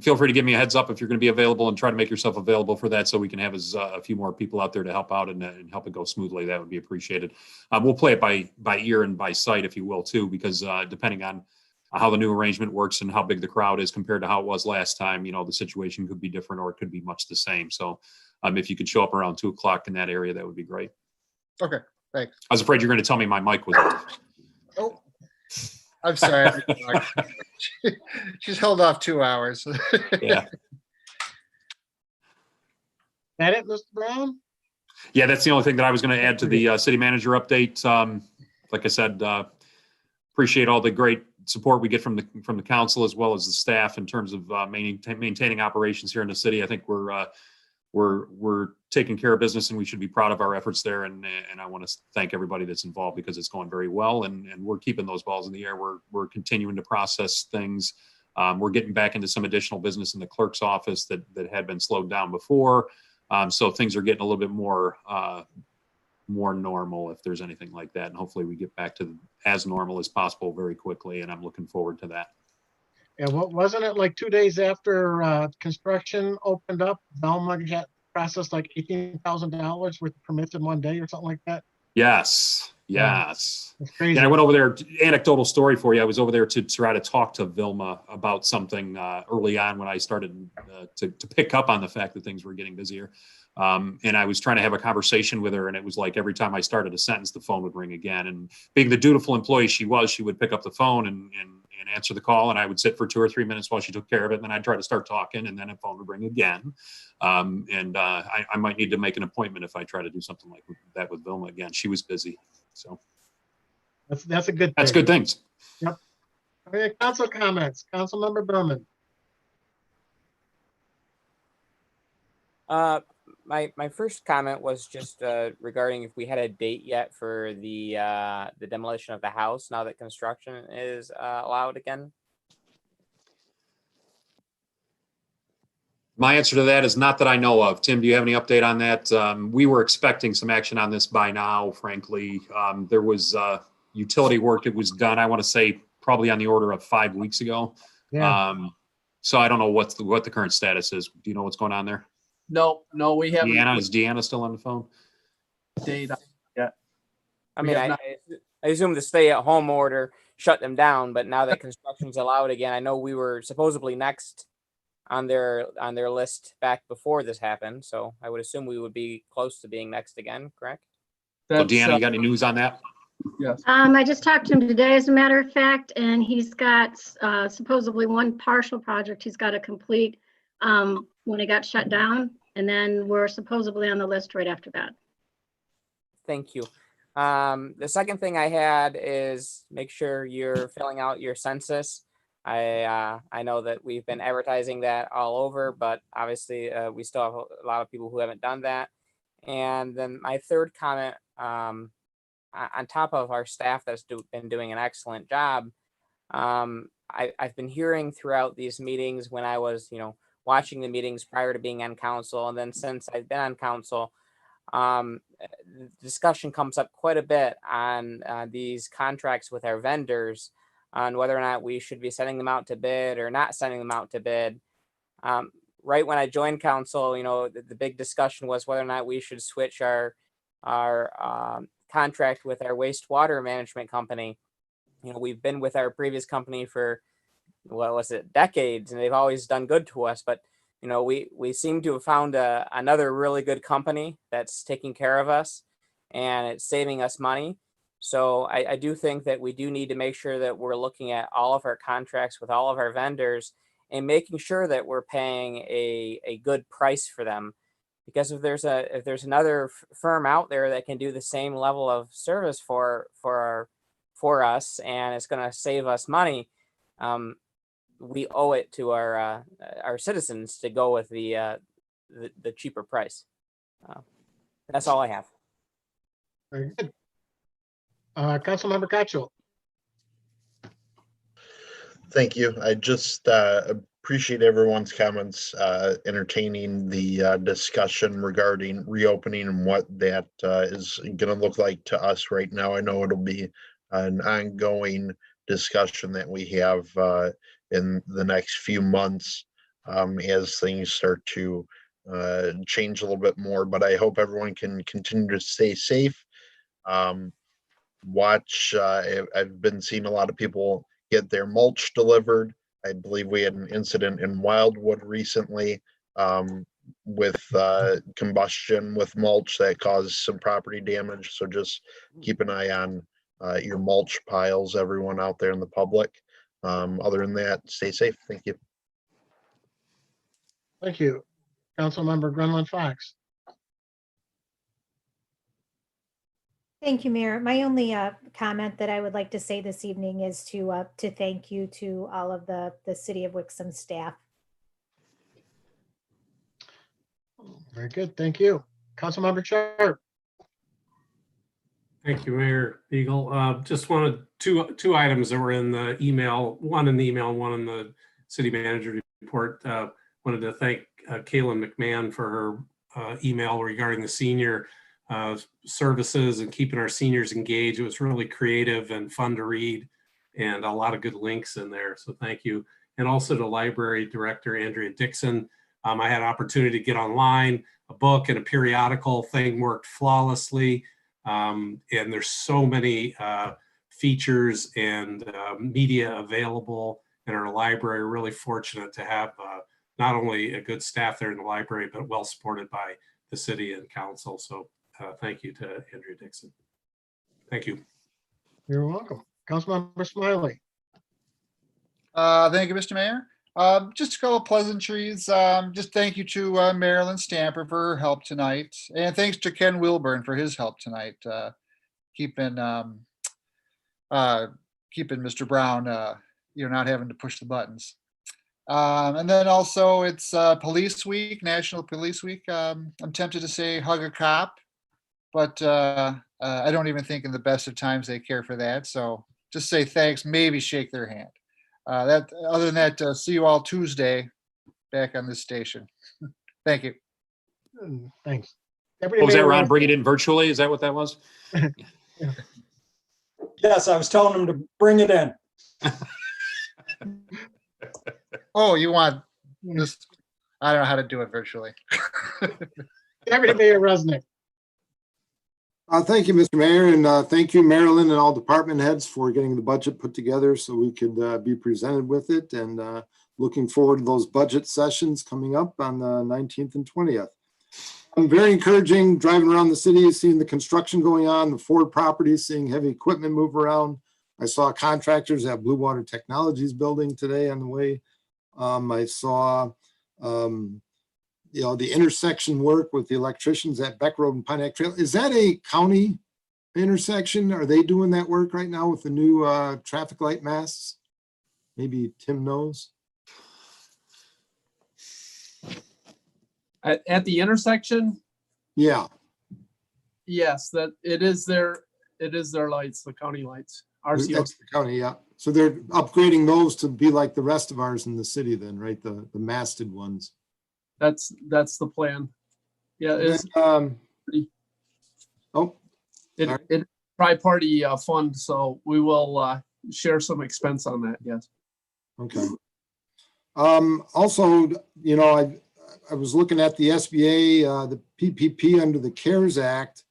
feel free to give me a heads up if you're going to be available, and try to make yourself available for that so we can have a few more people out there to help out and help it go smoothly. That would be appreciated. We'll play it by ear and by sight, if you will, too, because depending on how the new arrangement works and how big the crowd is compared to how it was last time, the situation could be different or it could be much the same. So if you could show up around 2 o'clock in that area, that would be great. Okay, thanks. I was afraid you were going to tell me my mic was off. Oh, I'm sorry. She's held off 2 hours. Yeah. That it, Mr. Brown? Yeah, that's the only thing that I was going to add to the city manager update. Like I said, appreciate all the great support we get from the council as well as the staff in terms of maintaining operations here in the city. I think we're taking care of business, and we should be proud of our efforts there. And I want to thank everybody that's involved, because it's going very well, and we're keeping those balls in the air. We're continuing to process things. We're getting back into some additional business in the clerk's office that had been slowed down before. So things are getting a little bit more normal, if there's anything like that. And hopefully we get back to as normal as possible very quickly. And I'm looking forward to that. Yeah, wasn't it like 2 days after construction opened up, Velma had processed like $18,000 worth of permits in one day or something like that? Yes. That's crazy. Yeah, I went over there. Anecdotal story for you. I was over there to try to talk to Vilma about something early on when I started to pick up on the fact that things were getting busier. And I was trying to have a conversation with her, and it was like every time I started a sentence, the phone would ring again. And being the dutiful employee she was, she would pick up the phone and answer the call, and I would sit for 2 or 3 minutes while she took care of it. And then I'd try to start talking, and then a phone would ring again. I might need to make an appointment if I try to do something like that with Vilma again. She was busy. So that's a good thing. That's good things. Yep. Okay, council comments. Councilmember Berman. My first comment was just regarding if we had a date yet for the demolition of the house now that construction is allowed again. My answer to that is not that I know of. Tim, do you have any update on that? We were expecting some action on this by now, frankly. There was utility work that was done, I want to say probably on the order of 5 weeks ago. Yeah. So I don't know what the current status is. Do you know what's going on there? No, we haven't. Is Deanna still on the phone? Data yet. I mean, I assume the stay-at-home order shut them down, but now that construction's allowed again, I know we were supposedly next on their list back before this happened, so I would assume we would be close to being next again, correct? So Deanna, you got any news on that? Yes. I just talked to him today, as a matter of fact, and he's got supposedly one partial project he's got to complete when it got shut down, and then we're supposedly on the list right after that. Thank you. The second thing I had is make sure you're filling out your census. I know that we've been advertising that all over, but obviously we still have a lot of people who haven't done that. And then my third comment, on top of our staff that's been doing an excellent job, I've been hearing throughout these meetings when I was, watching the meetings prior to being on council, and then since I've been on council, the discussion comes up quite a bit on these contracts with our vendors, on whether or not we should be sending them out to bid or not sending them out to bid. Right when I joined council, the big discussion was whether or not we should switch our contract with our wastewater management company. We've been with our previous company for, decades, and they've always done good to us. But we seem to have found another really good company that's taking care of us, and it's saving us money. So I do think that we do need to make sure that we're looking at all of our contracts with all of our vendors and making sure that we're paying a good price for them. Because if there's another firm out there that can do the same level of service for us, and it's going to save us money, we owe it to our citizens to go with the cheaper price. That's all I have. Very good. Councilmember Cacho. Thank you. I just appreciate everyone's comments, entertaining the discussion regarding reopening and what that is going to look like to us right now. I know it'll be an ongoing discussion that we have in the next few months as things start to change a little bit more. But I hope everyone can continue to stay safe. Watch, I've been seeing a lot of people get their mulch delivered. I believe we had an incident in Wildwood recently with combustion with mulch that caused some property damage. So just keep an eye on your mulch piles, everyone out there in the public. Other than that, stay safe. Thank you. Thank you. Councilmember Gremlin Fox. Thank you, Mayor. My only comment that I would like to say this evening is to thank you to all of the City of Wixom staff. Very good. Thank you. Councilmember Sharp. Thank you, Mayor Beagle. Just wanted two items that were in the email, one in the email, one in the city manager report. Wanted to thank Kaylin McMahon for her email regarding the senior services and keeping our seniors engaged. It was really creative and fun to read and a lot of good links in there. So thank you. And also to Library Director Andrea Dixon. I had an opportunity to get online, a book and a periodical thing worked flawlessly. And there's so many features and media available in our library. We're really fortunate to have not only a good staff there in the library, but well supported by the city and council. So thank you to Andrea Dixon. Thank you. You're welcome. Councilmember Smiley. Thank you, Mr. Mayor. Just a couple of pleasantries. Just thank you to Marilyn Stamper for her help tonight. And thanks to Ken Wilburn for his help tonight. Keeping Mr. Brown, not having to push the buttons. And then also it's Police Week, National Police Week. I'm tempted to say hug a cop, but I don't even think in the best of times they care for that. So just say thanks, maybe shake their hand. Other than that, see you all Tuesday back on this station. Thank you. Thanks. Was that Ron bringing it in virtually? Is that what that was? Yes, I was telling him to bring it in. Oh, you want this? I don't know how to do it virtually. Deputy Mayor Resnick. Thank you, Mr. Mayor, and thank you, Marilyn, and all department heads for getting the budget put together so we could be presented with it, and looking forward to those budget sessions coming up on the 19th and 20th. I'm very encouraging driving around the city, seeing the construction going on, the Ford properties, seeing heavy equipment move around. I saw contractors at Blue Water Technologies building today on the way. I saw the intersection work with the electricians at Beck Road and Pontiac Trail. Is that a county intersection? Are they doing that work right now with the new traffic light masts? Maybe Tim knows. At the intersection? Yeah. Yes, that it is their lights, the county lights. RCO. That's the county, yeah. So they're upgrading those to be like the rest of ours in the city then, right? The masted ones. That's the plan. Yeah, it's it tri-party fund, so we will share some expense on that. Yes. Okay. Also, I was looking at the SBA, the PPP under the CARES Act.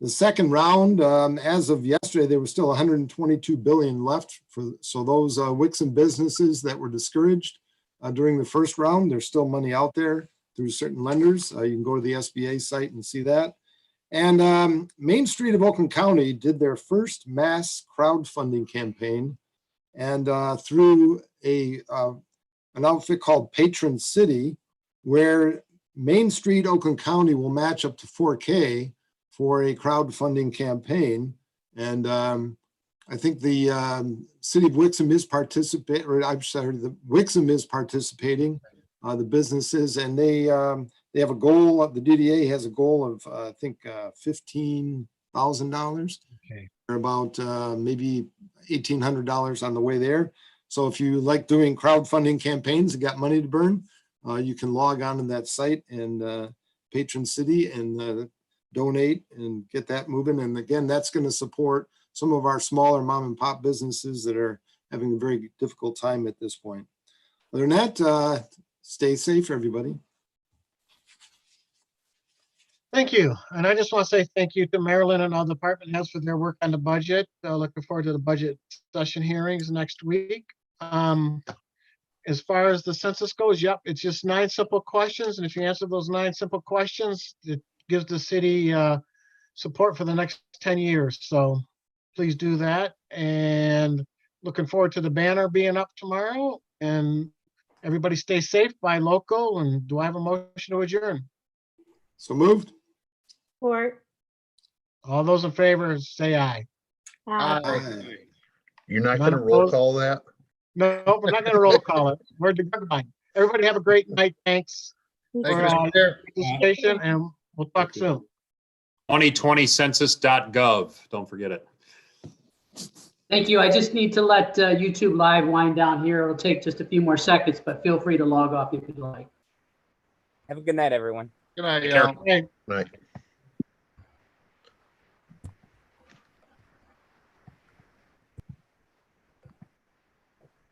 The second round, as of yesterday, there was still 122 billion left so those Wixom businesses that were discouraged during the first round, there's still money out there through certain lenders. You can go to the SBA site and see that. And Main Street of Oakland County did their first mass crowdfunding campaign, and through an outfit called Patron City, where Main Street Oakland County will match up to $4,000 for a crowdfunding campaign. And I think the city of Wixom is participating, or I'm sorry, the Wixom is participating, the businesses, and they have a goal. The DDA has a goal of I think $15,000, okay, or about maybe $1,800 on the way there. So if you like doing crowdfunding campaigns and got money to burn, you can log on to that site and Patron City and donate and get that moving. And again, that's going to support some of our smaller mom and pop businesses that are having a very difficult time at this point. Other than that, stay safe, everybody. Thank you. And I just want to say thank you to Marilyn and all department heads for their work on the budget. Looking forward to the budget session hearings next week. As far as the census goes, yep, it's just 9 simple questions. And if you answer those 9 simple questions, it gives the city support for the next 10 years. So please do that. And looking forward to the banner being up tomorrow. And everybody stay safe, buy local. And do I have a motion to adjourn? So moved. Or, All those in favor, say aye. Aye. You're not None gonna roll opposed? call that? No, we're not gonna roll call it. We're goodbye. Everybody have a great night. Thanks Thank for you, Mr. Chair. participation, and we'll talk soon. 2020census.gov. Don't forget it. Thank you. I just need to let YouTube Live wind down here. It'll take just a few more seconds, but feel free to log off if you'd like. Have a good night, everyone. Good night, Take care. y'all. Okay. Right.